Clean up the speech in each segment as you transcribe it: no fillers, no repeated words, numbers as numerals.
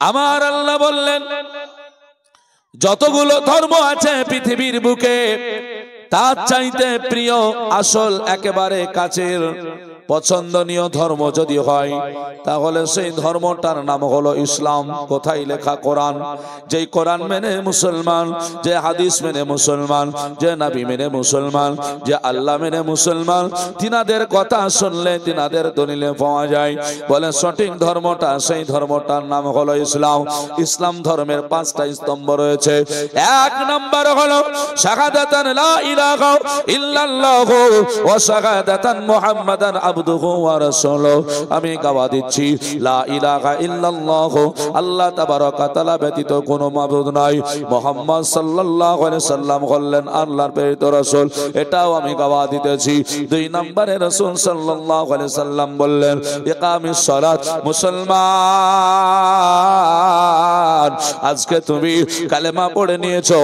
আমার আল্লাহ বললেন যতগুলো ধর্ম আছে পৃথিবীর বুকে তার চাইতে প্রিয় আসল একেবারে কাছের পছন্দনীয় ধর্ম যদি হয় তাহলে সেই ধর্মটার নাম হলো ইসলাম। কোথায় লেখা? কোরআন। যেই কোরআন মেনে মুসলমান, যে হাদিস মেনে মুসলমান, যে নবী মেনে মুসলমান, যে আল্লাহ মেনে মুসলমান, তিনাদের কথা শুনলে তিনাদের দলিলে পাওয়া যায়। বলে সঠিক ধর্মটা, সেই ধর্মটার নাম হলো ইসলাম। ইসলাম ধর্মের 5টা স্তম্ভ রয়েছে। 1 নম্বর হলো শাহাদাতান লা ইলাহা ইল্লাল্লাহু ওয়া শাহাদাতান মুহাম্মাদান আবদুহু ওয়া রাসূলুহু। আমি গাওয়া দিচ্ছি লা ইলাহা ইল্লাল্লাহু, আল্লাহ তাবারক ওয়া তাআলা ব্যতীত কোনো মাবুদ নাই, মুহাম্মদ সাল্লাল্লাহু আলাইহি সাল্লাম হলেন আল্লাহর প্রেরিত রাসূল, এটাও আমি গাওয়া দিতেছি। 2 নম্বরে রাসূল সাল্লাল্লাহু আলাইহি সাল্লাম বললেন ইকামিস সালাত। মুসলমান আজকে তুমি কালেমা পড়ে নিয়েছো,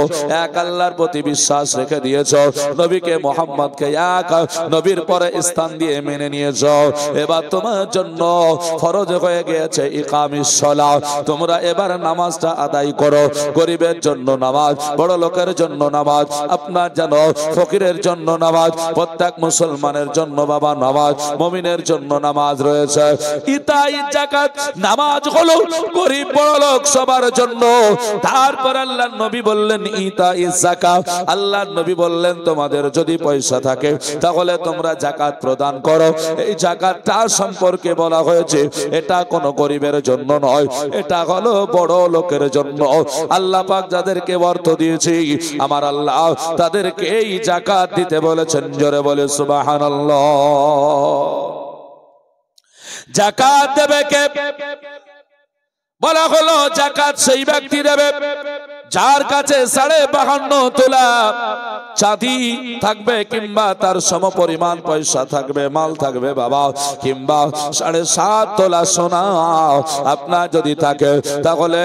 এক আল্লাহর প্রতি বিশ্বাস রেখে দিয়েছো, নবীকে মুহাম্মদকে এক নবীর পরে স্থান দিয়ে মেনে নিয়েছো। এবার তোমার জন্য ফরজ হয়ে গিয়েছে ইকামিস সালাত। তোমরা এবার নামাজটা আদায় করো। গরিবের জন্য নামাজ, বড় লোকের জন্য নামাজ, আপনার জানো ফকিরের জন্য নামাজ, প্রত্যেক মুসলমানের জন্য বাবা নামাজ, মুমিনের জন্য নামাজ রয়েছে। ইতাই যাকাত নামাজ হলো গরিব বড় লোক সবার জন্য। তারপর আল্লাহর নবী বললেন ইতাই যাকাত, আল্লাহর নবী বললেন তোমাদের যদি পয়সা থাকে তাহলে তোমরা যাকাত প্রদান করো। এই যাকাতটা সম্পর্কে বলা হয়েছে এটা কোনো গরিবের জন্য নয়, এটা হলো বড় লোকের জন্য। আল্লাহ পাক যাদেরকে অর্থ দিয়েছে আমার আল্লাহ তাদেরকে এই যাকাত দিতে বলেছেন। জোরে বলে সুবহানাল্লাহ। যাকাত দেবে কে? বলা হলো যাকাত সেই ব্যক্তি দেবে যার কাছে 52.5 তোলা চাঁদি থাকবে কিংবা তার সমপরিমাণ পয়সা থাকবে, মাল থাকবে বাবা, কিংবা 7.5 তোলা সোনা আপনার যদি থাকে তাহলে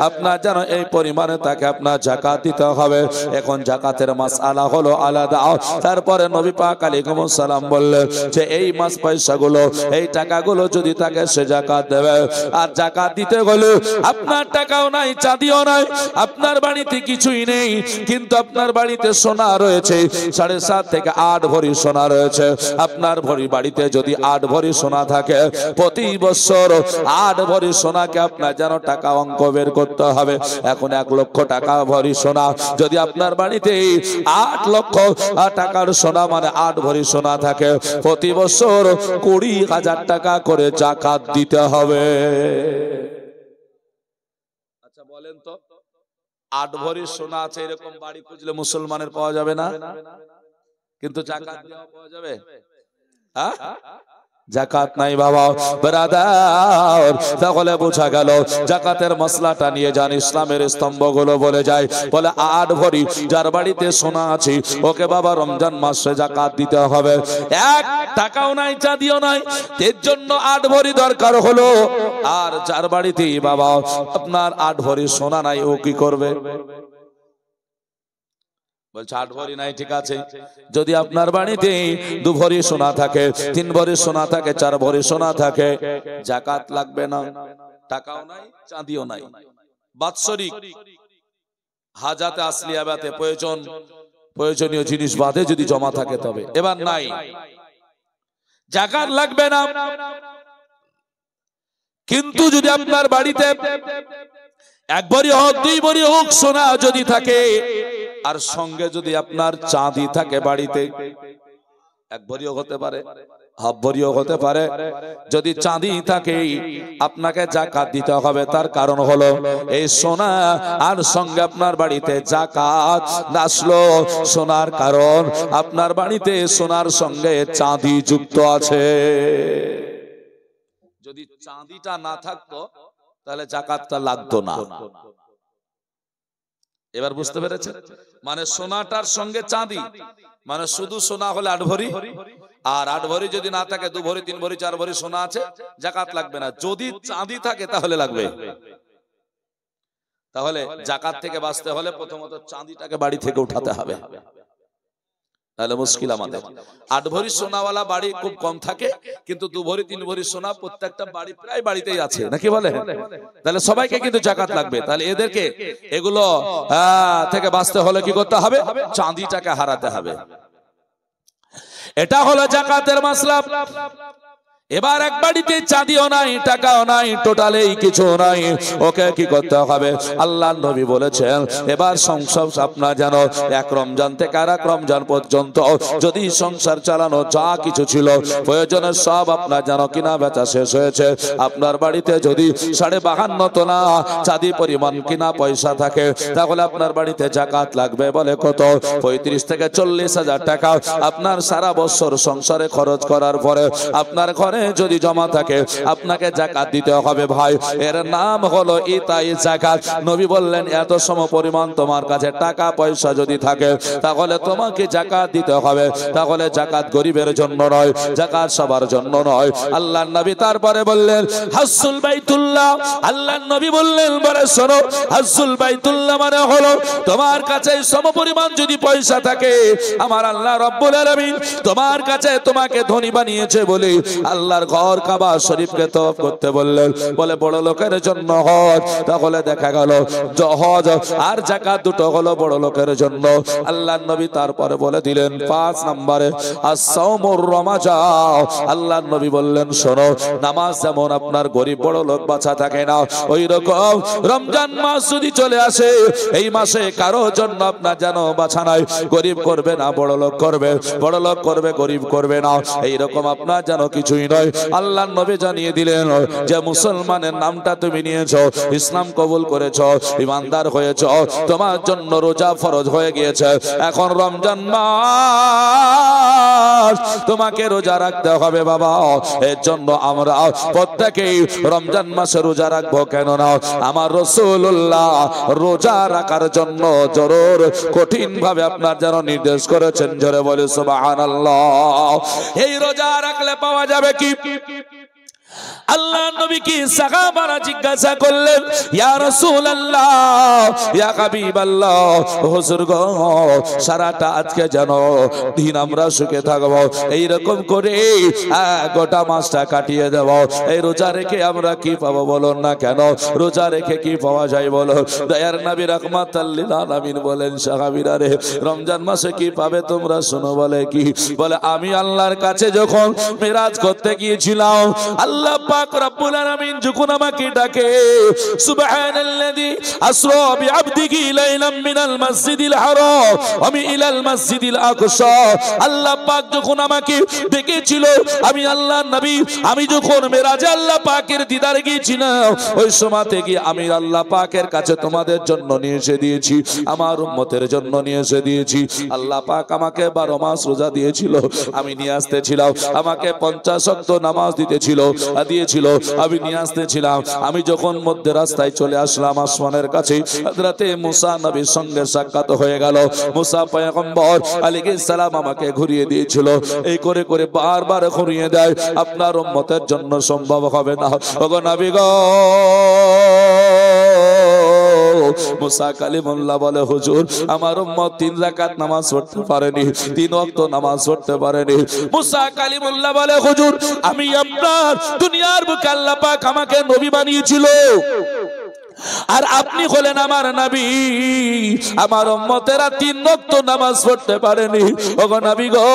আপনার যেন এই পরিমাণে তাকে আপনার যাকাত দিতে হবে। এখন যাকাতের মাসআলা হলো আলাদা। তারপরে নবী পাক আলাইহিস সালাম বললেন যে এই মাস পয়সাগুলো, এই টাকাগুলো যদি থাকে সে যাকাত দেবে। আর যাকাত দিতে গেলে আপনার টাকাও নাই, চাঁদিও নাই, আপনার বাড়িতে কিছুই নেই, কিন্তু আপনার বাড়িতে সোনা রয়েছে 7.5 থেকে 8 ভরি সোনা রয়েছে। আপনার ভরি বাড়িতে যদি 8 ভরি সোনা থাকে, প্রতি বছর 8 ভরি সোনাকে আপনার যেন টাকা অঙ্ক বের করতে হবে। এখন 1 লক্ষ টাকা ভরি সোনা যদি আপনার বাড়িতে 8 লক্ষ টাকার সোনা মানে 8 ভরি সোনা থাকে, প্রতি বছর 20,000 টাকা করে যাকাত দিতে হবে। আচ্ছা বলেন তো 8 ভরি সোনা আছে এরকম বাড়ি খুঁজলে মুসলমানের পাওয়া যাবে না? কিন্তু যাকাত দেওয়া পাওয়া যাবে? হ্যাঁ, যাকাত নাই বাবা ব্রাদার। তাহলে বোঝা গেল যাকাতের মসলাটা নিয়ে যান ইসলামের স্তম্ভগুলো বলে যায়। বলে 8 ভরি যার বাড়িতে সোনা আছে ওকে বাবা রমজান মাসে যাকাত দিতে হবে। 1 টাকাও নাই, চাঁদিও নাই, এর জন্য 8 ভরি দরকার হলো। আর যার বাড়িতে বাবা আপনার 8 ভরি সোনা নাই ও কি করবে? বলছে 8 ভরি নাই, ঠিক আছে, যদি আপনার বাড়িতে 2 ভরি সোনা থাকে, 3 ভরি সোনা থাকে, 4 ভরি সোনা থাকে, যাকাত লাগবে না। টাকাও নাই, চাঁদিও নাই, বাৎসরিক হাজাতে আসলিয়া বাতে প্রয়োজনীয় জিনিস বাদে যদি জমা থাকে তবে। এবার নাই, যাকাত লাগবে না। কিন্তু যদি আপনার বাড়িতে 1 ভরি হোক, 2 ভরি হোক সোনা যদি থাকে, আর সঙ্গে যদি আপনার চাঁদি থাকে বাড়িতে, 1 ভরিও হতে পারে, হাফ ভরিও হতে পারে, যদি চাঁদি থাকে আপনাকে যাকাত দিতে হবে। তার কারণ হলো এই সোনা আর সঙ্গে আপনার বাড়িতে যাকাত আসলো সোনার কারণ আপনার বাড়িতে সোনার সঙ্গে চাঁদি যুক্ত আছে। যদি চাঁদিটা না থাকতো তাহলে যাকাতটা লাগতো না। এবার বুঝতে পেরেছেন? মানে সোনাটার সঙ্গে চাঁদি, মানে শুধু সোনা হলে 8 ভরি, আর 8 ভরি যদি না থাকে 2 ভরি, 3 ভরি, 4 ভরি সোনা আছে, যাকাত লাগবে না। যদি চাঁদি থাকে তাহলে লাগবে। তাহলে যাকাত থেকে বাঁচতে হলে প্রথমত চাঁদিটাকে বাড়ি থেকে উঠাতে হবে। তাহলে মুশকিল আমাদের। 8 ভরি সোনাওয়ালা বাড়ি খুব কম থাকে, কিন্তু 2 ভরি 3 ভরি সোনা প্রত্যেকটা বাড়ি প্রায় বাড়িতেই আছে, নাকি বলে? তাহলে সবাইকে কিন্তু যাকাত লাগবে। তাহলে এদেরকে এগুলো থেকে বাঁচতে হলে কি করতে হবে? চাঁদিটাকে হারাতে হবে। এটা হলো যাকাতের মাসলা। এবার এক বাড়িতে চাঁদিও নাই, টাকাও নাই, টোটালেই কিছু নাই, ওকে কি করতে হবে? আল্লাহর নবী বলেছেন এবার সংসার আপনার জানো এক রমজান থেকে আর এক রমজান পর্যন্ত যদি সংসার চালানো যা কিছু ছিল প্রয়োজনের সব আপনার জানো কিনা বেচা শেষ হয়েছে, আপনার বাড়িতে যদি 52.5 তোলা চাঁদি পরিমাণ কিনা পয়সা থাকে, তাহলে আপনার বাড়িতে যাকাত লাগবে। বলে কত? 35 থেকে 40,000 টাকা আপনার সারা বছর সংসারে খরচ করার পরে আপনার ঘরে যদি জমা থাকে আপনাকে যাকাত দিতে হবে। ভাই, এর নাম হলো ইতাই যাকাত। নবী বললেন এত সম পরিমাণ তোমার কাছে টাকা পয়সা যদি থাকে তাহলে তোমাকে যাকাত দিতে হবে। তাহলে যাকাত গরিবের জন্য নয়, যাকাত সবার জন্য নয়। আল্লাহর নবী তারপরে বললেন হাজ্জুল বাইতুল্লাহ। আল্লাহর নবী বললেন বলে শোনো, হাজ্জুল বাইতুল্লাহ মানে হলো তোমার কাছে সম পরিমাণ যদি পয়সা থাকে, আমার আল্লাহ রাব্বুল আলামিন তোমার কাছে তোমাকে ধনী বানিয়েছে বলে আল্লাহর ঘর কাবা শরীফকে তওয়াফ করতে বললেন। বলে বড় লোকের জন্য হজ। তাহলে দেখা গেল হজ আর যাকাত দুটো হলো বড় লোকের জন্য। আল্লাহর নবী তারপরে বলে দিলেন 5 নম্বরে as-sawmur ramadan। আল্লাহর নবী বললেন শোনো, নামাজ যেমন আপনার গরিব বড় লোক বাঁচা থাকে না, ওই রকম রমজান মাস যদি চলে আসে এই মাসে কারো জন্য আপনার যেন বাঁচা নাই, গরিব করবে না বড় লোক করবে, বড় লোক করবে গরিব করবে না, এই রকম আপনার যেন কিছুই নয়। আল্লাহর নবী জানিয়ে দিলেন যে মুসলমানের নামটা তুমি নিয়েছো, ইসলাম কবুল করেছো, ইমানদার হয়েছো, তোমার জন্য রোজা ফরজ হয়ে গিয়েছে। এখন রমজান মাস তোমাকে রোজা রাখতে হবে বাবা। এর জন্য আমরা প্রত্যেকেই রমজান মাসে রোজা রাখবো। কেন না আমার রাসূলুল্লাহ রোজা রাখার জন্য জরুর কঠিন ভাবে আপনার যেন নির্দেশ করেছেন। জোরে বলে সুবহানাল্লাহ। এই রোজা রাখলে পাওয়া যাবে কি? আল্লাহ নবী কি সাহাবারা জিজ্ঞাসা করলেন ইয়া রাসূলুল্লাহ, ইয়া হাবিবাল্লাহ, হুজুর গো সারাটা আজকে যেন দিন আমরা সুখে থাকবো, এই রকম করে গোটা মাসটা কাটিয়ে দেব, এই রোজা রেখে আমরা কি পাবো বলুন না? কেন রোজা রেখে কি পাওয়া যায় বলো? দয়ার নবী রাহমাতাল লিল আলামিন বলেন সাহাবীরা রে, রমজান মাসে কি পাবে তোমরা শোনো। বলে কি? বলে আমি আল্লাহর কাছে যখন মিরাজ করতে গিয়েছিলাম, আল্লাহ পাক রব্বুল আলামিন যখন আমাকে ডাকে সুবহানাল্লাযী আসরা বিআবদিহি লাইলাম মিনাল মাসজিদিল হারাম আমি ইলাল মাসজিদিল আকসা, আল্লাহ পাক যখন আমাকে ডেকেছিল, আমি আল্লাহর নবী আমি যখন মেরাজে আল্লাহ পাকের দিদারে গিয়েছিলাম, ওই সময় থেকে আমি আল্লাহ পাকের কাছে তোমাদের জন্য নিয়ে এসে দিয়েছি, আমার উম্মতের জন্য নিয়ে এসে দিয়েছি। আল্লাহ পাক আমাকে 12 মাস রোজা দিয়েছিল, আমি নিয়ে আসতেছিলাম, আমাকে 50 ওয়াক্ত নামাজ দিয়েছিল, আমি নিয়ে আসতেছিলাম। আমি যখন মধ্যে রাস্তায় চলে আসলাম আসমানের কাছে, হযরতে মুসা নবীর সঙ্গে সাক্ষাৎ হয়ে গেল। মুসা পয়গম্বর আলাইহিস সালাম আমাকে ঘুরিয়ে দিয়েছিল। এই করে করে বারবার ঘুরিয়ে দেয়, আপনার উম্মতের জন্য সম্ভব হবে না। ওগো নবী গো, মুসা কালিমুল্লাহ বলে হুজুর আমার উম্মত 3 রাকাত নামাজ পড়তে পারেনি, 3 ওয়াক্ত নামাজ পড়তে পারেনি। মুসা কালিমুল্লাহ বলে হুজুর আমি আপনার দুনিয়ার বুকে আল্লাহ পাক আমাকে নবী বানিয়েছিল, আর আপনি হলেন আমার নবী, আমার উম্মতেরা 3 ওয়াক্ত নামাজ পড়তে পারেনি। ওগো নবী গো,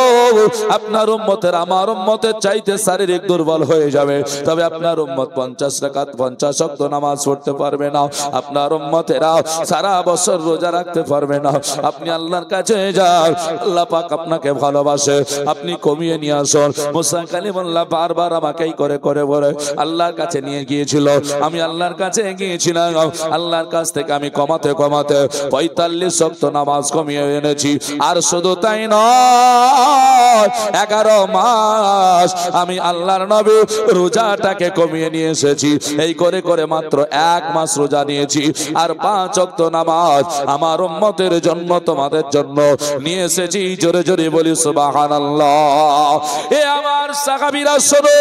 আপনার উম্মতের আমার উম্মতের চাইতে শারীরিক দুর্বল হয়ে যাবে, তবে আপনার উম্মত 50 রাকাত 50 ওয়াক্ত নামাজ পড়তে পারবে না, আপনার উম্মতেরা সারা বছর রোজা রাখতে পারবে না। আপনি আল্লাহর কাছে যান, আল্লাহ পাক আপনাকে ভালোবাসে, আপনি কমিয়ে নিয়ে আসুন। মুসা কালিমুল্লাহ বারবার আমাকেই করে করে বলে আল্লাহর কাছে নিয়ে গিয়েছিল। আমি আল্লাহর কাছে গিয়েছিলাম, আল্লাহর কাছ থেকে আমি কমাতে কমাতে 45 ওয়াক্ত নামাজ কমিয়ে এনেছি। আর শুধু তাই নয়, 11 মাস আমি আল্লাহর নবী রোজাটাকে কমিয়ে নিয়ে এসেছি। এই করে করে মাত্র 1 মাস রোজা নিয়েছি, আর 5 ওয়াক্ত নামাজ আমার উম্মতের জন্য তোমাদের জন্য নিয়ে এসেছি। জোরে জোরে বলি সুবহানাল্লাহ। এ আমার সাহাবীরা শোনো,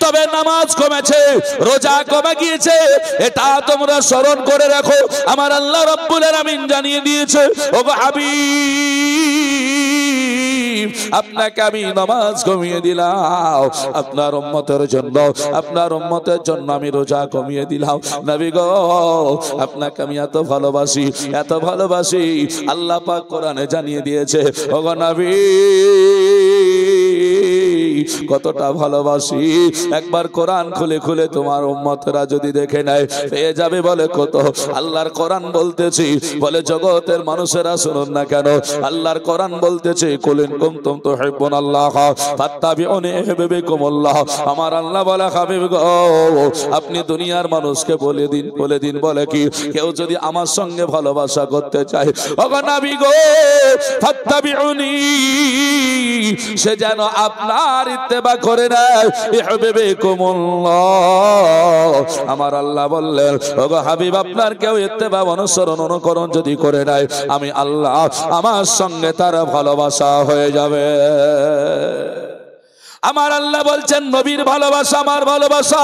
তবে নামাজ কমেছে, রোজা কমে গিয়েছে, এটা তোমরা স্মরণ করে রাখো। আমার আল্লাহ রাব্বুল আলামিন জানিয়ে দিয়েছে, ও হাবিব হাবিব আপনাকে আমি নামাজ কমিয়ে দিলাম, আপনার উম্মতের জন্য, আপনার উম্মতের জন্য আমি রোজা কমিয়ে দিলাম। নবী গো আপনাকে আমি এত ভালোবাসি, এত ভালোবাসি, আল্লাহ পাক কোরআনে জানিয়ে দিয়েছে ওগো নবী কতটা ভালোবাসি। একবার কোরআন খুলে খুলে তোমার উম্মতরা যদি দেখে নেয় পেয়ে যাবে বলে কত। আল্লাহর কোরআন বলতেছি, বলে জগতের মানুষেরা শুনুন না কেন, আল্লাহর কোরআন বলতেছে কুলিন কুনতুম তুহিব্বুনাল্লাহ ফাত্তাবিউনি ইউহিব্বুকুমুল্লাহ। আমার আল্লাহ বলে হাবিব গো আপনি দুনিয়ার মানুষকে বলে দিন, বলে দিন, বলে কি কেউ যদি আমার সঙ্গে ভালোবাসা করতে চায় ওগো নবী গো ফাত্তাবিউনি, সে যেন আপনার ইত্তেবা করে নেয় ইউহিব্বুকুমুল্লাহ। আমার আল্লাহ বললেন ওগো হাবিব আপনার কেউ ইত্তেবা অনুসরণ অনুকরণ যদি করে নেয় আমি আল্লাহ আমার সঙ্গে তার ভালোবাসা হয়ে যাবে। আমার আল্লাহ বলছেন নবীর ভালোবাসা আমার ভালোবাসা,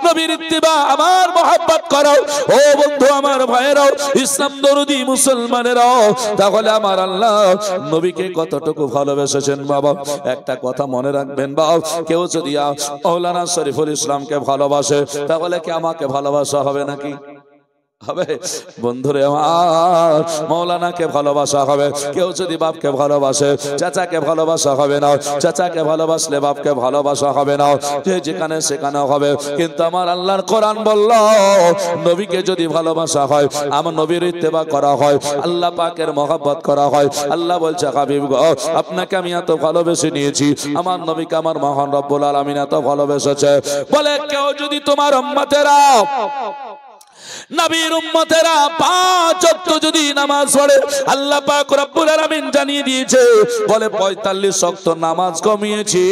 নবীর ইত্তিবা আমার মহব্বত করো। ও বন্ধু আমার ভাইয়েরাও, ইসলাম দরদি মুসলমানেরাও, তাহলে আমার আল্লাহ নবীকে কতটুকু ভালোবেসেছেন বাবা। একটা কথা মনে রাখবেন বাবা, কেউ যদি মাওলানা শরীফুল ইসলামকে ভালোবাসে তাহলে কি আমাকে ভালোবাসা হবে নাকি? হবে? বন্ধুরে আমার মাওলানাকে ভালোবাসা হবে। কেউ যদি বাপকে ভালোবাসে চাচাকে ভালোবাসা হবে না, চাচাকে ভালোবাসলে বাপকে ভালোবাসা হবে না, যে যেখানে সেখানে হবে। কিন্তু আমার আল্লাহর কোরআন বলল নবীকে যদি ভালোবাসা হয়, আমার নবীর ইত্তেবা করা হয়, আল্লাহ পাকের মহব্বত করা হয়, আল্লাহ বলছে হাবিব গো আপনাকে আমি এত ভালোবেসে নিয়েছি, আমার নবীকে আমার মহান রব্বুল আলামিন এত ভালোবেসেছে। বলে কেউ যদি তোমার উম্মতেরা নবীর উম্মতেরা 5 ওয়াক্ত যদি নামাজ পড়ে, আল্লাহ পাক রব্বুল আলামিন জানিয়ে দিয়েছে বলে 45 ওয়াক্ত নামাজ কমিয়েছি,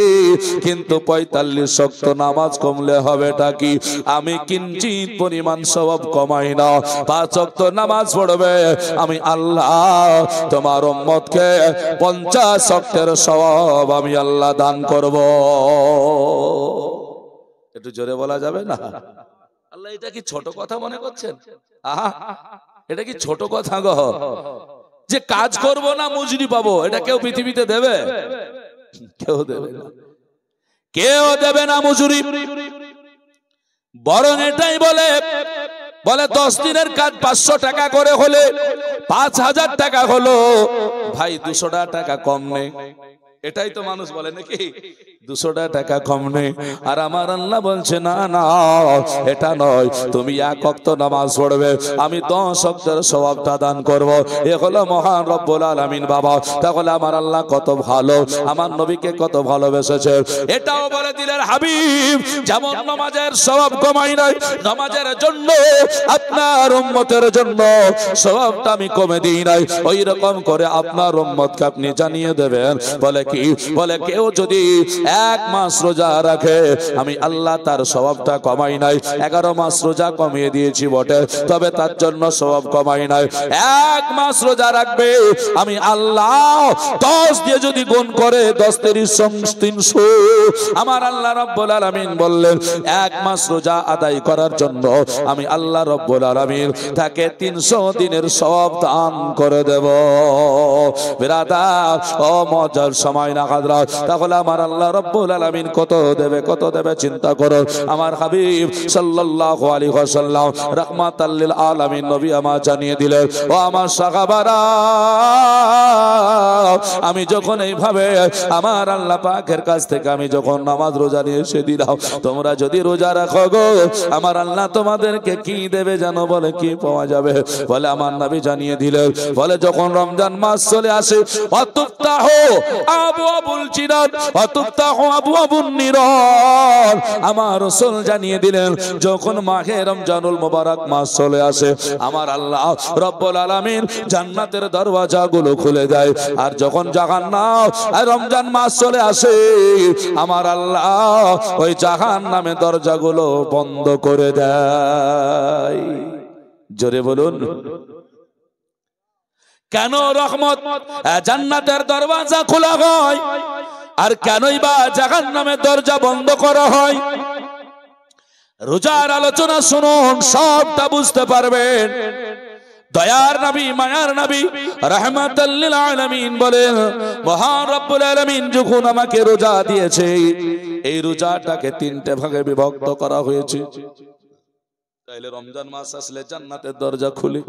কিন্তু 45 ওয়াক্ত নামাজ কমলে হবেটা কি? আমি কিঞ্চিত পরিমাণ সওয়াব কমাই না। 5 ওয়াক্ত নামাজ পড়বে আমি আল্লাহ তোমার উম্মতকে 50 ওয়াক্তের সওয়াব আমি আল্লাহ দান করব। একটু জোরে বলা যাবে না? আল্লাহ এটা কি ছোট কথা মনে করছেন? আহা, এটা কি ছোট কথা গো? যে কাজ করব না মজুরি পাবো, এটা কেউ পৃথিবীতে দেবে? কেউ দেবে না, কেউ দেবে না মজুরি। বরং এটাই বলে 10 দিনের কাজ 500 টাকা করে হলে 5000 টাকা হলো, ভাই 200 টাকা কম নেই। এটাই তো মানুষ বলে নাকি 200 টাকা কম নেই। আর আমার আল্লাহ বলছে না না এটা নয়, তুমি 1 ওয়াক্ত নামাজ পড়বে আমি 10 ওয়াক্তের সওয়াবটা দান করব। এ হলো মহান রব্বুল আলামিন বাবা। তাহলে আমার আল্লাহ কত ভালো, আমার নবীকে কত ভালোবেসেছে এটাও বলে দিলেন হাবিব। যেমন নামাজের সওয়াব কমাই নাই, নামাজের জন্য আপনার উম্মতের জন্য সওয়াবটা আমি কমে দিই নাই, ওই রকম করে আপনার উম্মতকে আপনি জানিয়ে দেবেন। বলে কি? বলে কেউ যদি 1 মাস রোজা রাখে আমি আল্লাহ তার সওয়াবটা কমাই নাই। 11 মাস রোজা কমিয়ে দিয়েছি বটে, তবে তার জন্য সওয়াব কমাই নাই। 1 মাস রোজা রাখবে আমি আল্লাহ 10 দিয়ে যদি গুণ করে 10 30 300, আমার আল্লাহ রব্বুল আলামিন বললেন 1 মাস রোজা আদায় করার জন্য আমি আল্লাহ রব্বুল আলামিন তাকে 300 দিনের সওয়াব দান করে দেব। বিরাদার ও মজার সময় না হাজরাত, তাহলে আমার আল্লাহ রব্বুল আলামিন কত দেবে, কত দেবে চিন্তা করো। আমার হাবিব সাল্লাল্লাহু আলাইহি ওয়াসাল্লাম রাহমাতাল লিল আলামিন নবী আমার জানিয়ে দিলেন ও আমার সাহাবারা, আমি যখন এইভাবে আমার আল্লাহ পাকের কাছ থেকে আমি যখন নামাজ রোজা নিয়ে এসে দিলাম, তোমরা যদি রোজা রাখো গো আমার আল্লাহ তোমাদেরকে কি দেবে জানো? বলে কি পাওয়া যাবে? বলে আমার নবী জানিয়ে দিলেন, বলে যখন রমজান মাস চলে আসে অতুফতাহু আবওয়াবুল জিনাত অতুফতাহু আবওয়াবুন নিরান, আমার রাসূল জানিয়ে দিলেন যখন মাহে রমজানুল মুবারক মাস চলে আসে আমার আল্লাহ রব্বুল আলামিন জান্নাতের দরওয়াজাগুলো খুলে দেয়। আর যখন জাহান্নাম আর রমজান মাস চলে আসে আমার আল্লাহ ওই জাহান্নামের দরজাগুলো বন্ধ করে দেয়। জোরে বলুন কেন রহমত জান্নাতের দরওয়াজা খোলা হয় আর কেনই বা জাহান্নামের দরজা বন্ধ করা হয়? রোজার আলোচনা শুনুন, সবটা বুঝতে পারবেন। দয়ার নবী মায়ার নবী রাহমাতাল লিল আলামিন বলেন, মহান রব্বুল আলামিন যখন আমাকে রোজা দিয়েছে, এই রোজাটাকে তিনটে ভাগে বিভক্ত করা হয়েছে। তাইলে রমজান মাস আসলে জান্নাতের দরজা খুলে,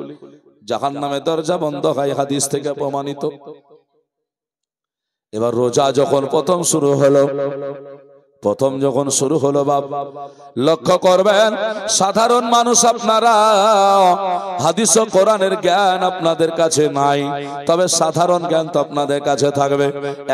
জাহান্নামের দরজা বন্ধ হয়, হাদিস থেকে প্রমাণিত। এবার রোজা যখন প্রথম শুরু হলো, বাপ লক্ষ্য করবেন, সাধারণ মানুষ আপনারা, হাদিস ও কোরআনের জ্ঞান আপনাদের কাছে নাই, তবে সাধারণ জ্ঞান তো আপনাদের কাছে থাকবে।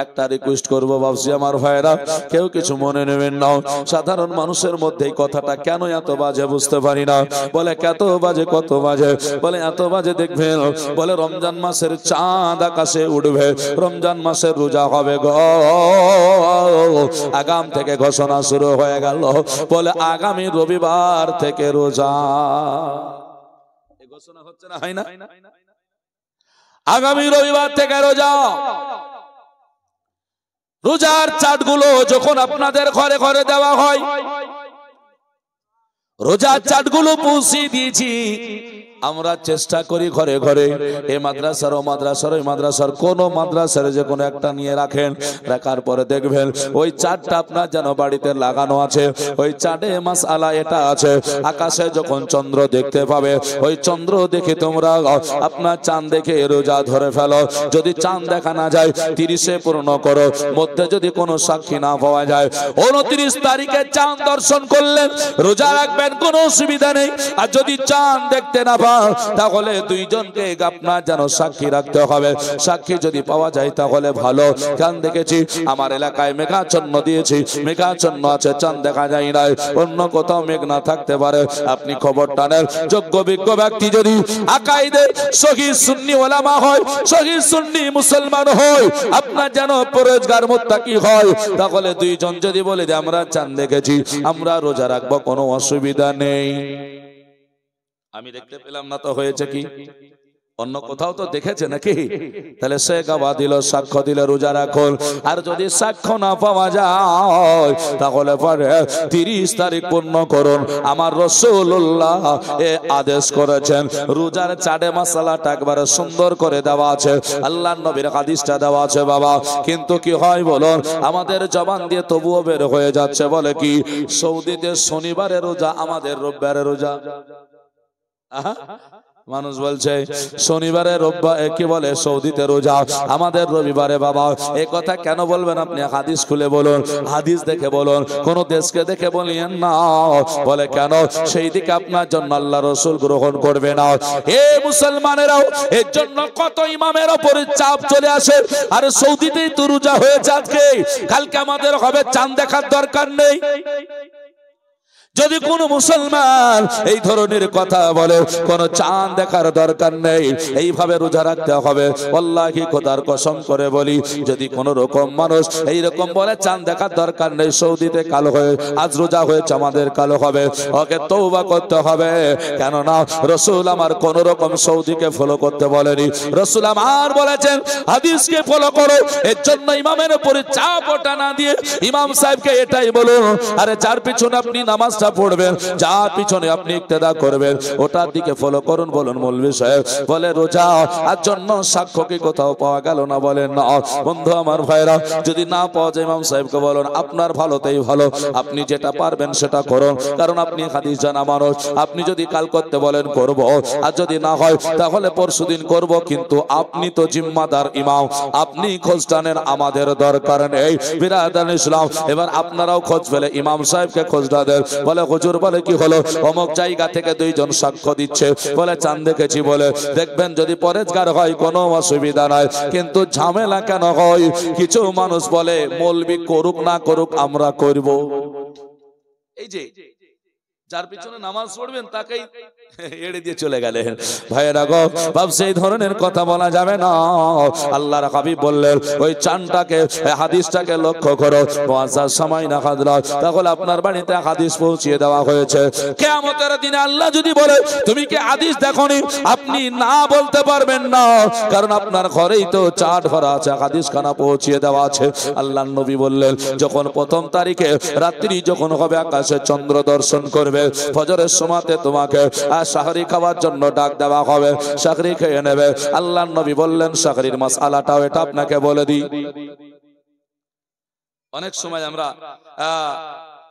একটা রিকোয়েস্ট করবো বাবজি আমার ভাইরা, কেউ কিছু মনে নেবেন না, সাধারণ মানুষের মধ্যে এই কথাটা কেন এত বাজে বুঝতে পারি না। বলে কত বাজে, কত বাজে, বলে এত বাজে দেখবেন, বলে রমজান মাসের চাঁদ আকাশে উঠবে, রমজান মাসের রোজা হবে গো, আগাম থেকে ঘোষণা শুরু হয়ে গেল, বলে আগামী রবিবার থেকে রোজা। ঘোষণা হচ্ছে না, হয় না? আগামী রবিবার থেকে রোজা। রোজার চাটগুলো যখন আপনাদের ঘরে ঘরে দেওয়া হয়, রোজার চাটগুলো পৌঁছে দিয়েছি আমরা, চেষ্টা করি ঘরে ঘরে, এই মাদ্রাসার ও মাদ্রাসার, ওই মাদ্রাসার কোন মাদ্রাসার যে কোনো একটা নিয়ে রাখেন, রাখার পরে দেখবেন ওই চাটটা আপনার যেন বাড়িতে লাগানো আছে। ওই চাটে মাসআলা এটা আছে, আকাশে যখন চন্দ্র দেখতে পাবে, ওই চন্দ্র দেখে তোমরা আপনার চাঁদ দেখে রোজা ধরে ফেলো। যদি চাঁদ দেখা না যায় 30-এ পূর্ণ করো, মধ্যে যদি কোনো সাক্ষী না পাওয়া যায় 29 তারিখে চাঁদ দর্শন করলেন, রোজা রাখবেন, কোনো অসুবিধা নেই। আর যদি চাঁদ দেখতে না তাহলে দুইজনকে আপনার যেন সাক্ষী রাখতে হবে। সাক্ষী যদি পাওয়া যায় তাহলে ভালো। চাঁদ দেখেছি, আমার এলাকায় মেঘাচ্ছন্ন দিয়েছি, মেঘাচ্ছন্ন আছে, চাঁদ দেখা যায় না, অন্য কোথাও মেঘ না থাকতে পারে, আপনি খবরটা নেন। যোগ্য বিজ্ঞ ব্যক্তি যদি আকাইদে সহি সুন্নি ওলামা হয়, সহি সুন্নি মুসলমান হয়, আপনার যেন পরহেজগার মুত্তাকি হয়, তাহলে দুইজন যদি বলে যে আমরা চাঁদ দেখেছি, আমরা রোজা রাখবো, কোনো অসুবিধা নেই। আমি দেখতে পেলাম না তো হয়েছে কি? অন্য কোথাও তো দেখেছে নাকি? তাহলে সে গাওয়া দিল, সাক্ষ্য দিলে রোজা রাখুন। আর যদি সাক্ষ্য না পাওয়া যায় তাহলে পরে 30 তারিখ পূর্ণ করুন। আমার রাসূলুল্লাহ এ আদেশ করেছেন। রোজার চাটে মাসালাটা একবারে সুন্দর করে দেওয়া আছে, আল্লাহর নবীর হাদিসটা দেওয়া আছে বাবা। কিন্তু কি হয় বলুন, আমাদের জবান দিয়ে তবুও বের হয়ে যাচ্ছে, বলে কি সৌদিতে শনিবারে রোজা, আমাদের রোববারে রোজা। মানুষ বলছে শনিবারে রোববার, কি বলে সৌদিতে রোজা, আমাদের রবিবারে বাবা। এই কথা কেন বলবেন আপনি? হাদিস খুলে বলুন, হাদিস দেখে বলুন, কোন দেশকে দেখে বলিয়েন না। বলে কেন? সেই দিকে আপনার জন্য আল্লাহ রাসূল গ্রহণ করবে না। এ মুসলমানেরাও, এর জন্য কত ইমামের উপরে চাপ চলে আসে। আর সৌদিতেই তো রোজা হয়েছে আজকে, কালকে আমাদের হবে, চাঁদ দেখার দরকার নেই। যদি কোন মুসলমান এই ধরনের কথা বলে, কোন চাঁদ দেখার দরকার নেই, এইভাবে রোজা রাখতে হবে, আল্লাহি খোদার কসম করে বলি, যদি কোন রকম মানুষ এই রকম বলে চাঁদ দেখার দরকার নেই, সৌদিতে কালো হয়ে আজ রোজা হয়েছে, আমাদের কালো হবে, ওকে তওবা করতে হবে। কেননা রাসূল আমার কোন রকম সৌদিকে ফলো করতে বলেনি, রাসূল আমার বলেছেন হাদিসকে ফলো করো। এর জন্য ইমামের উপরে চাপ ওঠা না দিয়ে ইমাম সাহেবকে এটাই বলুন, আরে যার পিছনে আপনি নামাজ পড়বেন, যার পিছনে আপনি ইক্তেদা করবেন, ওটার দিকে ফলো করুন। বলুন মৌলভী সাহেব, বলে রোজা আর জন্য সাক্ষ্য কি কোথাও পাওয়া গেল না? বলেন না। বন্ধু আমার ভাইরা, যদি না পাওয়া যায় ইমাম সাহেবকে বলুন আপনার ভালোতেই ভালো, আপনি যেটা পারবেন সেটা করুন, কারণ আপনি হাদিস জানা মানুষ। আপনি যদি কাল করতে বলেন করব, আর যদি না হয় তাহলে পরশুদিন করব, কিন্তু আপনি তো জিম্মাদার ইমাম, আপনি খোঁজ টানেন, আমাদের দরকার নেই। বিরাদান ইসলাম, এবার আপনারাও খোঁজ পেলে ইমাম সাহেবকে খোঁজটা দেন। বলে হুজুর, বলে কি হলো? অমুক জায়গা থেকে দুইজন সাক্ষ্য দিচ্ছে, বলে চাঁদ দেখেছি, বলে দেখবেন যদি পরেজগার হয় কোনো অসুবিধা নাই, কিন্তু ঝামেলা কেন হয়? কিছু মানুষ বলে মৌলবি করুক না করুক আমরা করব। এই যে যার পিছনে নামাজ পড়বেন তাকেই এড়ে দিয়ে চলে গেলেন। ভাইয়েরা গো, বাপ সেই ধরনের কথা বলা যাবে না। আল্লাহর হাবিব বললেন ওই চানটাকে, হাদিসটাকে লক্ষ্য করো, মুআজ্জাজ সময় না খাদলা, তাহলে আপনার বাড়িতে হাদিস পৌঁছিয়ে দেওয়া হয়েছে। কিয়ামতের দিনে আল্লাহ যদি বলে তুমি কি হাদিস দেখোনি, আপনি না বলতে পারবেন না, কারণ আপনার ঘরেই তো চাট ভরা আছে, হাদিস খানা পৌঁছিয়ে দেওয়া আছে। আল্লাহর নবী বললেন যখন প্রথম তারিখে রাত্রি যখন হবে, আকাশে চন্দ্র দর্শন করবে, ফজরের সময়তে তোমাকে সাহরি খাওয়ার জন্য ডাক দেওয়া হবে, সাহরি খেয়ে নেবে। আল্লাহর নবী বললেন সাহরির মাসআলাটাও এটা আপনাকে বলে দিই। অনেক সময় আমরা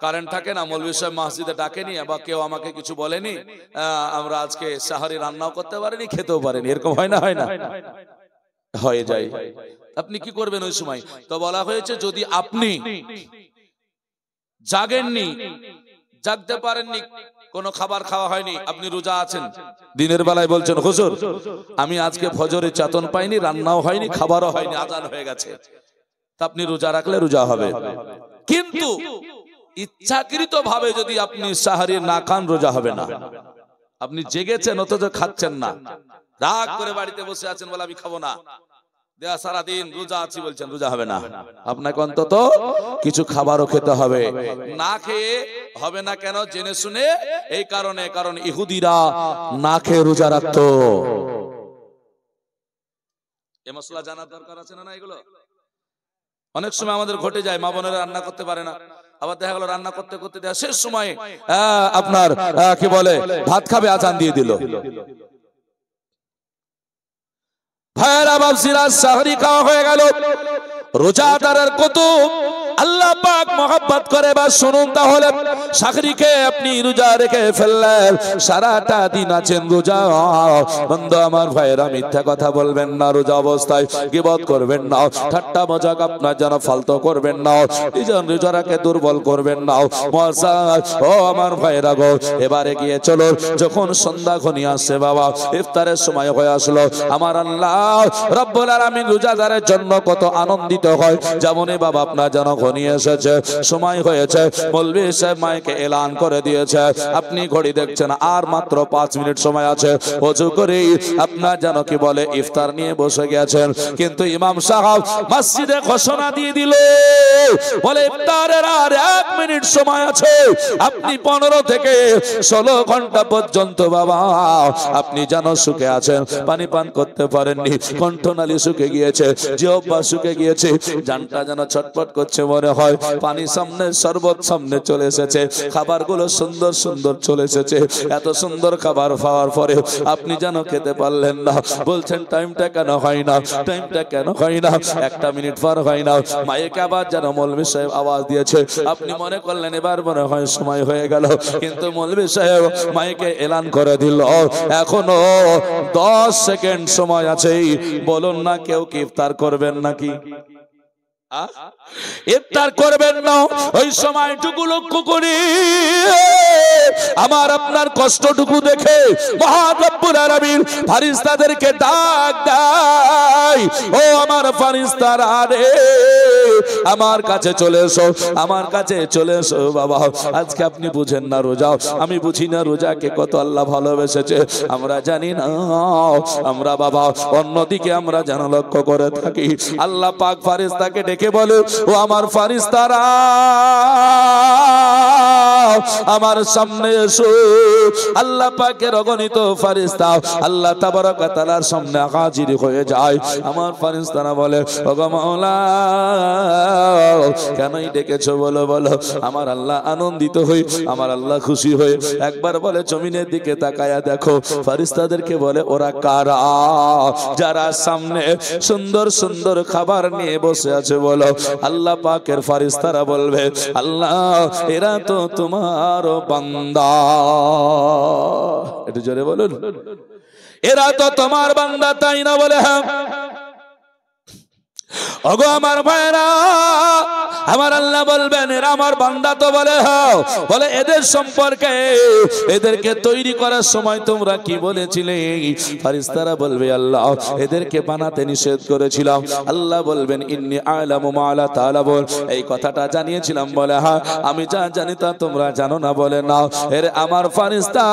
কারেন্ট থাকে না, মৌলভী সাহেব মসজিদে ডাকেনি বা কেউ আমাকে কিছু বলেনি, আমরা আজকে সাহরি রান্নাও করতে পারিনি, খেতেও পারিনি, এরকম হয় না? হয় না? হয়ে যায়। আপনি কি করবেন ওই সময়? তো বলা হয়েছে যদি আপনি জাগেননি, জাগতে পারেননি, কোনো খাবার খাওয়া হয়নি, আপনি রোজা আছেন, দিনের বেলায় বলছেন হুজুর আমি আজকে ফজরে চেতন পাইনি, রান্নাও হয়নি, খাবারও হয়নি, আজান হয়ে গেছে, তা আপনি রোজা রাখলে রোজা হবে। কিন্তু ইচ্ছাকৃত ভাবে যদি আপনি সাহারি না খান, রোজা হবে না। আপনি জেগেছেন অথচ খাচ্ছেন না, রাগ করে বাড়িতে বসে আছেন, বলে আমি খাবো না, দেয়া সারাদিন রোজা আছি বলছেন, রোজা হবে না। আপনাকে অন্তত কিছু খাবারও খেতে হবে। না খেয়ে হবে না কেন? জেনে শুনে, এই কারণে, কারণ ইহুদিরা না খেয়ে রোজা রাখতো। এ মশলা জানার দরকার আছে না এগুলো? অনেক সময় আমাদের ঘটে যায়, মা বোনেরা রান্না করতে পারে না, আবার দেখা গেল রান্না করতে করতে দেয়া শেষ সময় আপনার কি বলে ভাত খাবে, আজান দিয়ে দিল। ভাইরা বাবজিরা, সাহরি খাওয়া হয়ে গেল। রোজাদারের কত আল্লাহ পাক মহব্বত করে, বা শুনুন তাহলে, সাহরিকে আপনি রোজা রেখে ফেললেন, সারাটা দিন আছেন রোজা। বন্ধু আমার ভাইরা, মিথ্যা কথা বলবেন না, রোজা অবস্থায় গীবত করবেন না, ঠাট্টা মজাক আপনার যেন ফালতু করবেন না, নিজের রোজাকে দুর্বল করবেন না। ও আমার ভাইরা গো, এবারে গিয়ে চলো, যখন সন্ধ্যা ঘনিয়ে আসছে বাবা, ইফতারের সময় হয়ে আসলো, আমার আল্লাহ রব্বুল আলামিন রোজাদারের জন্য কত আনন্দিত হয়। যেমনই বাবা আপনার যেন ঘনিয়ে এসেছে, সময় হয়েছে, মৌলভী সাহেব মাইকে এলান করে দিয়েছে, আপনি ঘড়ি দেখছেন আর মাত্র 5 মিনিট সময় আছে, ওযু করে আপনার যেন কি বলে ইফতার নিয়ে বসে গেছেন। কিন্তু ইমাম সাহেব মসজিদে ঘোষণা দিয়ে দিল, বলে ইফতারের আর 1 মিনিট সময় আছে, আপনি 15 থেকে 16 ঘন্টা পর্যন্ত বাবা আপনি যেন শুকে আছেন, পানি পান করতে পারেননি, কণ্ঠনালী শুকে গিয়েছে, জিহ্বা শুকে গিয়েছে, জানটা যেন ছটফট করছে, মনে হয় পানি সামনে, শরবত সামনে চলে এসেছে, খাবারগুলো সুন্দর সুন্দর চলে এসেছে, এত সুন্দর খাবার পাওয়ার পরে আপনি যেন খেতে পারলেন না। বলছেন টাইমটা কেন হয় না, টাইমটা কেন হয় না, 1 মিনিট পার হয় না। মাইকে আবার যেন মৌলভী সাহেব আওয়াজ দিয়েছে, আপনি মনে করলেন এবার মনে হয় সময় হয়ে গেল, কিন্তু মৌলভী সাহেব মাইকে এলান করে দিল এখনো 10 সেকেন্ড সময় আছে, বলুন না কেউ কি ইফতার করবেন নাকি? ইফতার করবেন না। ওই সময়টুকু লক্ষ্য করি, আমার আপনার কষ্টটুকু দেখে মহান রব্বুল আলামিন ফেরেশতাদেরকে ডাক দেয়, ও আমার ফেরেশতারা রে, আমার কাছে চলে এসো, আমার কাছে চলে এসো বাবা। আজকে আপনি বুঝেন না রোজা, আমি বুঝি না রোজাকে কত আল্লাহ ভালোবেসেছে, আমরা জানি না। আমরা বাবা অন্যদিকে আমরা যেন লক্ষ্য করে থাকি। আল্লাহ পাক ফেরেশতাকে ডেকে বলে, ও আমার ফেরেশতারা আমার সামনে এসো। আল্লাহ পাকের অগণিত ফেরেশতা আল্লাহ তাবারক ওয়া তাআলার সামনে হাজির হয়ে যায়। আমার ফেরেশতারা বলে, ওগো মাওলা কেনই ডেকেছো বলো, বলো। আমার আল্লাহ আনন্দিত হই, আমার আল্লাহ খুশি হই। একবার বলে জমিনের দিকে তাকায়া দেখো, ফেরেশতাদেরকে বলে ওরা কারা যারা সামনে সুন্দর সুন্দর খাবার নিয়ে বসে আছে, বলো। আল্লাহ পাকের ফেরেশতারা বলবে, আল্লাহ এরা তো তোমার বান্দা। একটু জোরে বলুন, এরা তো তোমার বান্দা, তাই না? বলে হ্যাঁ। ওগো আমার ভাইরা, আমার আল্লাহ বলবেন এরা আমার বান্দা তো? বলে হ্যাঁ। বলে এদের সম্পর্কে, এদেরকে তৈরি করার সময় তোমরা কি বলেছিলে? ফেরেশতারা বলবে, আল্লাহ এদেরকে বানাতে নিষেধ করেছিলাম। আল্লাহ বলবেন, ইন্নী আ'লামু মা লা তা'লামুন, এই কথাটা জানিয়েছিলাম। বলে হ্যাঁ, আমি যা জানি তা তোমরা জানো না। বলে না, এরা আমার ফেরেশতা,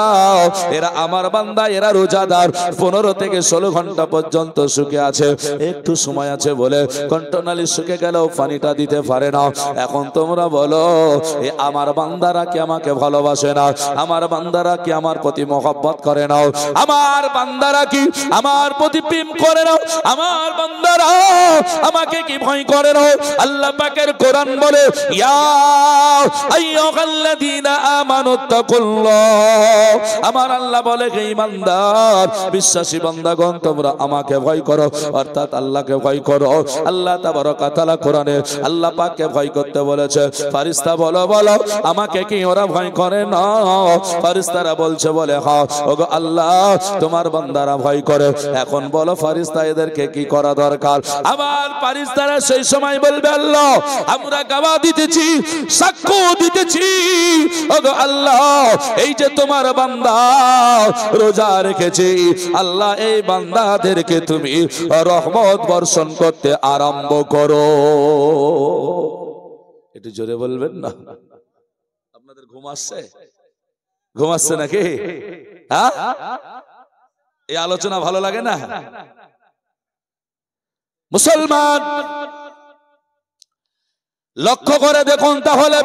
এরা আমার বান্দা, এরা রোজাদার, 15 থেকে 16 ঘন্টা পর্যন্ত শুকে আছে, একটু সময় আছে বলে যন্ত্রণালী শুকে গেলেও পানিটা দিতে পারে না। এখন তোমরা বলো, আমার বান্দারা কি আমাকে ভালোবাসে না? আমার বান্দারা কি আমার প্রতি মহব্বত করে না? আমার বান্দারা কি আমার প্রতি প্রেম করে না? আমার বান্দারা আমাকে কি ভয় করে না? আল্লাহ পাকের কোরআন বলে, ইয়া আইয়ুহাল্লাযীনা আমানু তাকুল্লাহ। আমার আল্লাহ বলে, হে ঈমানদার বিশ্বাসী বান্দাগণ, তোমরা আমাকে ভয় করো, অর্থাৎ আল্লাহকে ভয় করো। আল্লাহ তাবারক ওয়া তাআলা কোরআনে আল্লাহ পাককে ভয় করতে বলেছে। ফেরেশতা বলো, বলো আমাকে কি ওরা ভয় করে না? ফেরেশতারা বলছে, বলে হ্যাঁ ওগো আল্লাহ, তোমার বান্দারা ভয় করে। এখন বলো ফেরেশতা এদেরকে কি করা দরকার? আবার ফেরেশতারা সেই সময় বলবে, আল্লাহ আমরা গাওয়া দিতেছি, সাক্ষ্য দিতেছি, ওগো আল্লাহ এই যে তোমার বান্দা রোজা রেখেছে, আল্লাহ এই বান্দাদেরকে তুমি রহমত বর্ষণ করতে আরম্ভ করো। একটু জোরে বলবেন না? আপনাদের ঘুম আসছে? ঘুম আসছে নাকি? হ্যাঁ, এই আলোচনা ভালো লাগে না? মুসলমান লক্ষ্য করে দেখুন তাহলে,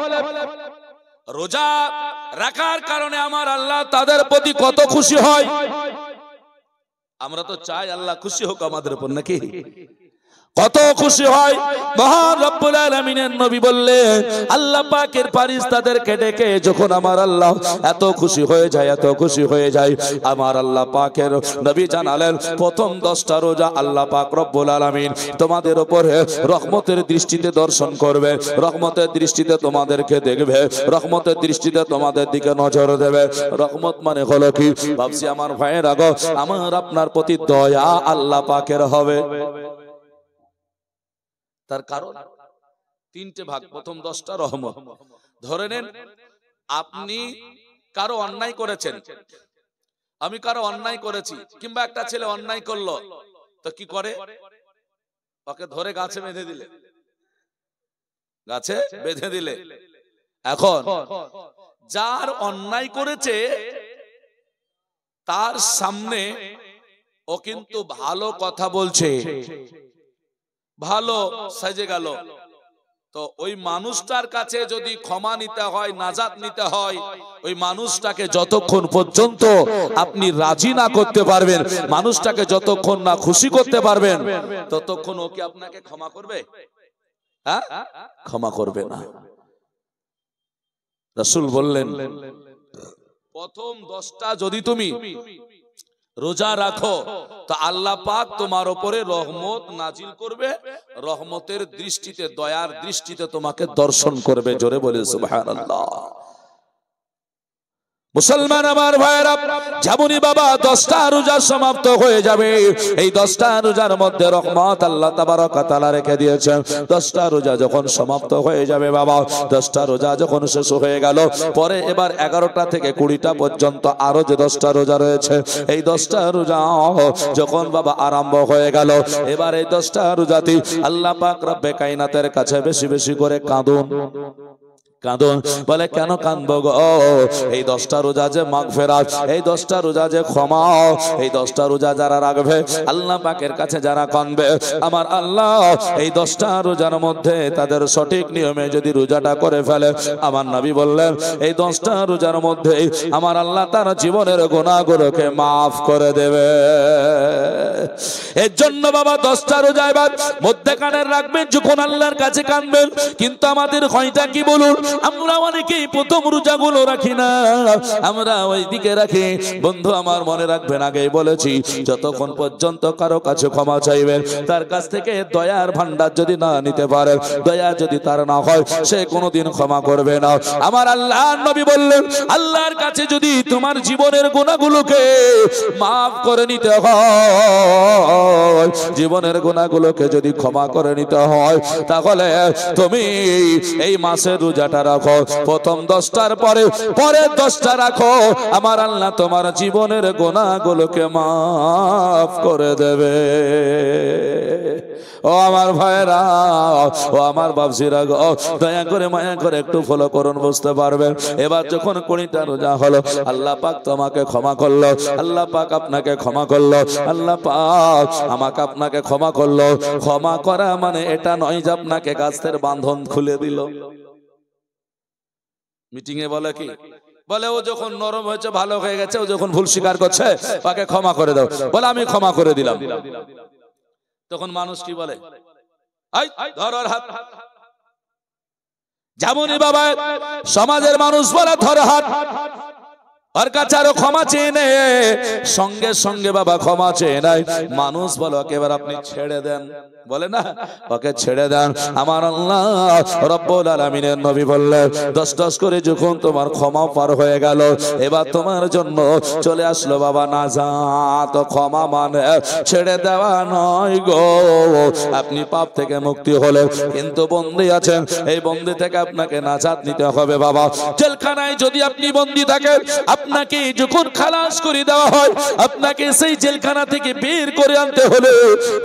রোজা রাখার কারণে আমার আল্লাহ তাদের প্রতি কত খুশি হয়। আমরা তো চাই আল্লাহ খুশি হোক আমাদের উপর, নাকি? কত খুশি হয়। মহান রব্বুল আলামিনের নবী বললেন, আল্লাহ পাকের ফেরেশতাদেরকে ডেকে যখন আমার আল্লাহ এত খুশি হয়ে যায়, এত খুশি হয়ে যায়, আমার আল্লাহ পাকের নবী জানালেন, প্রথম 10টা রোজা আল্লাহ পাক রব্বুল আলামিন তোমাদের উপরে রহমতের দৃষ্টিতে দর্শন করবে, রহমতের দৃষ্টিতে তোমাদেরকে দেখবে, রহমতের দৃষ্টিতে তোমাদের দিকে নজর দেবে। রহমত মানে হলো কি? ভাবছি আমার ভাইয়ের আগো, আমার আপনার প্রতি দয়া আল্লাহ পাকের হবে। তার কারণ 3টে ভাগ। প্রথম 10টা রহমত। ধরে নেন আপনি কারো অন্যায় করেছেন, আমি কারো অন্যায় করেছি, কিংবা একটা ছেলে অন্যায় করলো, তো কি করে? ওকে ধরে গাছে বেঁধে দিলে, গাছে বেঁধে দিলে। এখন যার অন্যায় করেছে তার সামনে ও কিন্তু ভালো কথা বলছে, ভালো সাজে গেল, তো ওই মানুষটার কাছে যদি ক্ষমা নিতে হয়, নাজাত নিতে হয়, ওই মানুষটাকে যতক্ষণ পর্যন্ত আপনি রাজি না করতে পারবেন, মানুষটাকে যতক্ষণ না খুশি করতে পারবেন, ততক্ষণ ওকে আপনাকে ক্ষমা করবে? হ্যাঁ, ক্ষমা করবে না। রাসূল বললেন, প্রথম 10টা যদি তুমি রোজা রাখো তো আল্লাহ পাক তোমার উপরে রহমত নাজিল করবে, রহমতের দৃষ্টিতে, দয়ার দৃষ্টিতে তোমাকে দর্শন করবে। জোরে বলে সুবহানাল্লাহ। মুসলমান আমার ভাইরা, যেমনই বাবা 10টা রোজা সমাপ্ত হয়ে যাবে, এই 10টা রোজার মধ্যে রহমত আল্লাহ তাবারক ওয়া তাআলা রেখে দিয়েছেন। 10টা রোজা যখন সমাপ্ত হয়ে যাবে বাবা, 10টা রোজা যখন শেষ হয়ে গেল, পরে এবার 11টা থেকে 20টা পর্যন্ত আরো যে 10টা রোজা রয়েছে, এই 10টা রোজা যখন বাবা আরম্ভ হয়ে গেল, এবার এই 10টা রোজাতে আল্লাহ পাক রব্বে কায়নাতের কাছে বেশি বেশি করে কাঁদুন। কাঁদুন। বলে কেন কাঁদবো গো? এই 10টা রোজা যে মাগফিরাত, এই 10টা রোজা যে ক্ষমা, এই 10টা রোজা যারা রাখবে, আল্লাহ পাকের কাছে যারা কাঁদবে, আমার আল্লাহ এই 10টা রোজার মধ্যে তাদের সঠিক নিয়মে যদি রোজাটা করে ফেলে, আমার নবী বললেন এই 10টা রোজার মধ্যে আমার আল্লাহ তার জীবনের গুনাহগুলোকে মাফ করে দেবে। এর জন্য বাবা 10টা রোজা এবার মধ্যখানে রাখবেন যখন আল্লাহর কাছে কাঁদবেন। কিন্তু আমাদের হয়টা কি বলুন, আমরা অনেকেই প্রথম রোজাগুলো রাখি না, আমরা ওই দিকে রাখি। বন্ধু আমার মনে রাখবেন, আগেই বলেছি, যতক্ষণ পর্যন্ত কারো কাছে ক্ষমা চাইবেন, তার কাছ থেকে দয়ার ভান্ডার যদি না নিতে পারে, দয়া যদি তার না হয়, সে কোনোদিন ক্ষমা করবে না। আমার আল্লাহর নবী বললেন, আল্লাহর কাছে যদি তোমার জীবনের গুনাহগুলোকে মাফ করে নিতে হয়, জীবনের গুনাহগুলোকে যদি ক্ষমা করে নিতে হয়, তাহলে তুমি এই মাসের রোজাটা 10টা রাখো, প্রথম 10টার পরে পরের 10টা রাখো, আমার আল্লাহ তোমার জীবনের গুনাহগুলোকে মাফ করে দেবে। ও আমার ভাইরা, ও আমার বাপজিরা গো, দয়া করে মায়া করে একটু ফলো করুন, বুঝতে পারবেন। এবার যখন 20টা রোজা হলো, আল্লাহ পাক তোমাকে ক্ষমা করলো, আল্লাহ পাক আপনাকে ক্ষমা করলো, আল্লাহ পাক আমাকে আপনাকে ক্ষমা করলো। ক্ষমা করা মানে এটা নয় যে আপনাকে গাছের বাঁধন খুলে দিল। মিটিং এ বলে কি, বলে ও যখন নরম হয়েছে, ভালো হয়ে গেছে, ও যখন ভুল স্বীকার করছে, তাকে ক্ষমা করে দাও। বলে আমি ক্ষমা করে দিলাম। তখন মানুষ কি বলে, ধর ওর হাত। যেমনই বাবা সমাজের মানুষ বলে ধর হাত, ওর কাছে আরো ক্ষমা চেয়ে নে, সঙ্গে সঙ্গে বাবা ক্ষমা চেয়ে নাই। মানুষ বলো একেবারে আপনি ছেড়ে দেন, বলে না, ওকে ছেড়ে দেন। আমার আল্লাহ রব্বুল আলামিনের নবী বললেন 10 করে যখন তোমার ক্ষমা পার হয়ে গেল, এবার তোমার জন্য চলে আসলো বাবা নাজাত। ক্ষমা মানে ছেড়ে দেওয়া নয় গো, আপনি পাপ থেকে মুক্তি হলে কিন্তু বন্দী আছেন, এই বন্দী থেকে আপনাকে নাজাত নিতে হবে বাবা। জেলখানায় যদি আপনি বন্দী থাকেন, আপনাকে যখন খালাস করে দেওয়া হয়, আপনাকে সেই জেলখানা থেকে বের করে আনতে হলে,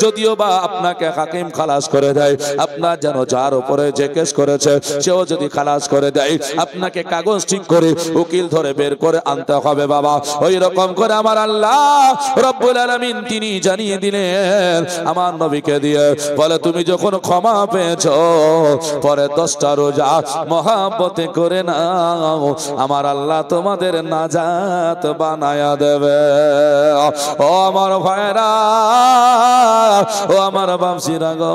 যদিও বা আপনাকে হাকিম খালাস করে দেয়, আপনার যেন যার উপরে যে কেস করেছে সেও যদি খালাস করে দেয়, আপনাকে কাগজ ঠিক করে উকিল ধরে বের করে আনতে হবে বাবা। ওই রকম করে আমার আল্লাহ রব্বুল আলামিন তিনি জানিয়ে দিলেন আমার নবীকে দিয়ে, বলে তুমি যখন ক্ষমা পেয়েছো, পরে 10টা রোজা মহব্বতে করে নাও, আমার আল্লাহ তোমাদের নাজাত বানায়া দেবে। ও আমার ভাইরা, ও আমার বাপজিরা গো,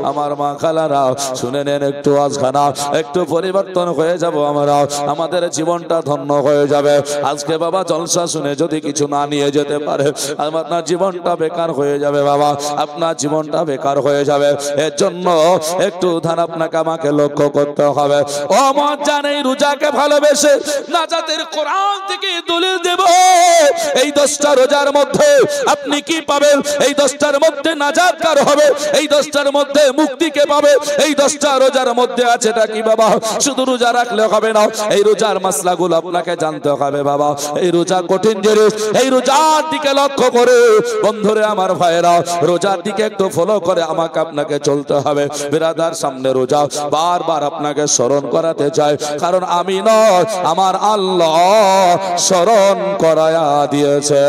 আমার মা খালারা, শুনে নেন একটু আজখানা, একটু পরিবর্তন হয়ে যাব আমরা, আমাদের জীবনটা ধন্য হয়ে যাবে। আজকে বাবা জলসা শুনে যদি কিছু না নিয়ে যেতে পারে, আপনার জীবনটা বেকার হয়ে যাবে বাবা, আপনার জীবনটা বেকার হয়ে যাবে। এর জন্য একটু ধান আপনাকে আমাকে লক্ষ্য করতে হবে। ও মত জানে রোজাকে ভালোবেসে নাজাতের কোরআন থেকে দলিল দেব, এই 10টা রোজার মধ্যে আপনি কি পাবেন, এই 10টার মধ্যে নাজাত কার হবে, এই 10টার মধ্যে মুক্তি কে পাবে, এই 10টা রোজার মধ্যে আছে এটা কি বাবা। শুধু রোজা রাখলে হবে না, এই রোজার মাসলাগুলো আপনাকে জানতে হবে বাবা। এই রোজা কঠিন জিনিস, এই রোজার দিকে লক্ষ্য করে বন্ধুরে আমার ভাইরা, রোজার দিকে একটু ফলো করে আমাকে আপনাকে চলতে হবে। বিরাদার সামনে রোজা বারবার আপনাকে স্মরণ করাতে চাই, কারণ আমি নয় আমার আল্লাহ স্মরণ করায়া দিয়েছে।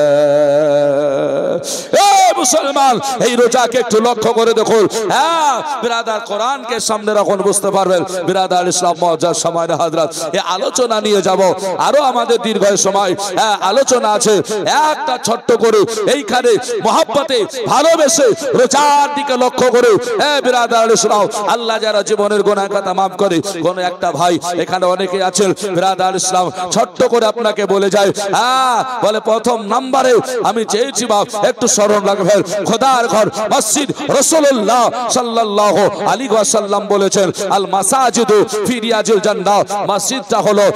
মুসলমান, এই রোজাকে একটু লক্ষ্য করে দেখুন। হ্যাঁ বিরাদার, কোরআনকে সামনে রাখুন, বুঝতে পারবেন। বিরাদার ইসলাম মওজার সময় হযরত এই আলোচনা নিয়ে যাব, আরো আমাদের দীর্ঘ সময় আলোচনা আছে। একটা ছোট্ট করে এইখানে মহব্বতে ভালোবেসে রোজার দিকে লক্ষ্য করে, হ্যাঁ বিরাদার ইসলাম, আল্লাহ যারা জীবনের গুনাহ কথা মাফ করে, কোন একটা ভাই এখানে অনেকে আছেন বিরাদার ইসলাম, ছোট্ট করে আপনাকে বলে যায়, হ্যাঁ বলে প্রথম নম্বরে আমি চেয়েছি বাপ একটু স্মরণ রাখবেন, খোদার ঘর মসজিদ রাসূলুল্লাহ সাল্লাল্লাহু আলাইহি ওয়াসাল্লাম বলেছেন আল মাসাজিদু ফি রিয়াজিল জান্নাহ, মসজিদটা হলো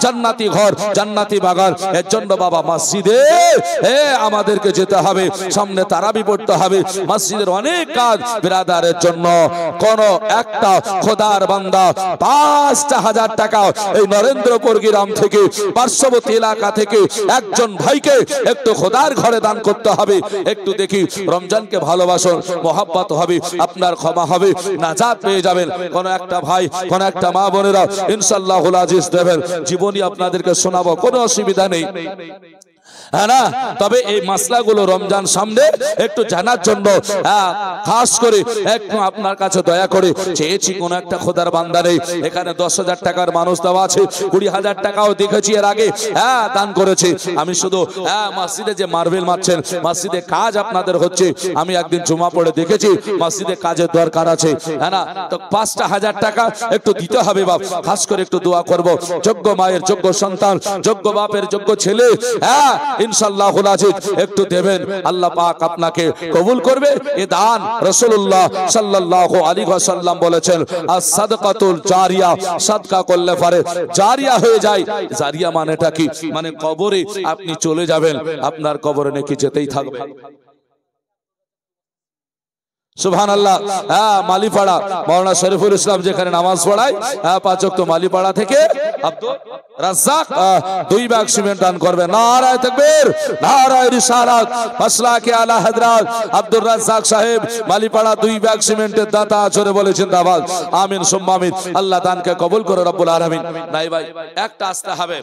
জান্নাতি ঘর, জান্নাতি বাগান। এর জন্য বাবা মসজিদে আমাদেরকে যেতে হবে, সামনে তারাবি পড়তে হবে। মসজিদের অনেক কাজ বিরাদারের জন্য, কোন একটা খোদার বান্দা ৫,০০০ টাকা এই নরেন্দ্রপুর গ্রাম থেকে পার্শ্ববর্তী এলাকা থেকে একজন ভাইকে একটু খোদার ঘরে দান করতে হবে। একটু দেখি রমজানকে ভালোবাসুন, মহব্বত হবে, আপনার ক্ষমা হবে, নাজাত পেয়ে যাবেন। কোন একটা ভাই, কোন একটা মা বোনেরা ইনশাআল্লাহুল আজিজ দেবেন, জীবনী আপনাদেরকে শোনাবো, কোনো অসুবিধা নেই, হ্যাঁ না। তবে এই মাসলাগুলো রমজান সামনে একটু জানার জন্য খাস করে একটু আপনার কাছে দয়া করে চেয়েছি, কোন একটা খোদার বান্দা নেই এখানে 10,০০০ টাকার মানুষ দেওয়া আছে, 20,০০০ টাকাও দেখেছি এর আগে দান করেছে। আমি শুধু মসজিদে যে মার্বেল মারছেন, মসজিদে কাজ আপনাদের হচ্ছে, আমি একদিন জুমা পড়ে দেখেছি মসজিদে কাজের দরকার আছে, হ্যাঁ না। তো 5,০০০ টাকা একটু দিতে হবে বাপ, খাস করে একটু দোয়া করব, যোগ্য মায়ের যোগ্য সন্তান, যোগ্য বাপের যোগ্য ছেলে, ইনশাআল্লাহুল আজিজ একটু দেবেন, আল্লাহ পাক আপনাকে কবুল করবে। এ দান রাসূলুল্লাহ সাল্লাল্লাহু আলাইহি ওয়াসাল্লাম বলেছেন আস-সাদকাতুল জারিয়া, সাদকা করলে পরে জারিয়া হয়ে যায়। জারিয়া মানেটা কি? মানে কবরে আপনি চলে যাবেন, আপনার কবরে নেকি যেতেই থাকবে। সুবহানাল্লাহ। হ্যাঁ, মালিপাড়া মাওলানা শরীফুল ইসলাম যেখানে নামাজ পড়ায়, হ্যাঁ, 5 ওয়াক্ত মালিপাড়া থেকে আব্দুল রাজ্জাক 2 ব্যাগ সিমেন্ট দান করবে। নারায়ে তাকবীর, নারায়ে রিসালাত। মাসলাকে আলা হযরত আব্দুল রাজ্জাক সাহেব মালিপাড়া 2 ব্যাগ সিমেন্টের দাতা। জোরে বলে জিন্দাবাদ। আমিন সুম্মা আমিন। আল্লাহ দানকে কবুল করে রব্বুল আলামিন। নাই ভাই, একটা আসতে হবে,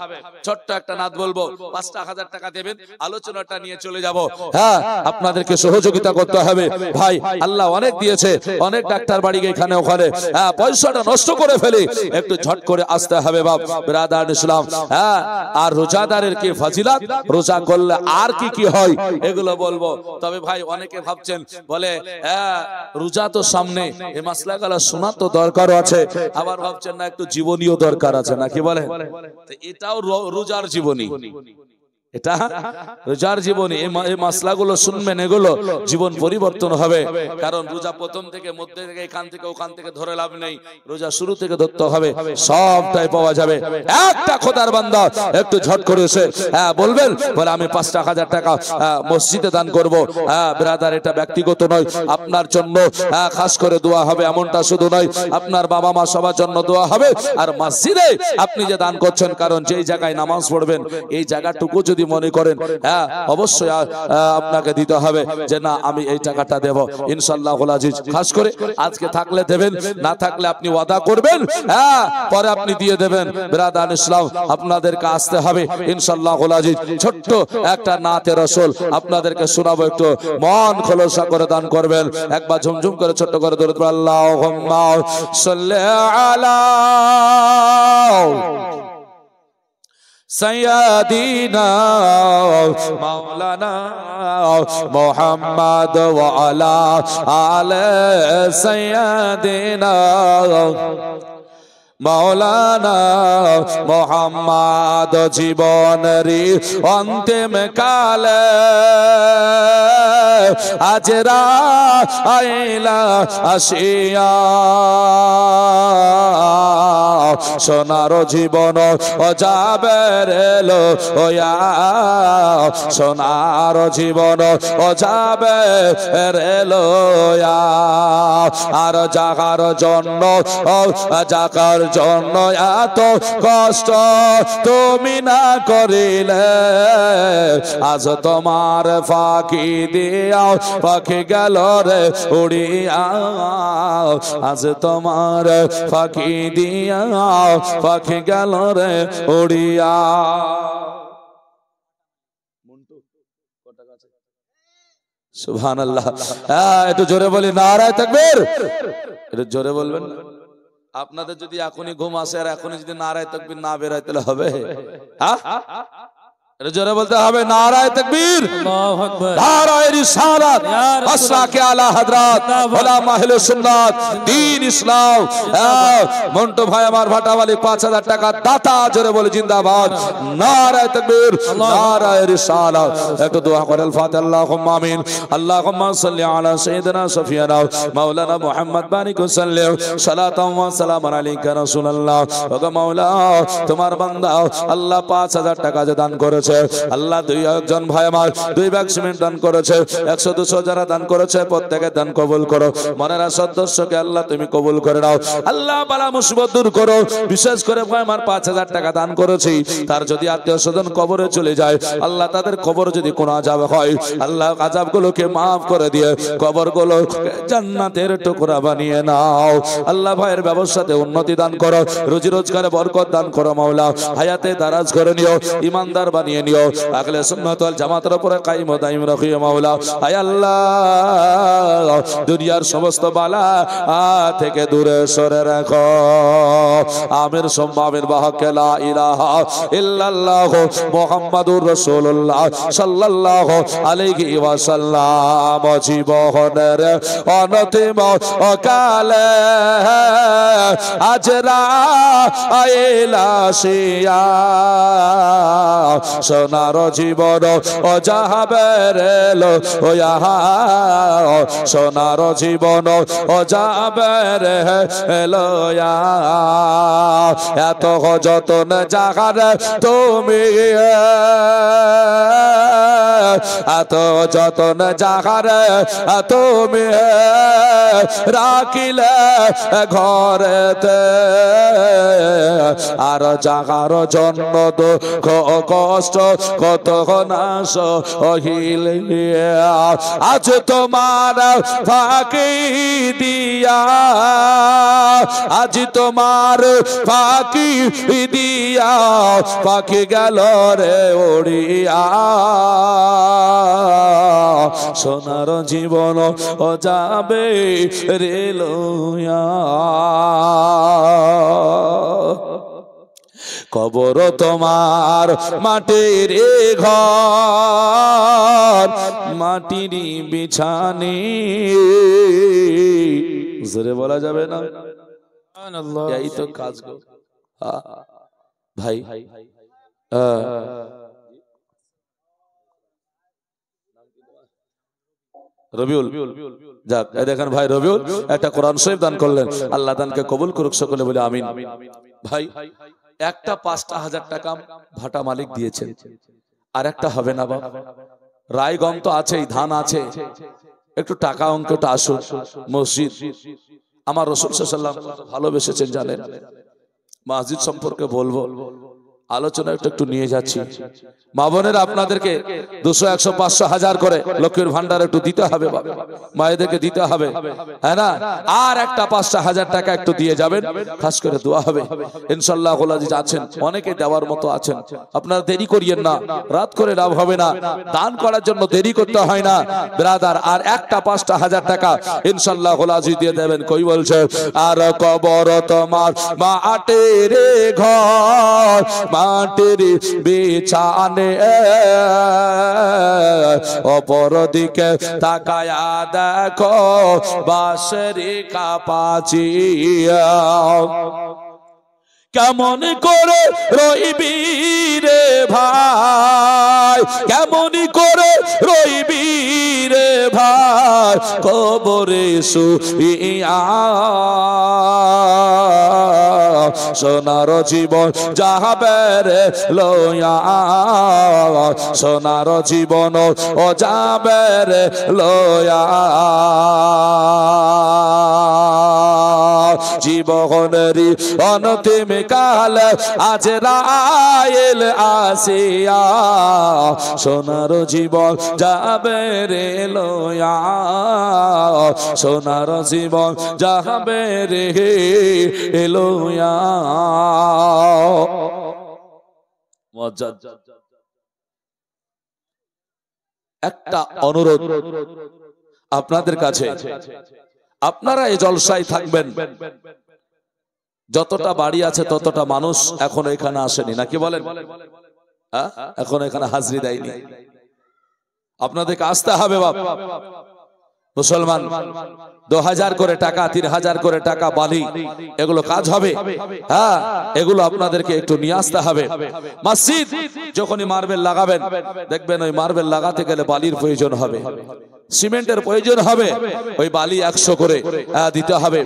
ছোট্ট একটা নাত বলবো, 5,000 টাকা দেবেন, আলোচনাটা নিয়ে চলে যাব। হ্যাঁ, আপনাদেরকে সহযোগিতা করতে হবে ভাই। আল্লাহ অনেক দিয়েছে, অনেক ডাক্তার বাড়ি এখানে ওখানে, হ্যাঁ, পয়সাটা নষ্ট করে ফেলে, একটু ঝট করে আসতে হবে বাপ বিরাদার ইসলাম। হ্যাঁ, আর রোজাদারের কি ফজিলত, রোজা করলে আর কি কি হয় এগুলো বলবো। তবে ভাই অনেকে ভাবছেন, বলে হ্যাঁ রোজা তো সামনে, এই মাসলাগুলো শোনা তো দরকার আছে, আবার ভাবছেন না একটু জীবনীও দরকার আছে নাকি বলে, এটাও রোজার জীবনী, এটা রোজার জীবনী। এই মাসলাগুলো শুনবেন, এগুলো জীবন পরিবর্তন হবে। কারণ রোজা প্রথম থেকে, মধ্যে থেকে, এখান থেকে ওখান থেকে ধরে লাভ নেই, রোজা শুরু থেকে ধরতে হবে, সবটাই পাওয়া যাবে। একটা খোদার বান্দা একটু ঝট করে এসে হ্যাঁ বলবেন, বলে আমি 5,000 টাকা মসজিদে দান করব। হ্যাঁ ব্রাদার, এটা ব্যক্তিগত নয়, আপনার জন্য খাস করে দোয়া হবে, এমনটা শুধু নয়, আপনার বাবা মা সবার জন্য দোয়া হবে। আর মসজিদে আপনি যে দান করছেন, কারণ যেই জায়গায় নামাজ পড়বেন এই জায়গাটুকু যদি মনে করেন, হ্যাঁ অবশ্যই আপনাকে দিতে হবে যে না আমি এই টাকাটা দেব ইনশাআল্লাহুল আজিজ। খাস করে আজকে থাকলে দেবেন, না থাকলে আপনি ওয়াদা করবেন, হ্যাঁ পরে আপনি দিয়ে দেবেন। বিরাদার ইসলাম, আপনাদেরকে আসতে হবে ইনশাআল্লাহুল আজিজ। ছোট্ট একটা নাতে রাসূল আপনাদেরকে শোনাবো, একটু মন খোলসা করে দান করবেন। একবার ঝুমঝুম করে ছোট্ট করে দরুদ পড়ুন, আল্লাহুম্মা সাল্লি আলা سيدنا مولانا محمد وعلى آل سيدنا মৌলানা মোহাম্মদ জীবনেরই অন্তিম কালে আজরা আইলা আসিয়া সোনার জীবন ও যাবে রেলো ওয়া, সোনার জীবন ও যাবে রেলো ওয়া। আর জাগার জন্য ও জাগার জন্য এত কষ্ট তুমি না করিলে, আজ তোমার ফাঁকি দিয়াও পাখি গেল রে উড়িয়া, আজ তোমার ফাঁকি দিয়াও পাখি গেল রে উড়িয়া। সুবহানাল্লাহ। একটু জোরে বলি নারায়ে তাকবীর, একটু জোরে বলবেন। আপনাদের যদি এখনই ঘুম আসে আর এখনই যদি নারায়ে তাকবীর না বের হয় তাহলে হবে? হ্যাঁ, এটা জোরে বলতে হবে নারায়ে তাকবীর, আল্লাহু আকবার, নারায়ে রিসালাত, মাসলাকে আলা হযরত উলামা আহলে সুন্নাত দ্বীন ইসলাম। মন্টু ভাই আমার ভাটাওয়ালি 5,000 টাকা দাতা। জোরে বলে জিন্দাবাদ, নারায়ে তাকবীর, নারায়ে রিসালাত। একটু দোয়া করেন ফাতিহা। আল্লাহুম্মা আমিন। আল্লাহুম্মা সাল্লি আলা সাইয়্যিদিনা সফিয়ানা মাওলানা মুহাম্মদ বারিক সাল্লাল্লাহু সালাতাম ওয়া সালামান আলাইকা রাসূলুল্লাহ। ওগো মাওলা, তোমার বান্দা আল্লাহ 5,000 টাকা যে দান করেছে, আল্লাহ দুই একজন ভাই আমার 2 ব্যাগ সিমেন্ট দান করেছে, 100-200 যারা দান করেছে প্রত্যেকের দান কবুল করো। মনের সদস্যকে আল্লাহ তুমি কবুল করে নাও। আল্লাহ বালা মুসিবত দূর করো। বিশেষ করে ভাই আমার 5,000 টাকা দান করেছি, তার যদি আত্মীয় স্বজন কবরে চলে যায়, আল্লাহ তাদের কবর যদি কোনো আযাব হয়, আল্লাহ আযাবগুলোকে মাফ করে দিয়ে কবরগুলো জান্নাতের টুকরা বানিয়ে নাও। আল্লাহ ভাইয়ের ব্যবসাতে উন্নতি দান করো, রুজি রোজগারে বরকত দান করো মাওলা। হায়াতে দারাজ করে নিও, ইমানদার বানিয়ে নিও, আহলে সুন্নাত ওয়াল জামাতের উপরে কায়েম ও দায়েম রাখিও মাওলা। আয় আল্লাহ, দুনিয়ার সমস্ত বালা থেকে দূরে সরে রাখো। আমির সম্মানের বাহকে লা ইলাহা ইল্লাল্লাহ মুহাম্মাদুর রাসূলুল্লাহ সাল্লাল্লাহু আলাইহি ওয়াসাল্লাম। জীবনের অন্তিম কালে আজরা আইলা আসিয়া, সোনার জীবন ও যাবে রেলো ওয়া, সোনার জীবন ও যাবে রেলো ওয়া। এত যতন জাগার তুমি এত যতন যাহারে তুমি রাখিলে ঘরেতে, আর যাহার জন্য দুঃখ কষ্ট কত নাশ হইলে, আজ তোমার ফাঁকি দিয়া, আজ তোমার ফাঁকি দিয়া পাখি গেল রে উড়িয়া, সোনার জীবন ও যাবে রে লইয়া। কবর তোমার মাটির ঘর, মাটির বিছানি, জোরে বলা যাবে না, এই তো কাজ গো ভাই। রবিউল, যাক দেখেন ভাই রবিউল একটা কোরআন শরীফ দান করলেন, আল্লাহ দানকে কবুল করুক সকলে বলে আমিন। ভাই একটা ৫,০০০ টাকা ভাটা মালিক দিয়েছেন, আর একটা হবে না বাবা, রায়গম তো আছেই, ধান আছে, একটু টাকা অঙ্কটা আসুন। মসজিদ আমার রাসূল সাল্লাল্লাহু আলাইহি ওয়াসাল্লাম ভালোবেসেছেন জানেন, মসজিদ সম্পর্কে বলবো, আলোচনা একটু নিয়ে যাচ্ছি। মা বোনেরা আপনাদেরকে ২০০, ১০০, ৫০০, ১০০০ করে লক্ষ্মীর ভান্ডার একটু দিতে হবে, মায়েদেরকে দিতে হবে, হ্যাঁ না? আর একটা ৫টা ১০০০ টাকা একটু দিয়ে যাবেন, খাস করে দোয়া হবে ইনশাআল্লাহ। গোলাজিজ আছেন অনেকে দেওয়ার মতো আছেন, আপনারা দেরি করিয়েন না, রাত করে লাভ হবে না, দান করার জন্য দেরি করতে হয় না ব্রাদার। আর একটা ৫টা ১০০০ টাকা ইনশাআল্লাহ গোলাজি দিয়ে দেবেন। কই বলছে আর কবর তোমার মাটির ঘর, মাটির বিছানে, অপর দিকে তাকায়া দেখো বাঁশের কাপাচিয়া, কেমন করে রইবি রে ভাই, কেমন করে রইবি রে ভাই কবরে শুইয়া, সোনার জীবন যাবে রে লইয়া, সোনার জীবন ও যাবে রে লইয়া, জীবনেরই অন্তিম কাল আজ রাইল আসিয়া, সোনার জীবন যাবে রে লইয়া, সোনার জীবন যাবে রে লইয়া। একটা অনুরোধ আপনাদের কাছে, আপনারা এই জলসায় থাকবেন, যতটা বাড়ি আছে ততটা মানুষ এখন এখানে আসেনি, নাকি বলেন? এখন এখানে হাজরি দেয়নি, আপনাদেরকে আসতে হবে বাবা। মুসলমান ২০০০ করে টাকা, ৩০০০ করে টাকা বালি, এগুলো কাজ হবে, হ্যাঁ এগুলো আপনাদেরকে একটু নিয়ে আসতে হবে। মসজিদ যখনই মার্বেল লাগাবেন দেখবেন ওই মার্বেল লাগাতে গেলে বালির প্রয়োজন হবে, সিমেন্টের প্রয়োজন হবে, ওই বালি ১০০ করে দিতে হবে।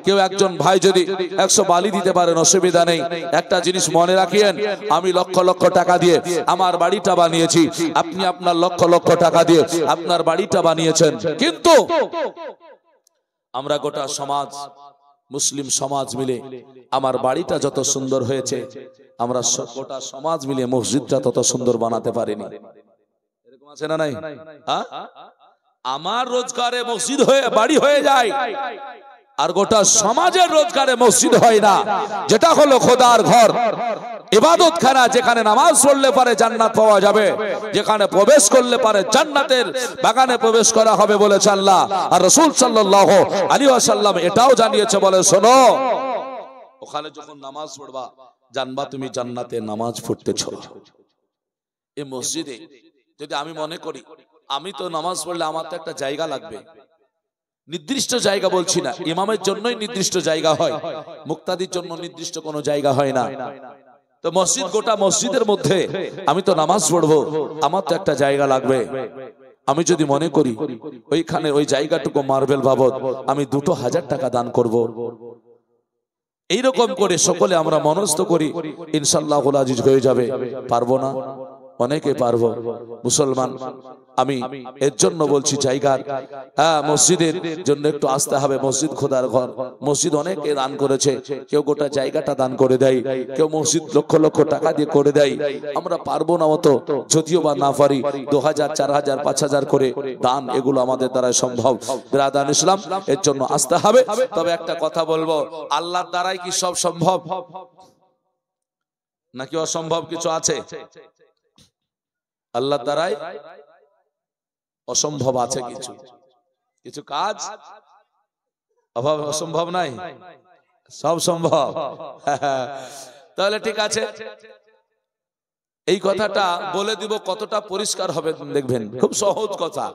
কেউ একজন ভাই যদি ১০০ বালি দিতে পারেন অসুবিধা নেই। একটা জিনিস মনে রাখিয়েন, আমি লক্ষ লক্ষ টাকা দিয়ে আমার বাড়িটা বানিয়েছি, আপনি আপনার লক্ষ লক্ষ টাকা দিয়ে আপনার বাড়িটা বানিয়েছেন, কিন্তু আমরা গোটা সমাজ, মুসলিম সমাজ মিলে আমার বাড়িটা যত সুন্দর হয়েছে, আমরা গোটা সমাজ মিলে মসজিদটা তত সুন্দর বানাতে পারিনি। এরকম আছে না নাই? হ্যাঁ, আমার রোজগারে মসজিদ হয়ে বাড়ি হয়ে যায়, আর গোটা সমাজের রোজগারে মসজিদ হয় না, যেটা হলো খোদার ঘর, ইবাদতখানা, যেখানে নামাজ পড়লে পারে জান্নাত পাওয়া যাবে, যেখানে প্রবেশ করলে পারে জান্নাতের বাগানে প্রবেশ করা হবে বলেছে আল্লাহ। আর রাসূল সাল্লাল্লাহু আলাইহি ওয়াসাল্লাম এটাও জানিয়েছে, বলে শোনো, ওখানে যখন নামাজ পড়বা জানবা তুমি জান্নাতে নামাজ পড়তেছো। এই মসজিদে যদি আমি মনে করি আমি তো নামাজ পড়লে আমার তো একটা জায়গা লাগবে, নির্দিষ্ট জায়গা বলছি না, ইমামের জন্যই নির্দিষ্ট জায়গা হয়, মুক্তাদির জন্য নির্দিষ্ট কোনো জায়গা হয় না। তো মসজিদ, গোটা মসজিদের মধ্যে আমি তো নামাজ পড়বো, আমার তো একটা জায়গা লাগবে। আমি যদি মনে করি ওইখানে ওই জায়গাটুকু মার্বেল বাবদ আমি ২০০০ টাকা দান করব, এইরকম করে সকলে আমরা মনস্থ করি, ইনশাআল্লাহুল আজিজ হয়ে যাবে। পারবো না? অনেকে পারবো মুসলমান। আমি এর জন্য বলছি জায়গার মসজিদের জন্য একটু আসতে হবে। মসজিদ খোদার ঘর, মসজিদ অনেকে দান করেছে, কেউ গোটা জায়গাটা দান করে দেয়, কেউ মসজিদ লক্ষ লক্ষ টাকা দিয়ে করে দেয়। আমরা পারবো না অত, যদিও বা না পারি 2000 4000 5000 করে দান, এগুলো আমাদের দ্বারা সম্ভব। বিরাদান ইসলাম, এর জন্য আসতে হবে। তবে একটা কথা বলবো, আল্লাহর দ্বারাই কি সব সম্ভব নাকি অসম্ভব কিছু আছে? আল্লাহর দ্বারাই অসম্ভব আছে কিছু কিছু কাজ, অভাব অসম্ভব নাই, সব সম্ভব। তাহলে ঠিক আছে, এই কথাটা বলে দিব, কতটা পরিষ্কার হবে দেখবেন। খুব সহজ কথা।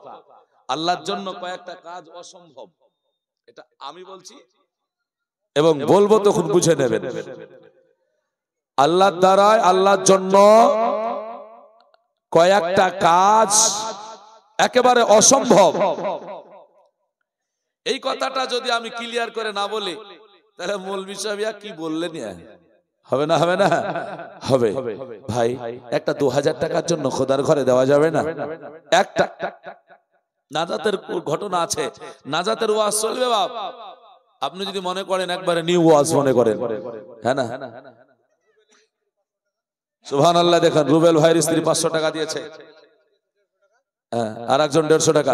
আল্লাহর জন্য কয়েকটা কাজ অসম্ভব, এটা আমি বলছি এবং বলবো, তখন বুঝে নেবেন। আল্লাহর দ্বারাই, আল্লাহর জন্য কয়েকটা কাজ একেবারে অসম্ভব। এই কথাটা যদি আমি ক্লিয়ার করে না বলি, তাহলে মৌলভী সাহেব কি বললেন, হবে না? হবে না? হবে। ভাই, একটা 2000 টাকার জন্য খোদার ঘরে দেওয়া যাবে না? একটা নাজাতের ঘটনা আছে, নাজাতের ওয়াজ চলবে বাপ। আপনি যদি মনে করেন একবারে নিউ ওয়াজ মনে করেন, হ্যাঁ না? সুবহানাল্লাহ। দেখেন রুবেল ভাইয়ের স্ত্রী 500 টাকা দিয়েছে, আর একজন 150 টাকা।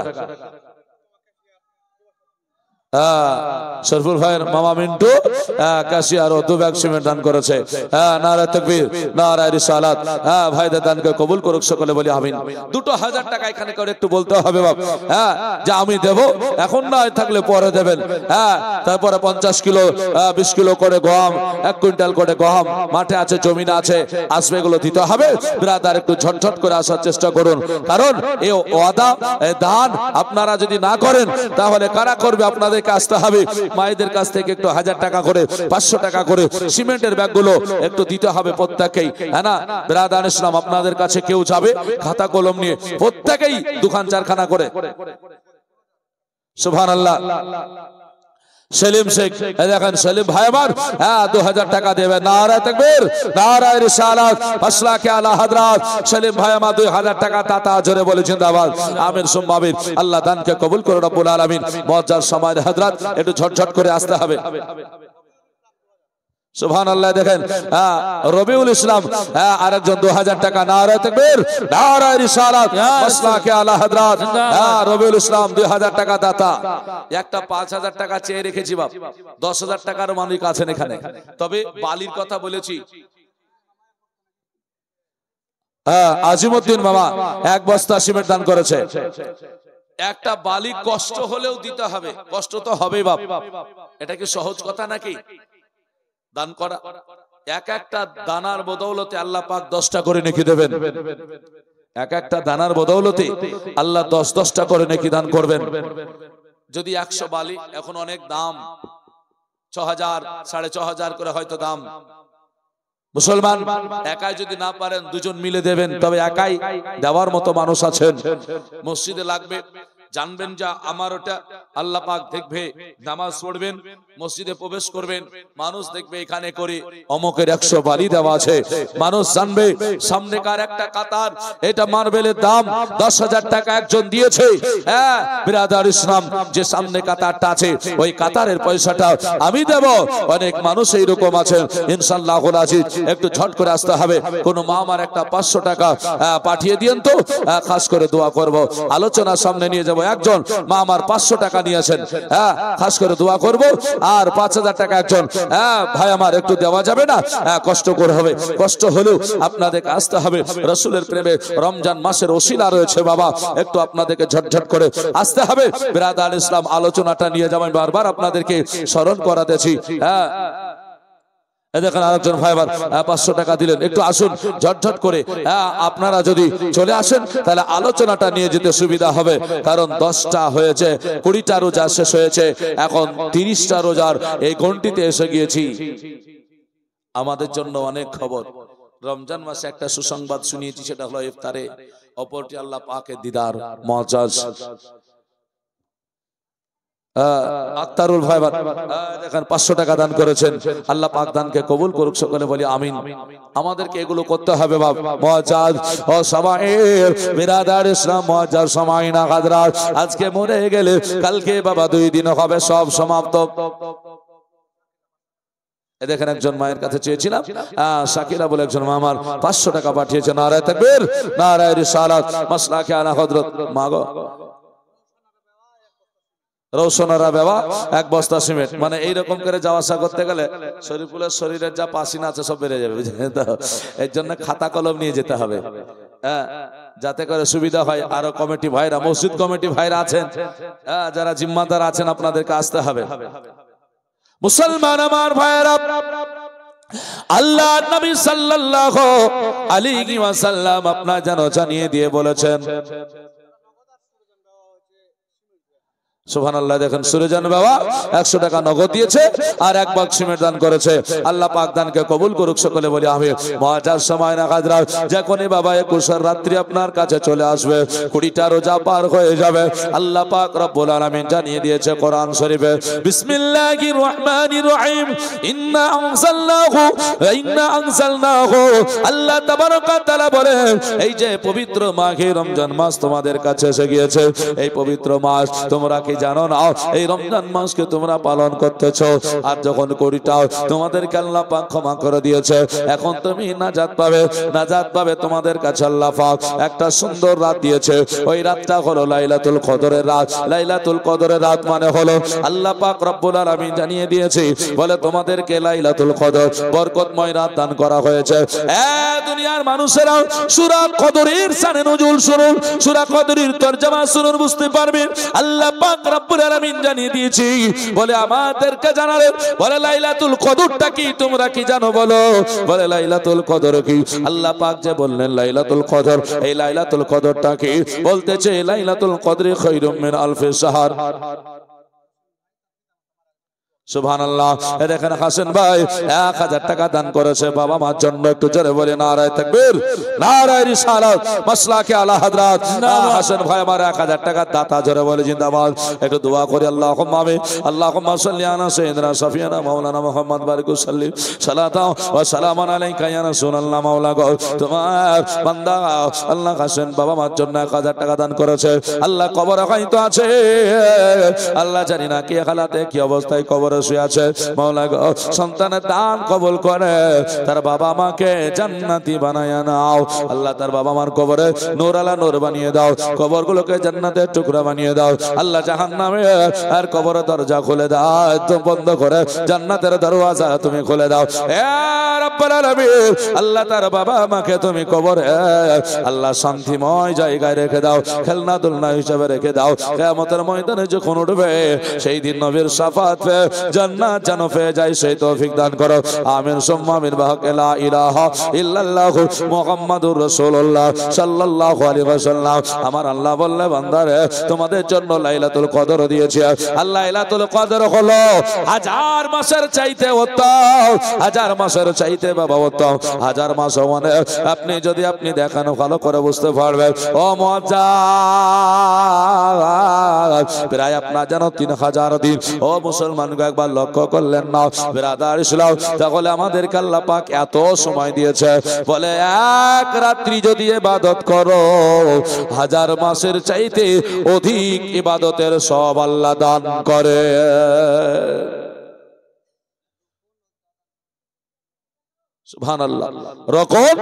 শরফুল ভাইয়ের মামা মিন্টু কাশিয়ার ও 2 ব্যাগ সিমেন্ট দান করেছে। নারে তাকবীর, নারে রিসালাত। ভাইদের দানকে কবুল করুক সকলে, বলি আমিন। 2000 টাকা এখানে করে একটু বলতে হবে বাপ, যে আমি দেব, এখন না থাকলে পরে দেবেন। তারপরে 50 কিলো 20 কিলো করে গম, 1 কুইন্টাল করে গম মাঠে আছে, জমিনে আছে, আসবে, এগুলো দিতে হবে। ব্রাদার একটু ঝটঝট করে আসার চেষ্টা করুন, কারণ এই ওয়াদা দান আপনারা যদি না করেন, তাহলে কারা করবে? আপনাদের আসতে হবে। মায়েদের কাছ থেকে একটু 1000 টাকা করে, 500 টাকা করে সিমেন্টের ব্যাগগুলো একটু দিতে হবে প্রত্যেকেই, হ্যাঁ না? বিরাদান ইসলাম, আপনাদের কাছে কেউ যাবে খাতা কলম নিয়ে, প্রত্যেকেই 2-4খানা করে। সুবহানাল্লাহ। সেলিম শেখ, দেখেন সেলিম ভাই আমার 2000 টাকা দেবে। নারে তাকবীর, নারে রিসালাত, মাসলাকে আলা হযরত সেলিম ভাই আমার 2000 টাকা দাতা, জোরে বলে জিন্দাবাদ। আমিন সুম্মা আমিন। আল্লাহ দানকে কবুল করে রব্বুল আলামিন। মুআজ্জাজ সময়ের হযরত একটু ঝটঝট করে আসতে হবে। সুবহানাল্লাহ। দেখেন রবিউল ইসলাম আরেকজন 2000 টাকা। নারে তাকবীর, নারে রিসালাত, মাসলাকে আলা হযরত রবিউল ইসলাম 2000 টাকা দাতা। একটা 5000 টাকা চেয়ে রেখেছি বাপ, 10000 টাকার মালিক আছেন এখানে। তবে বালির কথা বলেছি, আজিমউদ্দিন মামা 1 বস্তা সিমেন্ট দান করেছে। একটা বালি কষ্ট হলেও দিতে হবে, কষ্ট তো হবেই বাপ। এটা কি সহজ কথা নাকি দান করা? এক একটা দানার বদৌলতে আল্লাহ পাক 10টা করে নেকি দেবেন। এক একটা দানার বদৌলতে আল্লাহ 10-10টা করে নেকি দান করবেন। যদি 100 বালি, এখন অনেক দাম, 6000 6500 করে হয়তো দাম। মুসলমান একাই যদি না পারেন, 2জন মিলে দেবেন। তবে একাই দেওয়ার মতো মানুষ আছেন। মসজিদে লাগবে, জানবেন যা আমার ওটা আল্লাহ পাক দেখবে। নামাজ পড়বেন, মসজিদে প্রবেশ করবেন, মানুষ দেখবে এখানে করে অমকের 100 বালি দেওয়া আছে। মানুষ জানবে সামনেকার একটা কাতার, এটা মার্বেলের দাম 10,000 টাকা একজন দিয়েছে। বিরাদার ইসলাম, যে সামনে কাতারটা আছে, ওই কাতারের পয়সাটা আমি দেব। অনেক মানুষ এইরকম আছেন। ইনশাআল্লাহুল আজিজ একটু ঝট করে আসতে হবে। কোন মা আমার একটা 500 টাকা পাঠিয়ে দিয়েন তো, খাস করে দোয়া করব। আলোচনা সামনে নিয়ে যাব। একজন মা আমার 500 টাকা নিয়েছেন, খাস করে দোয়া করব। আর 5000 টাকা একজন ভাই আমার একটু দেওয়া যাবে না? কষ্ট করে হবে, কষ্ট হলেও আপনাদেরকে আসতে হবে। রাসূলের প্রেমে রমজান মাসের ওসিলা রয়েছে বাবা, একটু আপনাদেরকে ঝটঝট করে আসতে হবে। বিরাদার ইসলাম, আলোচনাটা নিয়ে যাবেন, বারবার আপনাদেরকে স্মরণ করাতেছি। দেখেন আরেকজন ভাই আবার 500 টাকা দিলেন। একটু আসুন ঝটঝট করে, আপনারা যদি চলে আসেন তাহলে আলোচনাটা নিয়ে যেতে সুবিধা হবে। কারণ 10টা হয়েছে, 20টা রোজা শেষ হয়েছে, এখন 30টা রোজার এই গন্ডিতে এসে গিয়েছি। আমাদের জন্য অনেক খবর। রমজান মাসে একটা সুসংবাদ শুনিয়েছি, সেটা হলো ইফতারে, অপরটি আল্লাহ পাকের দিদার মুআজ্জাজ। আক্তারুল ভাই দেখেন 500 টাকা দান করেছেন। আল্লাহ পাক দানকে কবুল করুক, সকলে বলি আমিন। আমাদেরকে এগুলো করতে হবে বাপ। মুআজ্জাজ ও সামাঈর বিরাদার ইসলাম, মুআজ্জাজ সামাঈনা হাজরাত, আজকে মরে গেলে কালকে বাবা 2 দিন হবে সব সমাপ্ত। দেখেন একজন মায়ের কাছে চেয়েছিলাম, শাকিরা বলে একজন মা আমার 500 টাকা পাঠিয়েছে। নারায়ে তাকবীর, নারায়ে রিসালাত, মাসলাকে আলা হযরত মাগো রৌশনারা বাবা 1 বস্তা সিমেন্ট। মানে এইরকম করে যাওয়া আসা করতে গেলে শরীফুলের শরীরের যা পাসিনা আছে সব বেড়ে যাবে, বুঝলেন তো? এর জন্য খাতা কলম নিয়ে যেতে হবে, যাতে করে সুবিধা হয়। আরো কমিটি ভাইরা, মসজিদ কমিটি ভাইরা আছেন, যারা জিম্মাদার আছেন, আপনাদেরকে আসতে হবে। মুসলমান আমার ভাইরা, আল্লাহ নবী সাল্লাল্লাহু আলাইহি ওয়াসাল্লাম আপনার যেন জানিয়ে দিয়ে বলেছেন, সুবহানাল্লাহ। দেখেন সুরজান বাবা 100 টাকা নগদ দিয়েছে আর 1 বাক্স সিমেন্ট দান করেছে। আল্লাহ পাক দানকে কবুল করুক, সকলে বলি আমিন। মুআজ্জাজ সামাঈনা হাজরাত, যখনই বাবা 21 রাত্রি আপনার কাছে চলে আসবে, 20টা রোজা পার হয়ে যাবে। আল্লাহ পাক রব্বুল আলামিন জানিয়ে দিয়েছে কোরআন শরীফে, বিসমিল্লাহির রহমানির রহিম, ইন্না আনজালনাহু। আল্লাহ তাবারাকা তাআলা বলেন, এই যে পবিত্র মাহে রমজান মাস তোমাদের কাছে এসে গিয়েছে, এই পবিত্র মাস তোমরা কি জানো না এই রমজান মাসকে তোমরা পালন করতেছো? আর যখন করিটাও তোমাদেরকে আল্লাহ পাক ক্ষমা করে দিয়েছে। এখন তুমি নাজাত পাবে। তোমাদের কাছে আল্লাহ পাক একটা সুন্দর রাত দিয়েছে, ওই রাতটা হলো লাইলাতুল কদরের রাত। লাইলাতুল কদরের রাত মানে হলো আল্লাহ পাক রব্বুল আলামিন জানিয়ে দিয়েছে, বলে তোমাদেরকে লাইলাতুল কদর বরকতময় রাত দান করা হয়েছে। দুনিয়ার মানুষেরা সূরা কদরের শানে নুজুল শুনুন, সূরা কদরের তরজমা শুনুন, বুঝতে পারবেন। আল্লাহ পাক রব্বুল আলামিন জানিয়ে দিয়েছি, বলে আমাদেরকে জানালেন, বলে লাইলাতুল কদরটা কি তোমরা কি জানো? বলো, বলে লাইলাতুল কদর কি? আল্লাহ পাক যে বললেন লাইলাতুল কদর, এই লাইলাতুল কদরটা কি? বলতেছে লাইলাতুল কদরি খায়রুম মিন আলফি শাহর। সুবহানাল্লাহ। দেখেন হাসান ভাই 1000 টাকা দান করেছে বাবা মার জন্য, একটু জোরে বলে নারায়ে তাকবীর, নারায়ে রিসালাত, মাসলাকে আলা হযরত। হাসান ভাই আমার 1000 টাকা দাতা, জোরে বলে জিন্দাবাদ। একটু দোয়া করি, আল্লাহুম্মা আমিন। আল্লাহুম্মা সাল্লি আলা সাইয়্যিদিনা শাফিয়ানা মাওলানা মুহাম্মদ বারিক সাল্লি সালাতাও ওয়া সালামান আলাইকা ইয়া রাসূলুল্লাহ। মাওলা গো, তোমার বান্দা আল্লাহ হাসান বাবা মার জন্য 1000 টাকা দান করেছে। আল্লাহ কবরে হয়তো আছে, আল্লাহ জানি না কি হালাতে কি অবস্থায় কবরে শুয়ে আছে। মাওলা গো, সন্তানের দান কবুল করে তার বাবা মাকে জান্নাতি বানায়া নাও। আল্লাহ তার বাবা মার কবরে নূর আলা নূর বানিয়ে দাও, কবরগুলোকে জান্নাতের টুকরা বানিয়ে দাও। আল্লাহ জাহান্নামে আর কবরের দরজা খুলে দাও, একদম বন্ধ করে জান্নাতের দরওয়াজা তুমি খুলে দাও। এ রব্বুল আলামিন, আল্লাহ তার বাবা মাকে তুমি কবরে আল্লাহ শান্তিময় জায়গায় রেখে দাও, খেলনা দুলনা হিসেবে রেখে দাও। কিয়ামতের ময়দানে যখন উঠবে সেই দিন নবীর শাফাত পেয়ে জান্নাত যেন পেয়ে যায়, সেই তৌফিক দান করো। আমিন সুম্মা আমিন। বিহাক্কি লা ইলাহা ইল্লাল্লাহু মুহাম্মাদুর রাসূলুল্লাহ সাল্লাল্লাহু আলাইহি ওয়াসাল্লাম। আমার আল্লাহ বললে, বান্দারে তোমাদের জন্য লাইলাতুল কদর দিয়েছে। আল্লাহ লাইলাতুল কদর হলো 1000 মাসের চাইতে উত্তম, 1000 মাসের চাইতে বাবা উত্তম। 1000 মাস মানে আপনি যদি দেখানো ভালো করে বুঝতে পারবেন। ও মুআজ্জাজ, প্রায় আপনার যেন 3000 দিন। ও মুসলমান, একবার লক্ষ্য করলেন না বিরাদার ইসলাম? তাহলে আমাদেরকে আল্লাহ পাক এত সময় দিয়েছে, বলে এক রাত্রি যদি ইবাদত করো 1000 মাসের চাইতে অধিক ইবাদতের সব আল্লাহ দান করে। সুবহানাল্লাহ। রকম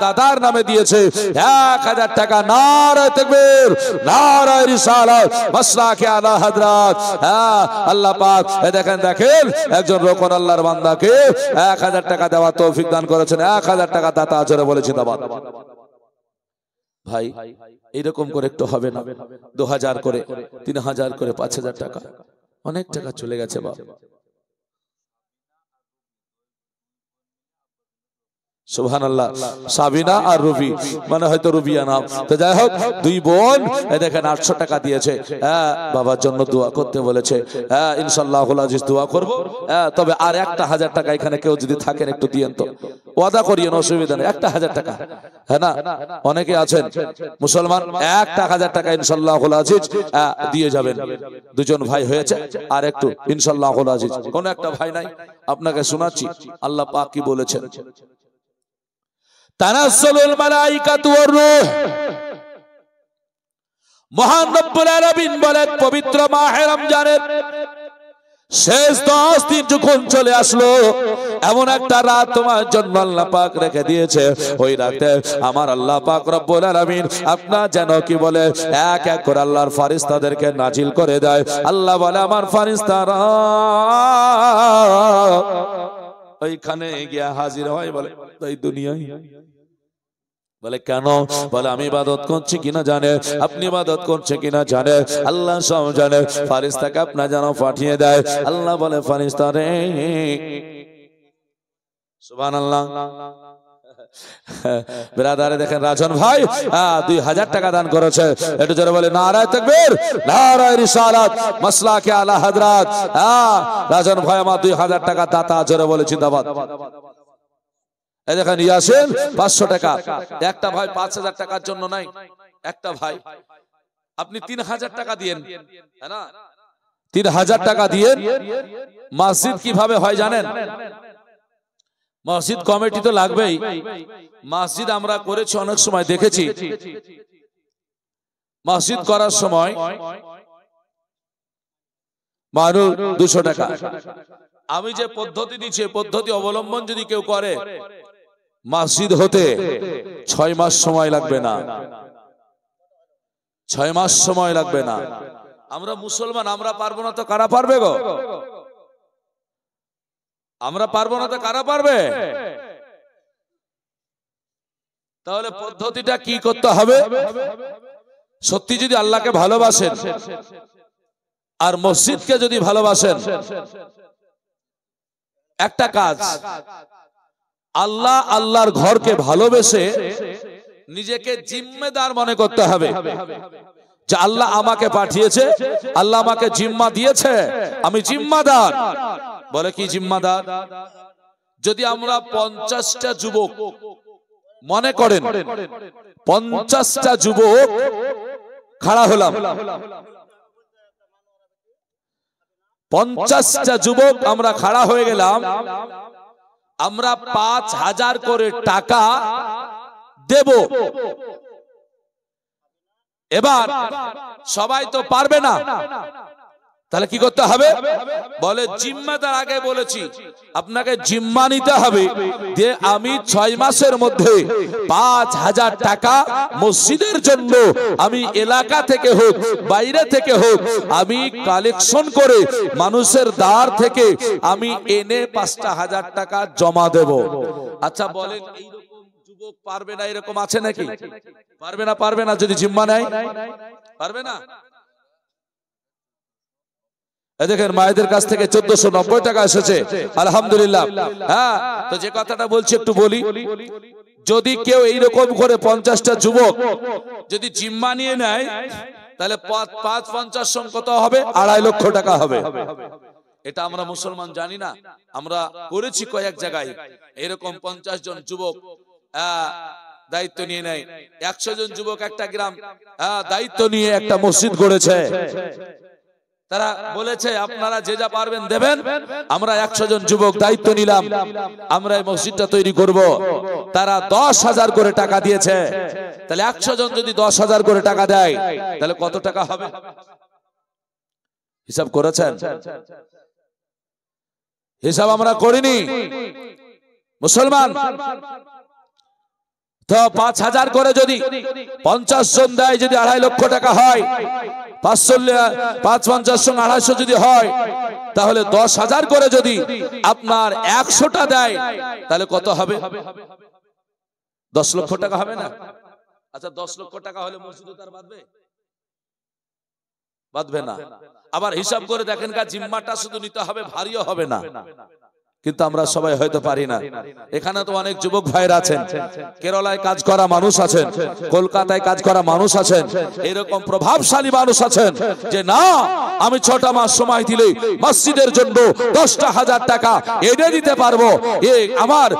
দাদার নামে দিয়েছে 1000 টাকা। নারায়ে তাকবীর, নারায়ে রিসালাত, মাসলাকে আলা হযরত। আল্লাহ পাক দেখেন একজন রকম আল্লাহর বান্দাকে 1000 টাকা দেওয়া তৌফিক দান করেছেন। 1000 টাকা দাতা আজরে বলেছি দাবাত। ভাই এরকম করে একটু হবে না? 2000 করে, 3000 করে, 5000 টাকা, অনেক টাকা চলে গেছে বাবা। সুবহানাল্লাহ। সাবিনা আর রুবি, মানে হয়তো রুবিয়া নাম। তো যাই হোক, 2 বোন দেখেন 800 টাকা দিয়েছে। বাবার জন্য দোয়া করতে বলেছে। ইনশাআল্লাহুল আজিজ দোয়া করব। তবে আর একটা 1000 টাকা এখানে কেউ যদি থাকেন একটু দিয়েন তো। ওয়াদা করিয়েন, অসুবিধা নেই, 1000 টাকা। হ্যাঁ না, অনেকে আছেন মুসলমান, 1000 টাকা ইনশাআল্লাহুল আজিজ দিয়ে যাবেন। দুজন ভাই হয়েছে, আর একটু ইনশাআল্লাহুল আজিজ। কোন একটা ভাই নাই, আপনাকে শোনাচ্ছি আল্লাহ পাক কি বলেছেন। তানাজ্জালুল মালাইকাতু ওয়ার রূহ, মহান রব্বুল আলামিন বলেন পবিত্র মাহে রমজানের শেষ 10 দিন যখন চলে আসলো, এমন একটা রাত তোমার জন্য আল্লাহ পাক রেখে দিয়েছে। ওই রাতে আমার আল্লাহ পাক রব্বুল আলামিন আপনার যেন কি বলে এক এক করে আল্লাহর ফেরেশতাদেরকে নাজিল করে দেয়। আল্লাহ বলে আমার ফেরেশতারা ওইখানে গিয়ে হাজির হয়, বলে এই দুনিয়ায়। বলে কেন? বলে আমি ইবাদত করছি কিনা জানে, আপনি ইবাদত করছে কিনা জানে, আল্লাহ সব জানে। ফেরেশতাকে আপনা যেন পাঠিয়ে দেয়। আল্লাহ বলে ফেরেশতা রে, সুবহানাল্লাহ। ব্রাদারে দেখেন রাজন ভাই 2000 টাকা দান করেছে, একটু জোরে বলে নারায়ে তাকবীর, নারায়ে রিসালাত, মাসলাকে আলা হযরত। রাজন ভাই আমার 2000 টাকা দাতা, জোরে বলে জিন্দাবাদ। এই দেখেন ইয়াসিন 500 টাকা। একটা ভাই 5000 টাকার জন্য নাই, একটা ভাই আপনি 3000 টাকা দিয়েন, তাই না? 3000 টাকা দিয়েন। মসজিদ কিভাবে হয় জানেন? মসজিদ কমিটি তো লাগবেই। মসজিদ আমরা করেছি, অনেক সময় দেখেছি মসজিদ করার সময় মানুষ 200 টাকা। আমি যে পদ্ধতি দিচ্ছি, পদ্ধতি অবলম্বন যদি কেউ করে, মসজিদ হতে 6 মাস সময় লাগবে না, 6 মাস সময় লাগবে না। আমরা মুসলমান, আমরা পারবো না তো কারা পারবে গো? আমরা পারবো না তো কারা পারবে? তাহলে পদ্ধতিটা কি করতে হবে? সত্যি যদি আল্লাহকে ভালোবাসেন আর মসজিদকে যদি ভালোবাসেন, একটা কাজ, আল্লাহ আল্লাহর ঘরকে ভালোবেসে নিজেকে জিম্মেদার মনে করতে হবে যে আল্লাহ আমাকে পাঠিয়েছে, আল্লাহ আমাকে জিম্মা দিয়েছে, আমি জিম্মাদার। বলে কি জিম্মাদার? যদি আমরা 50টা যুবক মনে করেন, 50টা যুবক খাড়া হলাম, 50টা যুবক আমরা খাড়া হয়ে গেলাম, আমরা 5000 করে টাকা দেব। এবার সবাই তো পারবে না, তাহলে কি করতে হবে? বলে জিম্মাদার। আগে বলেছি আপনাকে জিম্মা নিতে হবে যে আমি 6 মাসের মধ্যে 5000 টাকা মসজিদের জন্য আমি এলাকা থেকে হোক বাইরে থেকে হোক আমি কালেকশন করে মানুষের দ্বার থেকে আমি এনে 5000 টাকা জমা দেব। আচ্ছা বলেন এইরকম যুবক পারবে না? এরকম আছে নাকি? পারবে না, পারবে না। যদি জিম্মা নেয় পারবে না। দেখেন মায়েদের কাছ থেকে 1490 টাকা এসেছে, আলহামদুলিল্লাহ। হ্যাঁ, তো যে কথাটা বলছি একটু বলি। যদি কেউ এইরকম করে 50টা যুবক যদি জিম্মা নিয়ে নেয়, তাহলে 5-50 কত হবে? 2.5 লক্ষ টাকা হবে। এটা আমরা মুসলমান জানি না, আমরা করেছি কয়েক জায়গায়। এরকম 50 জন যুবক দায়িত্ব নিয়ে নেয়। 100 জন যুবক একটা গ্রাম দায়িত্ব নিয়ে একটা মসজিদ গড়েছে। তারা বলেছে আপনারা যে যা পারবেন দেবেন, আমরা 100 জন যুবক দায়িত্ব নিলাম, আমরা এই মসজিদটা তৈরি করব। তারা 10,000 করে টাকা দিয়েছে। তাহলে 100 জন যদি 10,000 করে টাকা দেয়, তাহলে কত টাকা হবে? হিসাব করেছেন? হিসাব আমরা করিনি মুসলমান। তো 5000 করে যদি 50 জন দেয়, যদি 2.5 লক্ষ টাকা হয়, 550 সঙ্গে 250 যদি হয়, তাহলে 10,000 করে যদি আপনার 100টা দেয়, তাহলে কত হবে? 10 লক্ষ টাকা হবে না? আচ্ছা 10 লক্ষ টাকা হলে মসজিদ তার বাঁধবে? বাঁধবে না। আবার হিসাব করে দেখেন, জিম্মাটা শুধু নিতে হবে, ভারীও হবে না। কিন্তু আমরা সবাই হয়তো পারি না। এখানে তো অনেক যুবক ভাইরা আছেন, কেরালায় কাজ করা মানুষ আছেন, কলকাতায় কাজ করা মানুষ আছেন, এরকম প্রভাবশালী মানুষ আছেন যে না আমি 6টা মাস সময় দিলে মসজিদের জন্য 10,000 টাকা এনে দিতে পারবো। আমার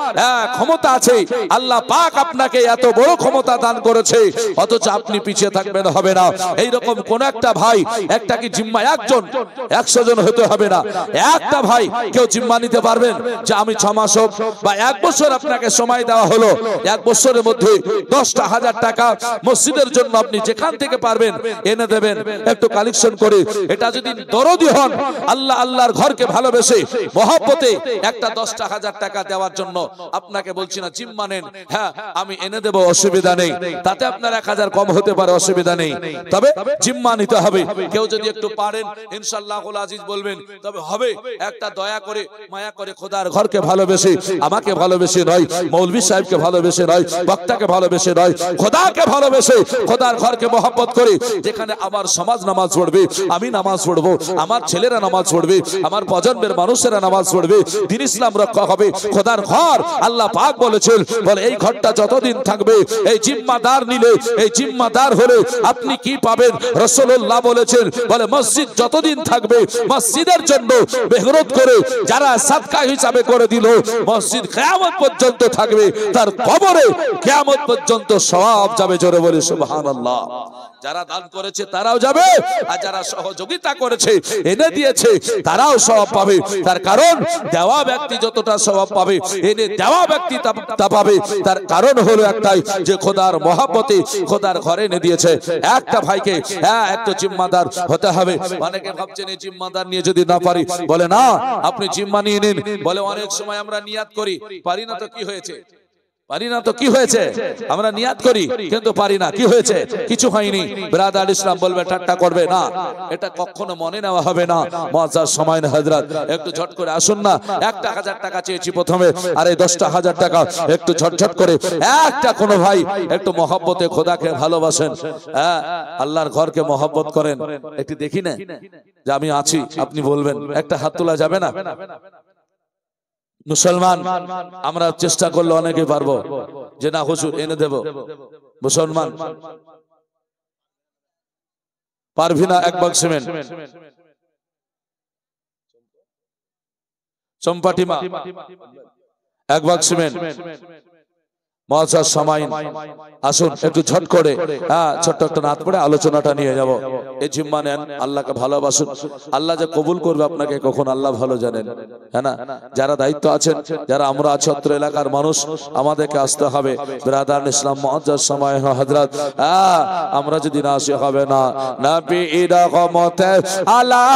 ক্ষমতা আছে। আল্লাহ পাক আপনাকে এত বড় ক্ষমতা দান করেছে, অথচ আপনি পিছিয়ে থাকবেন হবে না। এইরকম কোন একটা ভাই, একটা কি জিম্মা একজন 100 জন হতে হবে না, একটা ভাই কেউ জিম্মা নিতে পারবেন যে আমি 6 মাস হোক বা 1 বছর আপনাকে সময় দেওয়া হলো, 1 বছরের মধ্যে 10,000 টাকা মসজিদের জন্য আপনি যেখান থেকে পারবেন এনে দেবেন একটু কালেকশন করে। এটা যদি দরদি হন, আল্লাহর ঘরকে ভালোবেসে মহব্বতে একটা 10,000 টাকা দেওয়ার জন্য আপনাকে বলছি না জিম্মা নেন, হ্যাঁ আমি এনে দেব, অসুবিধা নেই, তাতে আপনার 1000 কম হতে পারে, অসুবিধা নেই, তবে জিম্মা নিতে হবে। কেউ যদি একটু পারেন ইনশাআল্লাহুল আজিজ বলবেন, তবে হবে একটা দয়া করে মায়া করে খোদার ঘরকে ভালোবেসে, আমাকে ভালোবেসে নয়, মৌলভী সাহেবকে ভালোবেসে নয়, বক্তাকে ভালোবেসে নয়, খোদাকে ভালোবেসে খোদার ঘরকে মহব্বত করে, যেখানে আমার সমাজ নামাজ পড়বে, আমি নামাজ পড়বো, আমার ছেলেরা নামাজ পড়বে, আমার প্রজন্মের মানুষেরা নামাজ পড়বে, দ্বীন ইসলাম রক্ষা হবে। খোদার ঘর আল্লাহ পাক বলেছেন, বলে এই ঘরটা যতদিন থাকবে, এই জিম্মাদার নিলে, এই জিম্মাদার হলে আপনি কি পাবেন? রাসূলুল্লাহ বলেছেন, বলে মসজিদ যতদিন থাকবে, মসজিদের জন্য মেহনত করে যারা সাদকা হিসাবে করে দিল, মসজিদ কিয়ামত পর্যন্ত থাকবে, তার কবরে কিয়ামত পর্যন্ত সওয়াব যাবে। জোরে বলি সুবহানাল্লাহ। যারা দান করেছে তারাও যাবে, আর যারা সহযোগিতা করেছে, এনে দিয়েছে, তারাও সওয়াব পাবে। তার কারণ দেওয়া ব্যক্তি যতটা সওয়াব পাবে, এনে দেওয়া ব্যক্তি তা পাবে। তার কারণ হলো একটাই, যে খোদার মহব্বতে খোদার ঘরে এনে দিয়েছে। একটা ভাইকে একটা জিম্মাদার হতে হবে। অনেকে ভাবছেন এই জিম্মাদার নিয়ে যদি না পারি, বলে না আপনি জিম্মা নিয়ে নিন। বলে অনেক সময় আমরা নিয়াত করি, পারি না তো কি হয়েছে, পারি না তো কি হয়েছে, আমরা নিয়াত করি কিন্তু পারি না, কি হয়েছে, কিছু হয়নি। ব্রাদার ইসলাম বলবে ঠাট্টা করবে না, এটা কখনো মনে নেওয়া হবে না। মুআজ্জাজ সামাইন হযরত একটু ঝট করে আসুন না। 1,000 টাকা চেয়েছি প্রথমে, আর এই 10,000 টাকা একটু ঝটঝট করে একটা কোনো ভাই একটু মহব্বতে খোদাকে ভালোবাসেন, আল্লাহর ঘরকে মহব্বত করেন, একটু দেখি না যে আমি আছি, আপনি বলবেন, একটা হাত তোলা যাবে না? মুসলমান আমরা চেষ্টা করলে অনেকে পারবো যে না হুজুর এনে দেব, মুসলমান পারবি না? 1 বাক্স সিমেন্ট, চম্পাটিমা 1 বাক্স সিমেন্ট। মুআজ্জাজ সামাইন আসুন একটু ঝট করে, ছোট্ট একটা নাত পড়ে আলোচনাটা নিয়ে যাব। এই জিম্মা নেন, আল্লাহকে ভালোবাসুন, আল্লাহ যে কবুল করবে আপনাকে কখন আল্লাহ ভালো জানেন, হ্যাঁ না? যারা দায়িত্ব আছেন, যারা আমরা আছি অত্র এলাকার মানুষ, আমাদেরকে আসতে হবে। ব্রাদার ইসলাম মুআজ্জাজ সামাইন হযরত, আমরা যদি না আসি হবে না। নবী রহমতে আলা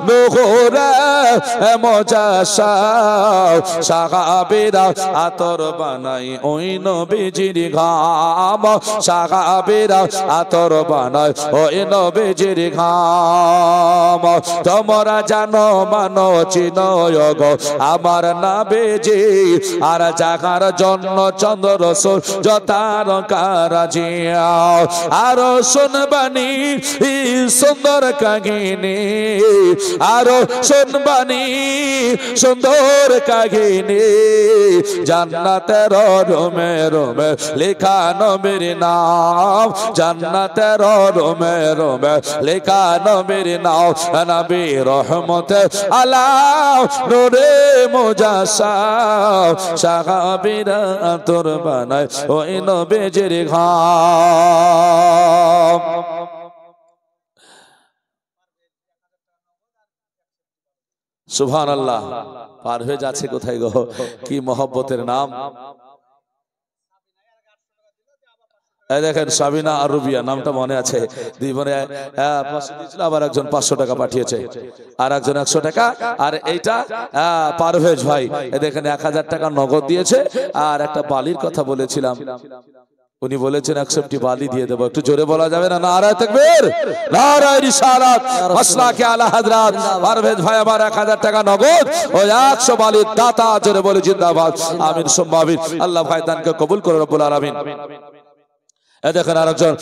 নূরে মুজাশশাম, সাহাবীরা আতর বানাই ওই নবীজির ঘাম, সাহাবীরা আতর বানায় ওই নবীজির ঘাম। তোমরা জানো মানো চিনো গো আমার নবীজি, আর জাগার জন্য চন্দ্র সূর্য তারকারাজি, আর শুনবানি সুন্দর কাহিনী, আর শুনবানি সুন্দর কাহিনী, জান্নাতের রোমে রোমে লেখা নবীর নাম, জান্নাতের রোমে রোমে লেখা নবীর নাম। নবী রহমতে আলা নূরে মুজাশশাম, সাহাবীরা আতর বানায় ওই নবীজির ঘাম। সুবহানাল্লাহ। পারভেজ আছে কোথায় গো, কি মহব্বতের নাম। দেখেন সাবিনা আর রুবিয়া নামটা মনে আছে, দুই বোনে 500 দিয়েছিল, আবার একজন 500 টাকা পাঠিয়েছে, আর একজন 100 টাকা, আর এইটা পারভেজ ভাই দেখেন 1000 টাকা নগদ দিয়েছে। আর একটা বালির কথা বলেছিলাম, উনি বলেছেন 100টি বালি দিয়ে দেবো, একটু জোরে বলা যাবে না? নারায়ে তাকবীর, নারায়ে রিসালাত, মাসলাকে আলা হযরত পারভেজ ভাই আমার 1000 টাকা নগদ ও 100 বালির দাতা, জোরে বলে জিন্দাবাদ, আমিন সুম্মা আমিন। আল্লাহ ভাই দানকে কবুল করে রব্বুল আলামিন। দেখেন আরেকজন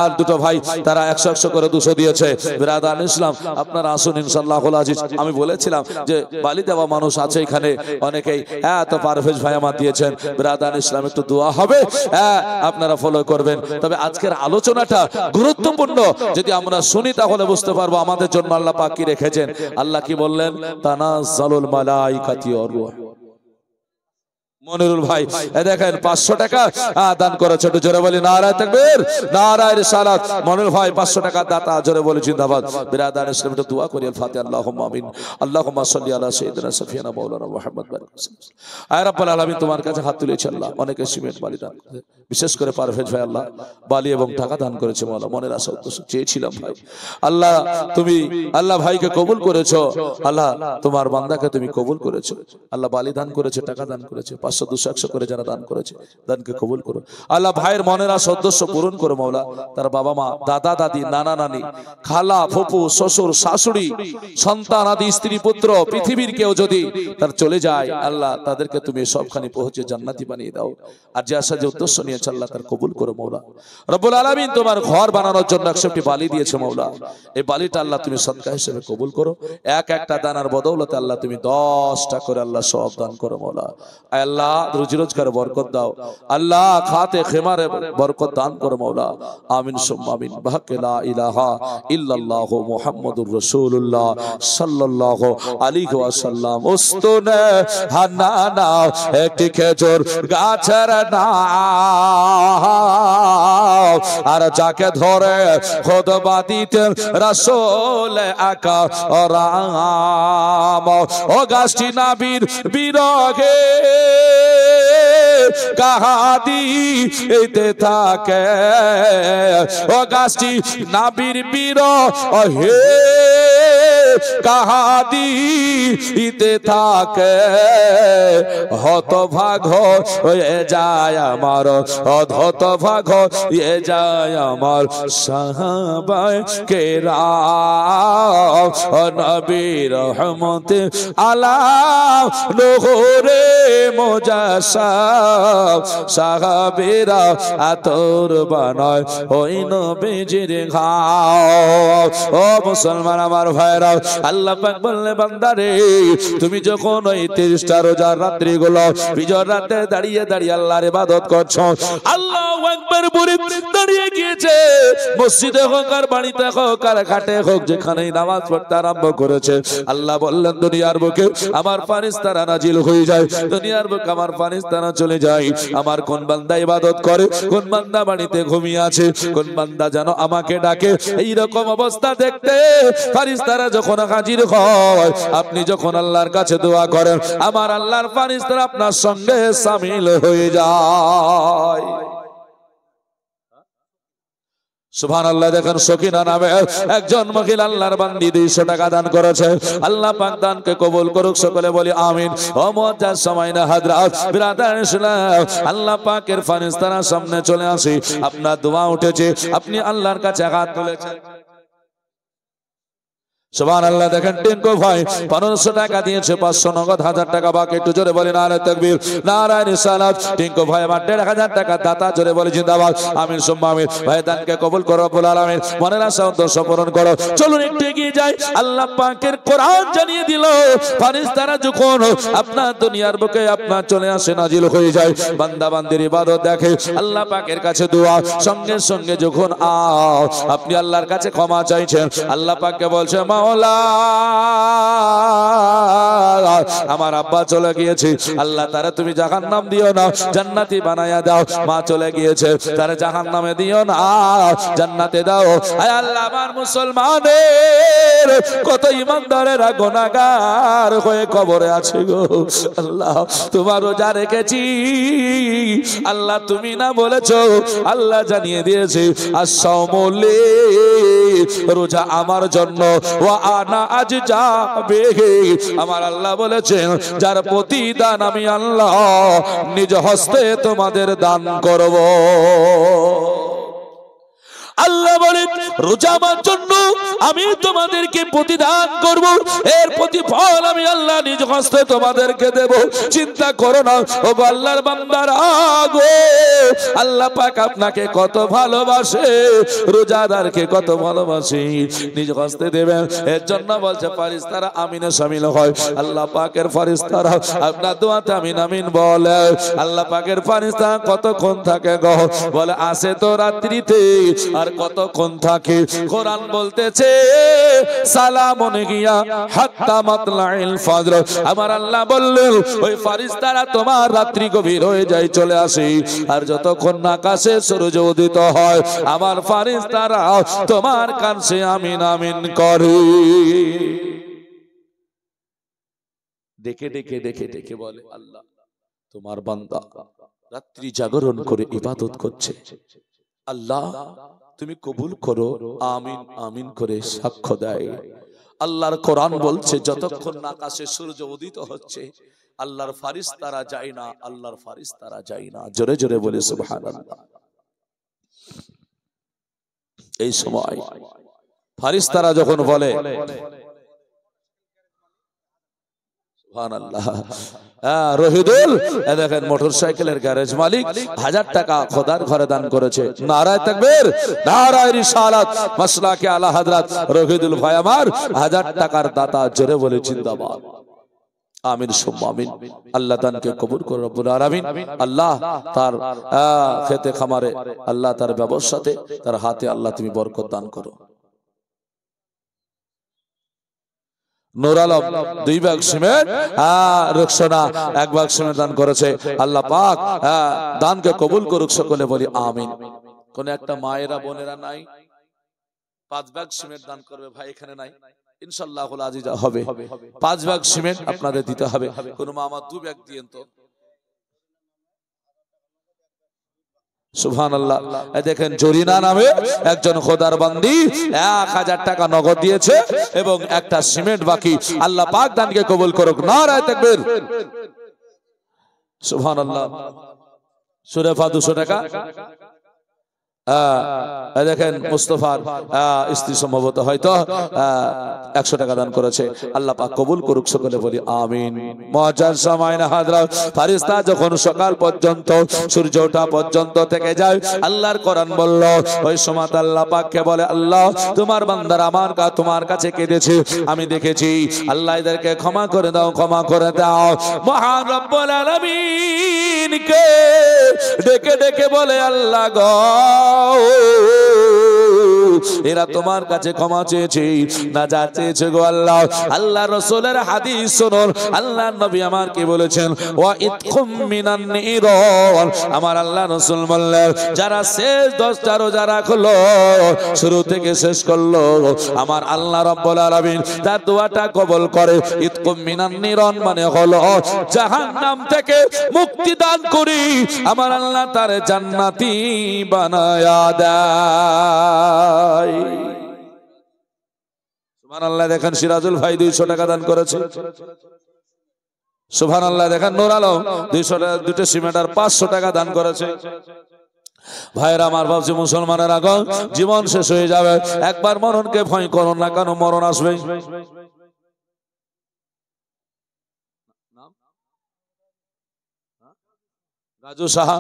আর দুটো ভাই তারা 100 করে 200 দিয়েছে। বিরাদান ইসলাম আপনারা আসুন ইনশাআল্লাহুল আজিজ। আমি বলেছিলাম যে বালি দেওয়া মানুষ আছে এখানে অনেকেই, তো পারভেজ ভাই আমার দিয়েছেন। বিরাদান ইসলাম একটু দোয়া হবে, আপনারা ফলো করবেন। তবে আজকের আলোচনাটা গুরুত্বপূর্ণ, যদি আমরা শুনি তাহলে বুঝতে পারবো আমাদের জন্য আল্লাহ পাক কি রেখেছেন। আল্লাহ কি বললেন? তানাজ্জালুল মালাইকাতু ওয়ার রূহ। মনিরুল ভাই দেখেন 500 টাকা দান করেছে, একটু জোরে বলি নারায়ে তাকবীর, নারায়ে রিসালাত। মনিরুল ভাই 500 টাকা দাতা, জোরে বলি জিন্দাবাদ। বিরাদার ইসলাম একটু দোয়া করি। আল ফাতিহা। আল্লাহুম্মা আমিন। আল্লাহুম্মা সাল্লি আলা সাইয়্যিদিনা সাফিয়ানা মাওলানা মুহাম্মদ বারিক ওয়াসাল্লাম। আয় রাব্বুল আলামিন, তোমার কাছে হাত তুলেছি আল্লাহ। অনেকে সিমেন্ট বালি দান করে, বিশেষ করে পারভেজ ভাই আল্লাহ বালি এবং টাকা দান করেছে। মাওলা মনের আশা উদ্দেশ্য চেয়েছিলাম ভাই, আল্লাহ তুমি আল্লাহ ভাইকে কবুল করেছো। আল্লাহ তোমার বান্দাকে তুমি কবুল করেছো। আল্লাহ বালি দান করেছে, টাকা দান করেছে, 500 200 100 করে যারা দান করেছে, দানকে কবুল করো আল্লাহ। ভাইয়ের মনের আশা উদ্দেশ্য পূরণ করো মাওলা। তার বাবা মা, দাদা দাদি, নানা নানি, খালা ফুফু, শ্বশুর শাশুড়ি, সন্তান আদি, স্ত্রী পুত্র, পৃথিবীর কেউ যদি তার চলে যায় আল্লাহ, তাদেরকে তুমি সবখানে পৌঁছে জান্নাতি বানিয়ে দাও। আর যে আশা যে উদ্দেশ্য নিয়েছে আল্লাহ তার কবুল করো মাওলা। রব্বুল আলামিন তোমার ঘর বানানোর জন্য 100টি বালি দিয়েছে মাওলা। এই বালিটা আল্লাহ তুমি সদকা হিসেবে কবুল করো। এক একটা দানার বদৌলতে আল্লাহ তুমি 10টা করে আল্লাহ সওয়াব দান করো মাওলা। আল্লাহ রুজি রোজগারে বরকত দাও আল্লাহ, খাতে খেমারে বরকত দান করো মাওলা। আমিন সুম্মা আমিন। বাহাকে লা ইলাহা ইল্লাল্লাহ মুহাম্মাদুর রাসূলুল্লাহ সাল্লাল্লাহু আলাইহি ওয়াসাল্লাম। উস্তুনে হান্নানা একটি খেজুর গাছের নাম, আর যাকে ধরে খুতবা দিতেন রাসূল আকরাম। ও গাছটি নবীর বিরহে কাহাদিতে থাকে, ও গাছটি নবীর বিরহে কাহাদিতে থাকে। হতভাগ হয়ে যায় আমার, হতভাগ হয়ে যায় আমার সাহাবায়ে কেরাম। নবীর রহমতে আলা নূরে মুজাসসাম, সাহাবীরা আতর বানায় ওই নবীজির ঘাম। ও মুসলমান আমার ভাইরা, আল্লাহ পাক বললে বান্দারে তুমি যখন ওই 30টা রোজার রাত্রি গুলো বিজয় রাতে দাঁড়িয়ে দাঁড়িয়ে আল্লাহর ইবাদত করছো, আল্লাহু আকবার বলে দাঁড়িয়ে গিয়েছে, মসজিদে হোক আর বাড়িতে হোক আর ঘাটে হোক, যেখানেই নামাজ পড়তে আরম্ভ করেছে, আল্লাহ বললেন দুনিয়ার বুকে আমার ফারিস্তারা নাজিল হয়ে যায়, দুনিয়ার বুকে আমার ফারিস্তারা চলে যায়। আমার কোন বান্দা ইবাদত করে, কোন বান্দা বাড়িতে ঘুমিয়ে আছে, কোন বান্দা যেন আমাকে ডাকে। এই রকম অবস্থা দেখতে ফারিস্তারা যখন হাজির হয়, আপনি যখন আল্লাহর কাছে দোয়া করেন, আমার আল্লাহর ফারিস্তারা আপনার সঙ্গে শামিল হয়ে যায়। সুবহানাল্লাহ। দেখেন সকিনা নামে একজন মহিলা আল্লাহর বান্দি 200 টাকা দান করেছে। আল্লাহ পাক দানকে কবুল করুক, সকলে বলি আমিন। ও মুআজ্জাজ সামাইনা হাজরাত, বিরাদার ইসলাম, আল্লাহ পাকের ফারিস্তারা সামনে চলে আসি, আপনার দোয়া উঠেছে, আপনি আল্লাহর কাছে হাত তুলেছেন। সুবহানাল্লাহ। দেখেন টিঙ্কু ভাই 1500 টাকা দিয়েছে, 500 নগদ, 1000 টাকা বাকি। একটু জোরে বলি নারায়ে তাকবীর, নারায়ে রিসালাত। টিঙ্কু ভাই আমার 1500 টাকা দাতা, জোরে বলি জিন্দাবাদ। আমিন সুম্মা আমিন। ভাই দানকে কবুল করো রব্বুল আলামিন, মনের আশা উদ্দেশ্য পূরণ করো। চলুন একটু এগিয়ে যাই। আল্লাহ পাকের কোরআন জানিয়ে দিল, ফারিস্তারা যখন আপনার দুনিয়ার বুকে আপনার চলে আসে, নাজিল হয়ে যায়, বান্দা বান্দির ইবাদত দেখে, আল্লাহ পাকের কাছে দোয়া, সঙ্গে সঙ্গে যখন আপনি আল্লাহর কাছে ক্ষমা চাইছেন, আল্লাহ পাককে বলছে মাওলা আমার আব্বা চলে গিয়েছে, আল্লাহ তারা তুমি জাহান্নাম দিও না, জান্নাতি বানায়া দাও। মা চলে গিয়েছে, তারা জাহান্নামে দিও না, জান্নাতে দাও। আয় আল্লাহ আমার মুসলমানের কত ইমানদারেরা গুনাহগার হয়ে কবরে আছে গো আল্লাহ, তোমার রোজা রেখেছি আল্লাহ, তুমি না বলেছো, আল্লাহ জানিয়ে দিয়েছে আস-সাওমুলি, রোজা আমার জন্য, ওয়া আনা আজজাবে, আমার আল্লাহ বলেছেন যার প্রতিদান আমি আল্লাহ নিজ হস্তে তোমাদের দান করব। আল্লাহ বলেন রোজা আমার জন্য, আমি তোমাদেরকে প্রতিদান করব, এর প্রতিফল আমি আল্লাহ নিজ হস্তে তোমাদেরকে দেব। চিন্তা করো না ও আল্লাহর বান্দারা গো, আল্লাহ পাক আপনাকে কত ভালোবাসে, রোজাদারকে কত ভালোবাসে, নিজ হস্তে দেবেন। এর জন্য বলছে ফেরেশতারা আমিনে শামিল হয়। আল্লাহ পাকের ফেরেশতারা আপনার দোয়াতে আমিন আমিন বলে। আল্লাহ পাকের ফেরেশতারা কতক্ষণ থাকে গো? বলে আসে তো রাত্রিতে, আর কতক্ষণ থাকে? কোরআন বলতেছে সালামুন হিয়া হাত্তা মাতলাইল ফজর। আমার আল্লাহ বললেন ওই ফেরেশতারা তোমার রাত্রি গভীর হয়ে যায় চলে আসে, আর যতক্ষণ না আকাশে সূর্য উদিত হয় আমার ফেরেশতারা তোমার কাছে আমিন আমিন করে। ডেকে ডেকে ডেকে ডেকে বলে আল্লাহ তোমার বান্দা রাত্রি জাগরণ করে ইবাদত করছে, আল্লাহ তুমি কবুল করো, আমিন আমিন করে সাক্ষ্য দেয়। আল্লাহর কোরআন বলছে যতক্ষণ না আকাশে সূর্য উদিত হচ্ছে আল্লাহর ফেরেশতারা যায় না, আল্লাহর ফেরেশতারা যায় না। জোরে জোরে বলে সুবহানাল্লাহ। এই সময় ফেরেশতারা যখন বলে সুবহানাল্লাহ, রহিদুল দেখেন মোটরসাইকেলের গ্যারেজ মালিক 1000 টাকা খোদার ঘরে দান করেছে। নারায়ে তাকবীর, নারায়ে রিসালাত, মাসলাকে আলা হযরত রহিদুল ভাই আমার 1000 টাকার দাতা। জোরে বলে জিন্দাবাদ। আমিন সুম্মা আমিন। আল্লাহ দানকে কবুল করুন রব্বুল আলামিন। আল্লাহ তার খেতে খামারে, আল্লাহ তার ব্যবসাতে, তার হাতে আল্লাহ তুমি বরকত দান করো। Nur Alam 2 bag cement, Ruksana 1 bag cement দান করেছে। আল্লাহ পাক দানকে কবুল করুক, সকলে বলি আমিন। কোন একটা মায়েরা বোনেরা নাই 5 ব্যাগ সিমেন্ট দান করবে? ভাই এখানে নাই? ইনশাআল্লাহুল আজিজ হবে 5 ব্যাগ সিমেন্ট আপনাদের দিতে হবে। কোন মা আমার 2 ব্যাগ দিয়েন তো। সুবহানাল্লাহ। দেখেন জরিনা নামে একজন খোদার বান্দি 1000 টাকা নগদ দিয়েছে এবং একটা সিমেন্ট বাকি। আল্লাহ পাক দানকে কবুল করুক। নারায়ে তাকবীর। সুবহানাল্লাহ। সূরা ফা 200 টাকা। দেখেন মুস্তাফার স্ত্রী সম্ভবত হয়তো 100 টাকা দান করেছে। আল্লাহ পাক কবুল করুক, সকলে বলি আমিন। মুআজ্জাজ সামাইনা হাজরাত, ফেরেশতা যখন সকাল পর্যন্ত সূর্য ওঠা পর্যন্ত থেকে যায়, আল্লাহর কোরআন বলল ওই সময় আল্লাহ পাককে বলে আল্লাহ তোমার বান্দারা তোমার কাছে কেঁদেছে, আমি দেখেছি, আল্লাহ এদেরকে ক্ষমা করে দাও, ক্ষমা করে দাও। মহান রব্বুল আলামিন কে ডেকে ডেকে বলে আল্লাহ গো এরা তোমার কাছে ক্ষমা চেয়েছে, নাজাত চেয়েছে গো আল্লাহ। আল্লাহ রাসূলের হাদিস শুনুন, আল্লাহ নবী আমার কি বলেছেন, ওয়া ইতকুম মিনান নিরান। আমার আল্লাহ রাসূল বললেন যারা শেষ 10টা রোজা রাখলো, শুরু থেকে শেষ করলো, আমার আল্লাহ রাব্বুল আলামিন তার দোয়াটা কবুল করে। ইতকুম মিনান নিরান মানে হলো জাহান্নাম থেকে মুক্তি দান করি, আমার আল্লাহ তার জান্নাতি বানায়া দেয়। সুবহানাল্লাহ। দেখেন সিরাজুল ভাই 200 টাকা দান করেছে। সুবহানাল্লাহ। দেখেন নূর আলম 200 টাকা, 2টা সিমেন্ট আর 500 টাকা দান করেছে। ভাইরা আমার, ভাবছি মুসলমানের আগে জীবন শেষ হয়ে যাবে, একবার মরণকে ভয় করো না, কেন মরণ আসবে। গাজু সাহা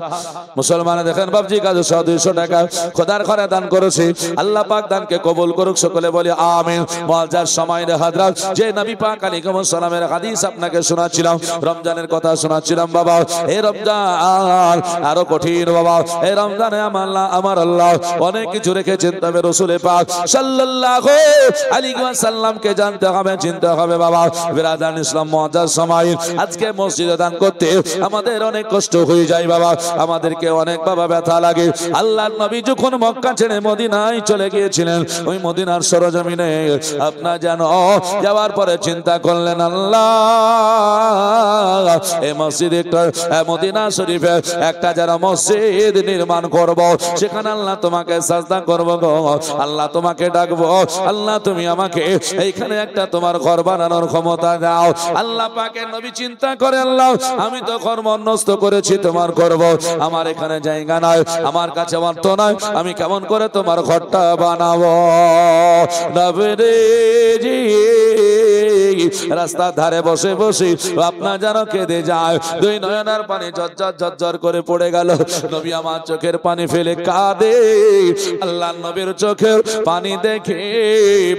মুসলমান দেখেন বাবজি, গাজু সাহা 200 টাকা খোদার ঘরে দান করেছে। আল্লাহ পাক দানকে কবুল করুক, সকলে বলি আমিন। মুআজ্জাজ সামাইনে হাজরাত, যে নবী পাক আলাইহিস সালামের হাদিস আপনাকে শোনাচ্ছিলাম, রমজানের কথা শোনাচ্ছিলাম বাবা। এই রমজান আরো কঠিন বাবা। এই রমজানে আমার আল্লাহ অনেক কিছু রেখেছেন, তবে রাসূল পাক সাল্লাল্লাহু আলাইহি ওয়াসাল্লামকে জানতে হবে, চিনতে হবে বাবা। বিরাদান ইসলাম মুআজ্জাজ সামাইন, আজকে মসজিদে দান করতে আমাদের অনেক কষ্ট হয়ে যায় বাবা, আমাদেরকে অনেক বাবা ব্যথা লাগে। আল্লাহর নবী যখন মক্কা ছেড়ে মদিনায় চলে গিয়েছিলেন, ওই মদিনার সরজমিনে আপনার জানো যাওয়ার পরে চিন্তা করলেন আল্লাহ এই মসজিদে একটা মদিনা শরীফে একটা যারা মসজিদ নির্মাণ করব, সেখানে আল্লাহ তোমাকে সাজদা করব গো, আল্লাহ তোমাকে ডাকবো, আল্লাহ তুমি আমাকে এইখানে একটা তোমার ঘর বানানোর ক্ষমতা দাও। আল্লাহ পাকের নবী চিন্তা করে আল্লাহ আমি তো ঘর মনস্থ করেছি তোমার নির্মাণ করব, আমার এখানে জায়গা নাই, আমার কাছে অর্থ নাই, আমি কেমন করে তোমার ঘরটা বানাবো। রাস্তার ধারে বসে বসে আপনার যেন কেঁদে যায়, দুই নয়নার পানি ঝরঝর ঝরঝর করে পড়ে গেল। নবী আমার চোখের পানি ফেলে কাঁদে। আল্লাহর নবীর চোখের পানি দেখে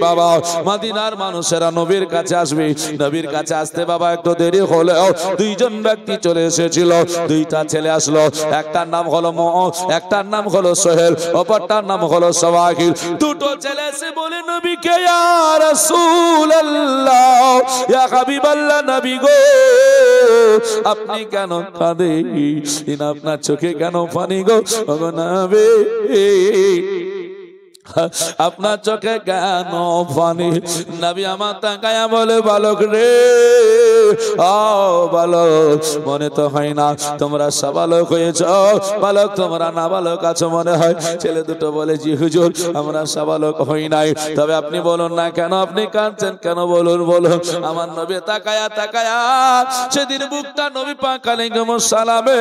বাবা মদিনার মানুষেরা নবীর কাছে আসবে। নবীর কাছে আসতে বাবা একটু দেরি হলেও দুইজন ব্যক্তি চলে এসেছিল, দুইটা ছেলে আসলো, একটার নাম হলো একটার নাম হলো সোহেল, অপরটার নাম হলো সওয়াহিল। দুটো ছেলে এসে বলে নবীকে, ইয়া রাসূলুল্লাহ, ইয়া হাবিবাল্লাহ, নবী গো আপনি কেন কাঁদেন, আপনার চোখে কেন পানি গো নবী, আপনার চোখে কেন পানি? নবী আমার তাকায়া বলে, বালক রে, ও বালক, মনে তো হয় না তোমরা সাবালক হয়েছ, বালক তোমরা না বালক আছো মনে হয়। ছেলে দুটো বলে, জি হুজুর আমরা সাবালক হই নাই। তবে আপনি বলুন না কেন, আপনি কাঁদছেন কেন, বলুন বলুন। আমার নবী তাকায়া তাকায়া সেদিন বুকটা নবী পাক আলাইহিস সালামে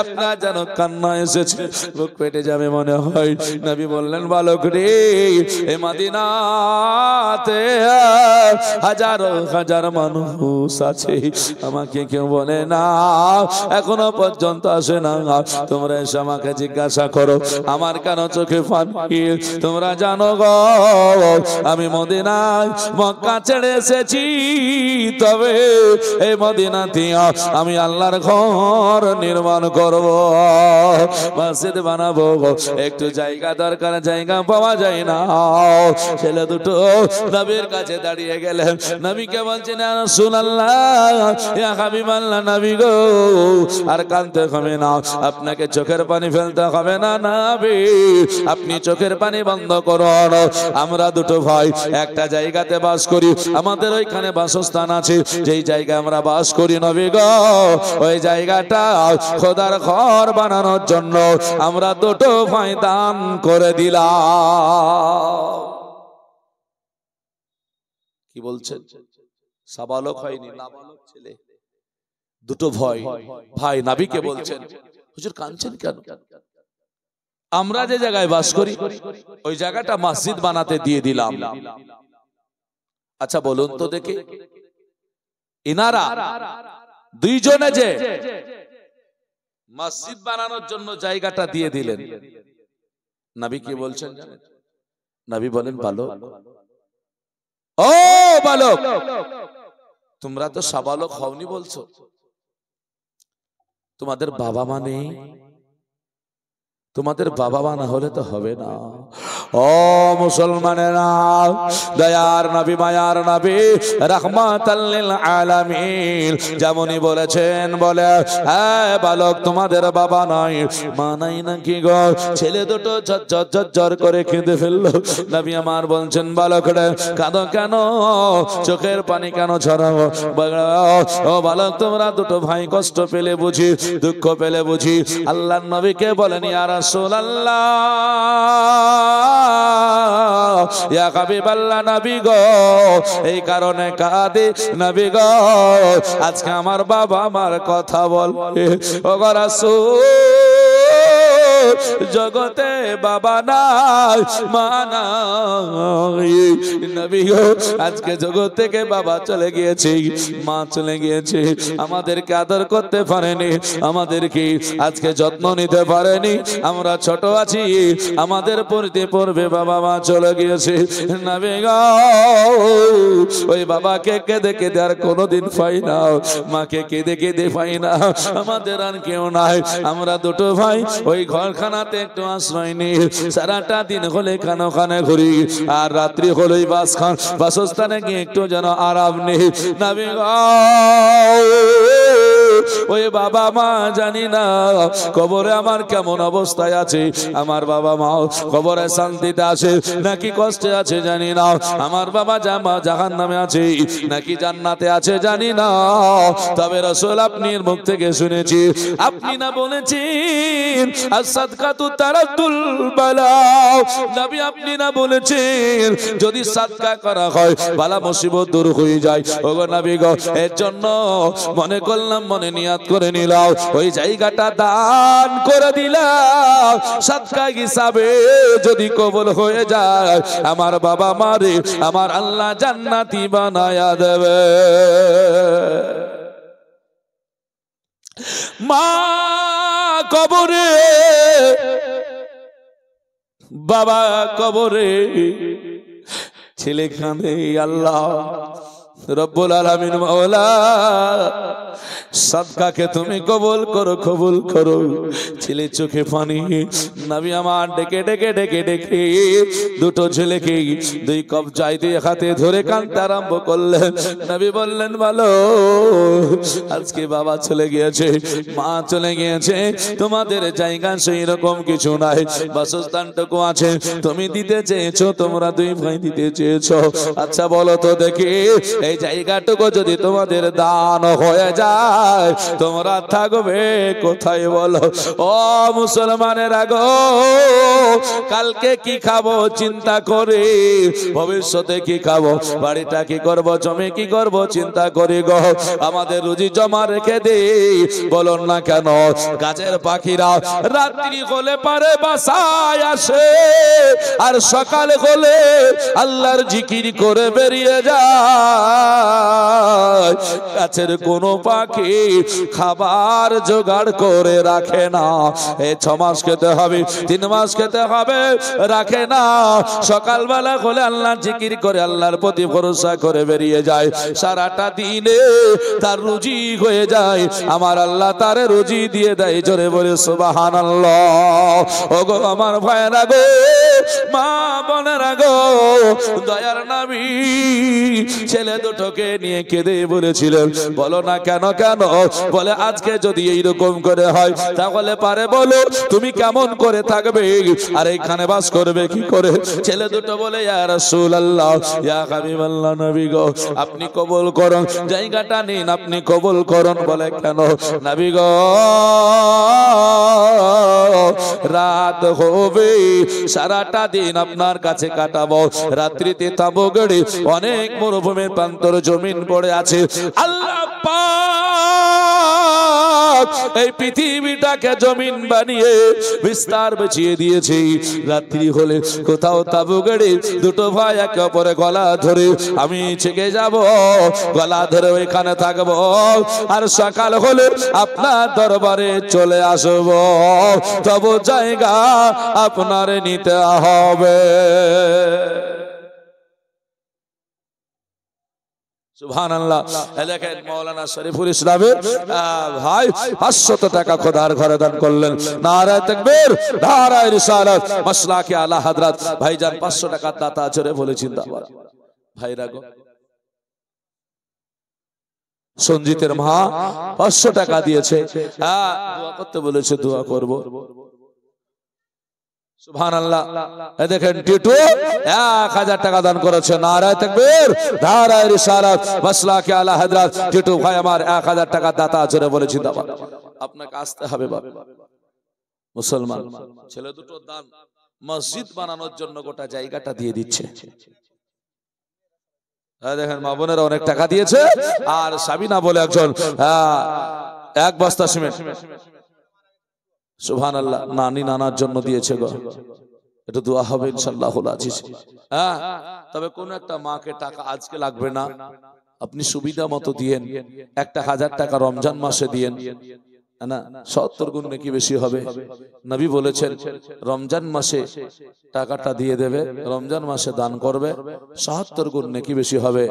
আপনার যেন কান্না এসেছে, বুক পেটে যাবে মনে হয়। নবী বললেন, বালক রে, এ মদিনাতে হাজারো হাজার মানুষ আছে, আমাকে কেউ বলে না, এখনো পর্যন্ত আসে না। তোমরা এসে আমাকে জিজ্ঞাসা করো আমার কেন চোখে পানি। তোমরা জানো গো আমি মদিনায় মক্কা ছেড়ে এসেছি, তবে এই মদিনাতে আমি আল্লাহর ঘর নির্মাণ করব, মসজিদ বানাবো। একটু জায়গা দরকার, জায়গা পাওয়া যায় না। ছেলে দুটো নবীর কাছে দাঁড়িয়ে গেলেন, নবীকে বলছেন, ইয়া রাসূলুল্লাহ, ইয়া হাবিবাল্লাহ, নবী গো আর কাঁদতে হবে না, আপনাকে চোখের পানি ফেলতে হবে না নবী, আপনি চোখের পানি বন্ধ করুন। আমরা দুটো ভাই একটা জায়গাতে বাস করি, আমাদের ওইখানে বাসস্থান আছে, যেই জায়গায় আমরা বাস করি নবী গো, ওই জায়গাটা খোদার ঘর বানানোর জন্য আমরা দুটো ভাই দান করে দিলাম। কি বলছেন? সাবালক হয়নি, নাবালক ছেলে দুটো ভাই নবীকে বলছেন, হুজুর কাঁদছেন কেন? আমরা যে জায়গায় বাস করি ওই জায়গাটা মসজিদ বানাতে দিয়ে দিলাম। আচ্ছা বলুন তো দেখি, ইনারা দুইজনে যে মসজিদ বানানোর জন্য জায়গাটা দিয়ে দিলেন, নবী কি বলছেন জানেন? নবী বলেন, বালক, ও বালক, তোমরা তো সাবালক হওনি বলছো, তোমাদের বাবা মা নেই, তোমাদের বাবা মা না হলে তো হবে না। ও মুসলমানেরা, দয়ার নবী, মায়ার নবী, রাহমাতাল লিল আলামিন যেমনই বলেছেন, বলে হ্যাঁ বালক তোমাদের বাবা নাই, মা নাই নাকি গো? ছেলে দুটো ঝরঝর ঝরঝর করে কেঁদে ফেললো। নবী আমার বলছেন, বালক রে কাঁদো কেন, চোখের পানি কেন ঝরাও? ও বালক তোমরা দুটো ভাই কষ্ট পেলে বুঝি, দুঃখ পেলে বুঝি। আল্লাহর নবীকে বলেন, ইয়া রাসূলুল্লাহ, ইয়া হাবিবাল্লাহ, নবী গো এই কারণে কাঁদে নবী গো, আজকে আমার বাবা আমার কথা বলে, ও গো রাসূল, জগতে বাবা নাই মা নাই, নবী গো আজকে জগৎ থেকে বাবা চলে গিয়েছে, মা চলে গিয়েছে, আমাদেরকে আদর করতে পারেনি, আমাদেরকে আজকে যত্ন নিতে পারেনি, আমরা ছোট আছি, আমাদের পড়তে পড়বে বাবা মা চলে গিয়েছে। নবী গো ওই বাবাকে কেঁদে কেঁদে আর কোনোদিন পাই না, মাকে কেঁদে কেঁদে পাই না, আমাদের আর কেউ নাই, আমরা দুটো ভাই ওই ঘরখানাতে একটু আশ্রয় নেই, সারাটা দিন হলে খানে ঘুরি, আর রাত্রি হলেই বাসস্থানে গিয়ে একটু যেন আরাম নেই। নবী গো ওই বাবা মা জানি না কবরে আমার কেমন অবস্থায় আছে, আমার বাবা মা কবরে শান্তিতে আছে নাকি কষ্টে আছে জানি না, আমার বাবা জাহান্নামে আছে নাকি জান্নাতে আছে জানি না, তবে রাসূল আপনির মুখ থেকে শুনেছি, আপনি না বলেছেন as-sadqatu তারাদ্দুল বালা, নবী আপনি না বলেছেন যদি সাদকা করা হয় বালা মুসিবত দূর হয়ে যায়। ওগো নবী গো এর জন্য মনে করলাম, মনে নিয়াত করে নিলাম, ওই জায়গাটা দান করে দিলাম, সাদকা হিসাবে যদি কবুল হয়ে যায় আমার বাবা মারে আমার আল্লাহ জান্নাতি বানায়া দেবে। মা কবরে, বাবা কবরে, ছেলে কাঁদে, আল্লাহ রব্বুল আলামিন মাওলা সাদকাকে তুমি কবুল করো, কবুল করো। ছেলে চোখে পানি, নবী আমার ডেকে ডেকে ডেকে ডেকে দুটো ছেলেকে দুই কবজায় দিয়ে হাতে ধরে কাঁদতে আরম্ভ করলেন। নবী বললেন ভালো, আজকে বাবা চলে গিয়েছে, মা চলে গিয়েছে, তোমাদের জায়গা সেই রকম কিছু নাই, বাসস্থানটুকু আছে, তুমি দিতে চেয়েছো, তোমরা দুই ভাই দিতে চেয়েছো। আচ্ছা বলো তো দেখি, এই জায়গাটুকু যদি তোমাদের দান হয়ে যায় তোমরা থাকবে কোথায় বলো? ও মুসলমানের আগো, কালকে কি খাবো চিন্তা করে, ভবিষ্যতে কি খাবো, বাড়িটা কি করব, জমি কি করব চিন্তা করি গো। আমাদের রুজি জমা রেখে দে, বলুন না কেন গাছের পাখিরা রাত্রি হলে পারে বাসায় আসে, আর সকাল হলে আল্লাহর জিকির করে বেরিয়ে যায়। গাছের কোন পাখি খাবার জোগাড় করে রাখে না, এই 6 মাস খেতে হবে, 3 মাস খেতে হবে, রাখে না। সকালবেলা হলে আল্লাহ জিকির করে আল্লাহর প্রতি ভরসা করে বেরিয়ে যায়, সারাটা দিনে তার রুজি হয়ে যায়, আমার আল্লাহ তার রুজি দিয়ে দেয়। জোরে বলে সুবহানাল্লাহ। ওগো আমার ভাইয়েরা গো, মা বোনেরা গো, দয়ার নবী ছেলে দুটোকে নিয়ে কেঁদে বলেছিলেন, বলো না কেন কেন? বলে আজকে যদি এইরকম করে হয় তাহলে পারে বলো তুমি কেমন করে থাকবে, আর এইখানে বাস করবে কি করে? ছেলে দুটো বলে ইয়া রাসূলুল্লাহ, ইয়া হাবিবাল্লাহ, নবী গো আপনি কবুল করুন, জায়গাটা নিন, আপনি কবুল করুন। বলে কেন? নবী গো রাত হবে, সারাটা দিন আপনার কাছে কাটাবো, রাত্রিতে তাবু গড়ে অনেক মরুভূমির প্রান্তর জমিন পড়ে আছে, আল্লাহ পাক এই পৃথিবীটাকে জমিন বানিয়ে বিস্তার বিছিয়ে দিয়েছে। রাত্রি হলে কোথাও তাবু গড়ে দুটো ভাই একে অপরে গলা ধরে, আমি ছেকে যাব, গলা ধরে ওইখানে থাকবো, আর সকাল হলে আপনার দরবারে চলে আসব, তবু জায়গা আপনার নিতে হবে। সুবহানাল্লাহ। দেখেন মাওলানা শরীফুল ইসলামের ভাই 500 টাকা খোদার ঘরে দান করলেন। নারায়ে তাকবীর, নারায়ে রিসালাত, মাসলাকে আলা হযরত ভাইজান 500 টাকা দাতা জোরে বলে জিন্দাবাদ। ভাইরা গো, সঞ্জিতের মা 500 টাকা দিয়েছে, দোয়া করতে বলেছে, দোয়া করব। সুবহানাল্লাহ। দেখেন টিটু 1000 টাকা দান করেছে। নারায়ে তাকবীর, নারায়ে রিসালাত, মাসলাকে আলা হযরত টিটু ভাই আমার 1000 টাকা দাতা জোরে বলে জিন্দাবাদ। আপনাকে আসতে হবে বাবা মুসলমান, ছেলে দুটো দান মসজিদ বানানোর জন্য গোটা জায়গাটা দিয়ে দিচ্ছে। দেখেন মা বোনেরা অনেক টাকা দিয়েছে, আর সাবিনা বলে একজন 1 বস্তা সিমেন্ট, সুবহানাল্লাহ, নানি নানার জন্য দিয়েছে গো, এটা দোয়া হবে ইনশাআল্লাহুল আজিজ। তবে কোন একটা মাকে টাকা আজকে লাগবে না, আপনি সুবিধা মতো দিয়েন, একটা 1000 টাকা রমজান মাসে দিয়েন না, 70 গুণ নাকি বেশি হবে। নবী বলেছেন রমজান মাসে টাকাটা দিয়ে দেবে, রমজান মাসে দান করবে, 70 গুণ নাকি বেশি হবে।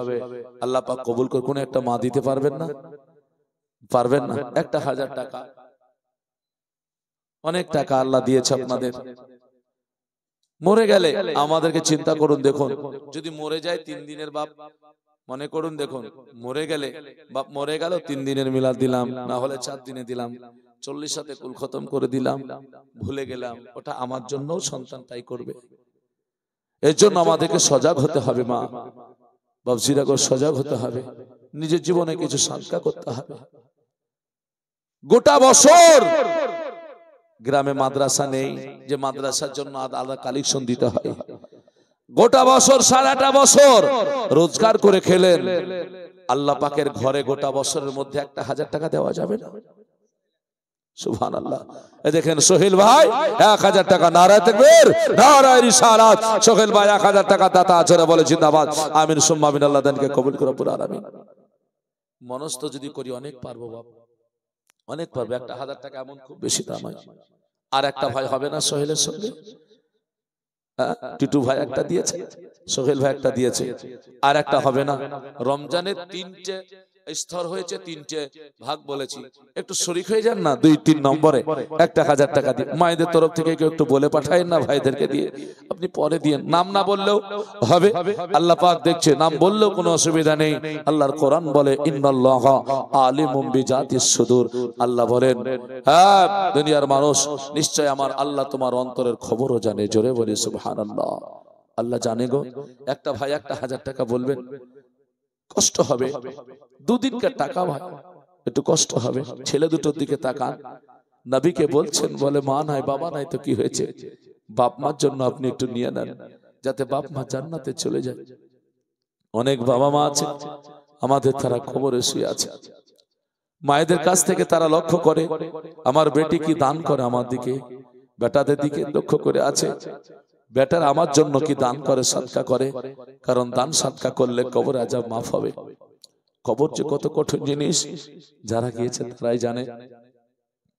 আল্লাহ পাক কবুল করে। কোন একটা মা দিতে পারবেন না? পারবেন না? একটা 1000 টাকা, অনেক টাকা আল্লাহ দিয়েছে আপনাদের। মরে গেলে আমাদেরকে চিন্তা করুন, দেখুন যদি মরে যায় 3 দিনের বাপ, মনে করুন দেখুন মরে গেলে বাপ মরে গেল, 3 দিনের মিলাদ দিলাম, না হলে 4 দিনে দিলাম, 40 সাথে কুল খতম করে দিলাম, ভুলে গেলাম, ওটা আমার জন্যও সন্তান তাই করবে। এর জন্য আমাদেরকে সজাগ হতে হবে, মা বাবজিরা গো সজাগ হতে হবে, নিজের জীবনে কিছু সাদকা করতে হবে। গোটা বছর গ্রামে মাদ্রাসা নেই যে মাদ্রাসার জন্য আলাদা কালেকশন দিতে হয়, গোটা বছর সারাটা বছর রোজগার করে খেলেন, আল্লাহ পাকের ঘরে গোটা বছরের মধ্যে 1000 টাকা দেওয়া যাবে না? সুবহানাল্লাহ। এই দেখেন সোহেল ভাই 1000 টাকা, নারায়ে তাকবীর, নারায়ে রিসালাত। সোহেল ভাই 1000 টাকা দাতা আছরে বলে জিন্দাবাদ। আমিন সুম্মা আমিন। আল্লাহ দানকে কবুল করে রব্বুল আলামিন। মনস্থ যদি করি অনেক পারবো বাবা, অনেক পারবো। 1000 টাকা এমন খুব বেশি দাম হয়। আর একটা ভাই হবে না সোহেলের সঙ্গে? টিটু ভাই একটা দিয়েছে, সোহেল ভাই একটা দিয়েছে, আর একটা হবে না? রমজানের 3টে স্তর হয়েছে, 3টে ভাগ বলেছি, একটু শরীক হয়ে যান না 2-3 নম্বরে 1000 টাকা দিয়ে। মায়েদের তরফ থেকে কেউ একটু বলে পাঠায়েন না ভাইদেরকে দিয়ে, আপনি পরে দিয়ে, নাম না বললেও হবে, আল্লাহ পাক দেখছে, নাম বললেও কোনো অসুবিধা নেই। আল্লাহর কোরআন বলে ইন্নাল্লাহা আলিমুম বিজাতিস সুদূর। আল্লাহ বলেন, হ্যাঁ দুনিয়ার মানুষ, নিশ্চয় আমার আল্লাহ তোমার অন্তরের খবরও জানে। জোরে বলি সুবহানাল্লাহ। আল্লাহ জানে গো। একটা ভাই 1000 টাকা বলবেন, কষ্ট হবে, দুদিনকার টাকা ভাই, একটু কষ্ট হবে। ছেলে দুটোর দিকে তাকান, নবীকে বলছেন, বলে মা নাই বাবা নাই তো কি হয়েছে, বাপ মার জন্য আপনি একটু নিয়ে নেন, যাতে বাপ মা জান্নাতে চলে যায়। অনেক বাবা মা আছে আমাদের, তারা কবরে শুয়ে আছে, মায়েদের কাছ থেকে তারা লক্ষ্য করে আমার বেটি কি দান করে আমার দিকে, বেটাদের দিকে লক্ষ্য করে আছে, বেটার আমার জন্য কি দান করে, সাদকা করে। কারণ দান সাদকা করলে কবর আযাব মাফ হবে। কবর যে কত কঠিন জিনিস যারা গিয়েছে তারাই জানে।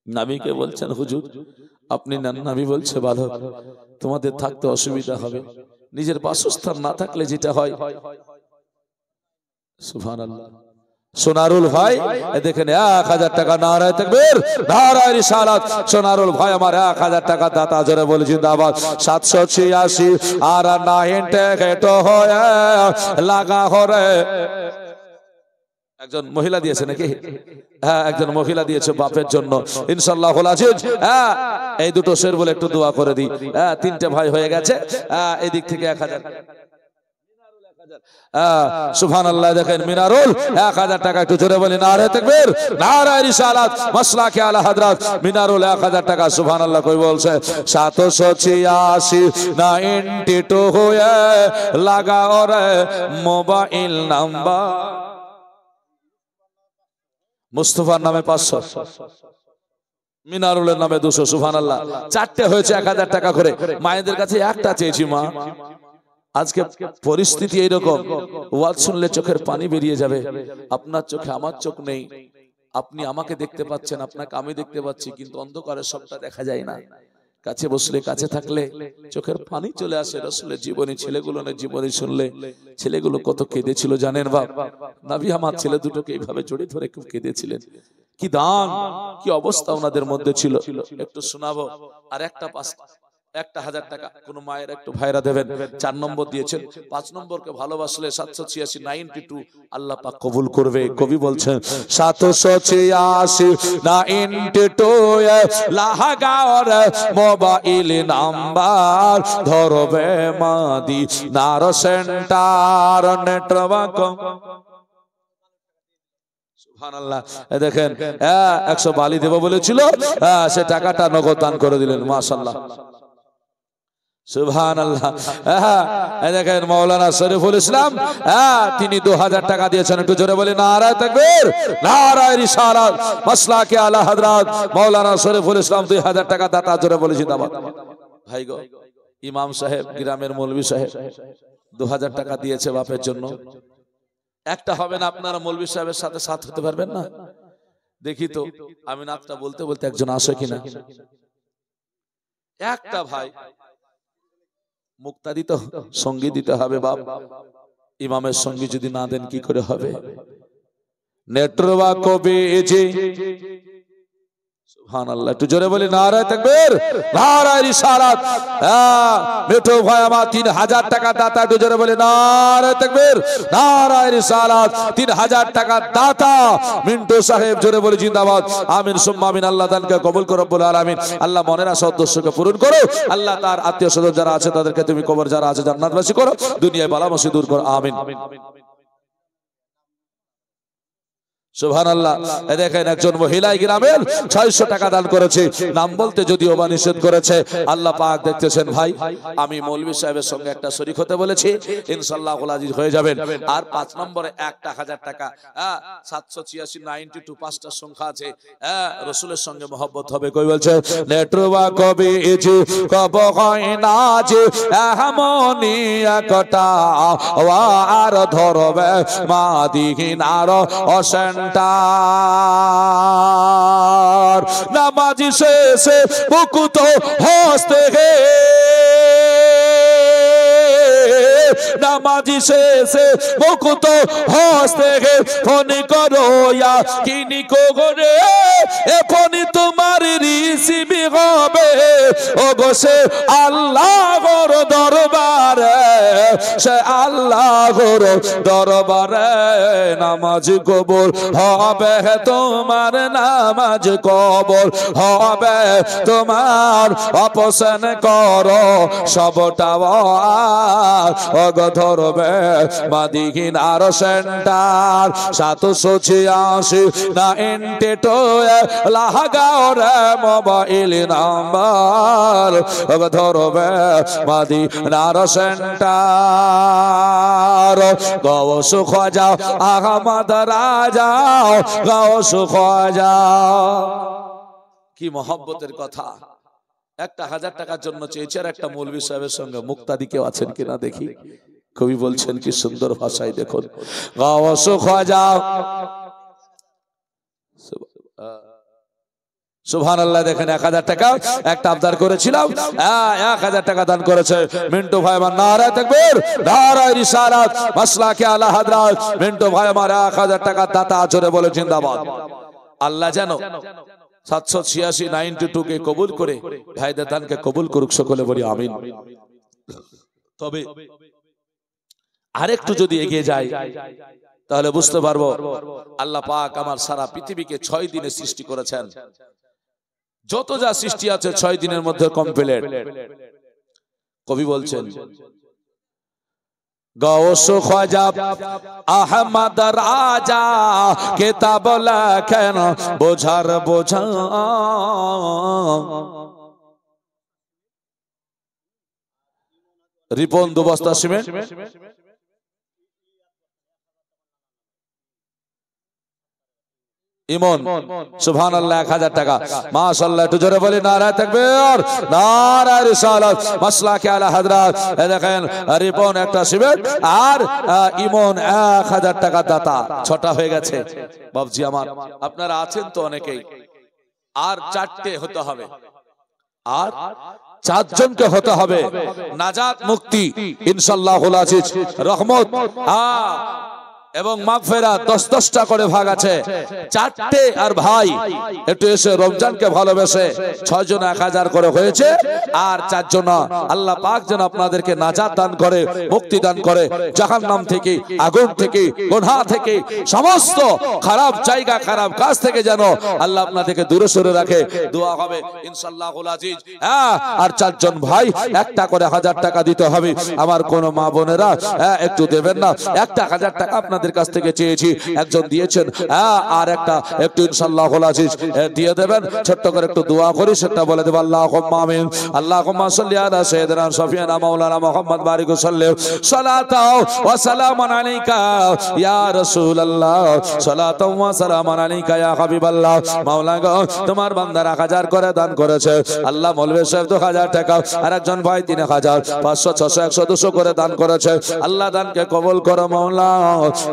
নবীকে বলছেন, হুজুর আপনি না, নবী বলছে ভালো, তোমাদের থাকতে অসুবিধা হবে, নিজের বাসস্থান না থাকলে যেটা হয়। সুবহানাল্লাহ। সোনারুল ভাই দেখেন 1000 টাকা, নারায়ে তাকবীর, নারায়ে রিসালাত। সোনারুল ভাই আমার 1000 টাকা দাতা, জোরে বলে জিন্দাবাদ। 786 আর 98 হয় লাগা হরে। একজন মহিলা দিয়েছে নাকি? হ্যাঁ একজন মহিলা দিয়েছে বাপের জন্য, ইনশাআল্লাহুল আজিজ। হ্যাঁ এই দুটো শের বলে একটু দোয়া করে দিই। হ্যাঁ 3টে ভাই হয়ে গেছে, এদিক থেকে 1000। সুবহানাল্লাহ। দেখেন মিনারুল 1000 টাকা, একটু জোরে বলি নারায়ে তাকবীর, নারায়ে রিসালাত, মাসলাকে আলা হযরত। মিনারুল 1000 টাকা, সুবহানাল্লাহ। কই বলছে 786 92 হয়ে লাগা ওরে মোবাইল নাম্বার। মুস্তাফার নামে 500, মিনারুলের নামে 200। সুবহানাল্লাহ। 4টে হয়েছে 1000 টাকা করে। মায়েদের কাছে একটা চেয়েছি, মা আজকে পরিস্থিতি এইরকম, ওয়াজ শুনলে চোখের পানি বেরিয়ে যাবে। আপনার চোখে আমার চোখ নেই, আপনি আমাকে দেখতে পাচ্ছেন, আপনাকে আমি দেখতে পাচ্ছি, কিন্তু অন্ধকারে সবটা দেখা যায় না। কাছে বসলে, কাছে থাকলে চোখের পানি চলে আসে। রাসূলের জীবনী, ছেলেগুলোর জীবনী শুনলে ছেলেগুলো কত কেঁদেছিল জানেন বাপ? নবী আমার ছেলে দুটোকে এইভাবে জড়িয়ে ধরে খুব কেঁদেছিলেন। কি দান, কি অবস্থা ওনাদের মধ্যে ছিল, একটু শোনাবো। আর একটা 1000 টাকা কোন মায়ের একটু ভাইরা দেবেন। 4 নম্বর দিয়েছেন, 5 নম্বরকে ভালোবাসলে 786 92 আল্লাহ পাক কবুল করবে। কবি বলছেন 786 92 লাহাগার মোবাইল নাম্বার ধরবে মাদি নার সেন্টার নেটওয়ার্ক। সুবহানাল্লাহ। দেখেন 100 বালি দেব বলেছিল, সে টাকাটা নগদ দান করে দিলেন। মাশাআল্লাহ, সুবহানাল্লাহ। দেখেন মাওলানা শরীফুল ইসলাম, তিনি 2000 টাকা দিয়েছেন। একটু জোরে বলি নারায়ে তাকবীর, নারায়ে রিসালাত, মাসলাকে আলা হযরত মাওলানা শরীফুল ইসলাম 2000 টাকা দাতা, জোরে বলি জিন্দাবাদ। ভাই গো, ইমাম সাহেব, গ্রামের মৌলভী সাহেব 2000 টাকা দিয়েছে বাপের জন্য। একটা হবে না? আপনারা মৌলভী সাহেবের সাথে সাথ হতে পারবেন না? দেখি তো আমি নাতটা বলতে বলতে একজন আসে কিনা। একটা ভাই মুক্তাদি তো সঙ্গী দিতে হবে বাপ, ইমামের সঙ্গী যদি না দেন কি করে হবে? নেটওয়ার্ক বেজে। সুবহানাল্লাহ। একটু জোরে বলি নারায়ে তাকবীর, নারায়ে রিসালাত। মিঠু ভাই আমার 3000 টাকা দাতা, একটু জোরে বলি নারায়ে তাকবীর, নারায়ে রিসালাত। 3000 টাকা দাতা মিন্টু সাহেব, জোরে বলি জিন্দাবাদ। আমিন সুম্মা আমিন। আল্লাহ দানকে কবুল করো রব্বুল আলামিন। আল্লাহ মনের আশা উদ্দেশ্যকে পূরণ করো। আল্লাহ তার আত্মীয় স্বজন যারা আছে তাদেরকে তুমি কবর যারা আছে জান্নাতবাসী করো, দুনিয়ায় বালা মুসিবত দূর করো। আমিন। সুবহানাল্লাহ। দেখেন একজন মহিলা গ্রামের 600 টাকা দান করেছে, নাম বলতে যদিও বা নিষেধ করেছে, আল্লাহ পাক দেখতেছেন। ভাই আমি মৌলভী সাহেবের সঙ্গে একটা শরীক হতে বলেছি, ইনশাআল্লাহ আজিজ হয়ে যাবেন। আর 5 নম্বরে 1000 টাকা 786 92 পাঁচটা সংখ্যা আছে, রাসূলের সঙ্গে মহব্বত হবে। কই বলছে নেটওয়া কবি ইজি কব হয় না যে এমনি একটা আর ধরবে মাদিনার অসেন্টার নামাজি শেষে বুকুত হস্তে হে নামাজি শেষে মুকুত হস্তে গে ফোন করো ইয়া কিনি কোগরে এ ফোনি তোমার রিসিভি হবে ও গো সে আল্লাহর দরবারে, সে আল্লাহর দরবারে নামাজ কবুল হবে তোমার, নামাজ কবুল হবে তোমার। অপছন্দ করো সবটা ধরবে মাদিনার সেন্টার 786 লাগাও রে মোবাইল নাম্বার ধরবে মাদিনার সেন্টার। গৌস খাজা আহমদ রাজা, গৌস খাজা। কি মহব্বতের কথা! 1000 টাকার জন্য চেয়েছে, আর একটা মৌলভী সাহেবের সঙ্গে মুক্তাদি কেউ আছেন কিনা দেখি। কবি বলছেন কি সুন্দর ভাষায়, দেখুন গাওস খাজা সুবহানাল্লাহ। দেখেন 1000 টাকা একটা আবদার করেছিলাম, 1000 টাকা দান করেছে মিন্টু ভাই আমার। নারায়ে তাকবীর, নারায়ে রিসালাত, মাসলাকে আলা হযরত মিন্টু ভাই আমার 1000 টাকা দাতা জোরে বলে জিন্দাবাদ। আল্লাহ জানো 786 92 কে কবুল করে ভাইদের দানকে কবুল করুক, সকলে বলি আমিন। তবে আরেকটু যদি এগিয়ে যায় তাহলে বুঝতে পারবো আল্লাহ পাক আমার সারা পৃথিবীকে 6 দিনে সৃষ্টি করেছেন। যত যা সৃষ্টি আছে 6 দিনের মধ্যে কমপ্লিট। কবি বলছেন গৌস খাজা আহমদ রাজা কিতাব লেখেন বোঝার বোঝা, রিপন 2 বস্তা সিমেন্ট, ইমন সুবহানাল্লাহ 1000 টাকা মাশাআল্লাহ। একটু জোরে বলি নারায়ে তাকবীর, নারায়ে রিসালাত, মাসলাকে আলা হযরত। দেখেন রিপন একটা সিমেন্ট আর ইমন 1000 টাকা দাতা, 6টা হয়ে গেছে। বাবজি আমার আপনারা আছেন তো অনেকেই, আর 4টে হতে হবে, আর 4 জনকে হতে হবে। নাজাত মুক্তি ইনশাআল্লাহুল আজিজ, রহমত এবং মাগফিরাত 10-10টা করে ভাগ আছে। 4টে আর ভাই একটু এসে রমজানকে ভালোবেসে 6 জন 1000 করে হয়েছে, আর 4 জন আল্লাহ পাক যেন আপনাদেরকে নাজাত দান করে, মুক্তি দান করে, জাহান্নাম থেকে, আগুন থেকে, গুনাহ থেকে, সমস্ত খারাপ জায়গা, খারাপ কাজ থেকে যেন আল্লাহ আপনাদেরকে দূরে সরে রাখে। দোয়া হবে ইনশাআল্লাহুল আজিজ। আর 4 জন ভাই একটা করে 1000 টাকা দিতে হবে। আমার কোন মা বোনেরা একটু দেবেন না? একটা 1000 টাকা আপনাদের কাছ থেকে চেয়েছি, একজন দিয়েছেন, আর একটা একটু ইনশাআল্লাহুল আজিজ দিয়ে দেবেন। ছোট্ট করে একটু দোয়া করি, সেটা বলে দেব। আল্লাহুম্মা আমিন। আল্লাহুম্মা সাল্লি আলা সাইয়্যিদিনা শাফিয়ানা মাওলানা মুহাম্মদ বারিক সাল্লাল্লাহু সালাতাও ওয়া সালামান আলাইকা ইয়া রাসূলুল্লাহ, সালাতাও ওয়া সালামান আলাইকা ইয়া হাবিবাল্লাহ। মাওলা গো তোমার বান্দার 1000 করে দান করেছে, আল্লাহ মৌলভী সাহেব 2000 টাকা, আর একজন ভাই 3000, 500, 600, 100, 200 করে দান করেছে। আল্লাহ দানকে কবুল করো মাওলা।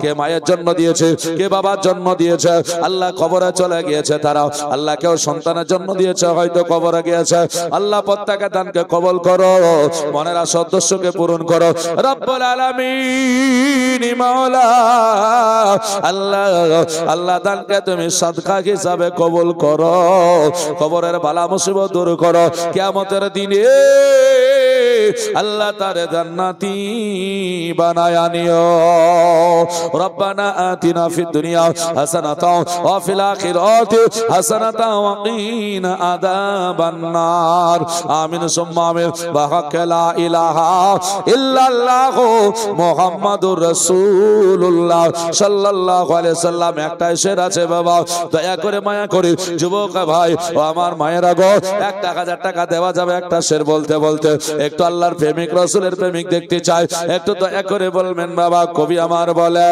কে মায়ের জন্ম দিয়েছে, কে বাবার জন্ম দিয়েছে, আল্লাহ কবরে চলে গিয়েছে তারা, আল্লাহ কেউ সন্তানের জন্ম দিয়েছে, হয়তো কবরে গিয়েছে, আল্লাহ প্রত্যেককে দানকে কবুল করো, মনের সদস্যকে পূরণ করো রব্বুল আলামিন। মাওলা আল্লাহ, আল্লাহ দানকে তুমি সাদকা হিসাবে কবুল করো, কবরের বালা মুসিবত দূর করো, কিয়ামতের দিনে আল্লাহ তারে জান্নাতি বানায়া নিও। রব্বানা আতিনা ফিদ দুনিয়া হাসানাতাও ওয়া ফিল আখিরাতি হাসানাতাও ওয়া কিনা আযাবান নার আমিন সুম্মা আমিন বিহাক্কি লা ইলাহা ইল্লাল্লাহ মুহাম্মাদুর রাসূলুল্লাহ সাল্লাল্লাহু আলাইহি সাল্লাম। একটাই শের আছে বাবা, দয়া করে মায়া করে যুবক ভাই ও আমার মায়েরা গো, 1,000 টাকা দেওয়া যাবে একটা শের বলতে বলতে। একটু আল্লাহর প্রেমিক রাসূলের প্রেমিক দেখতে চাই, একটু দয়া করে বলবেন বাবা। কবি আমার বলে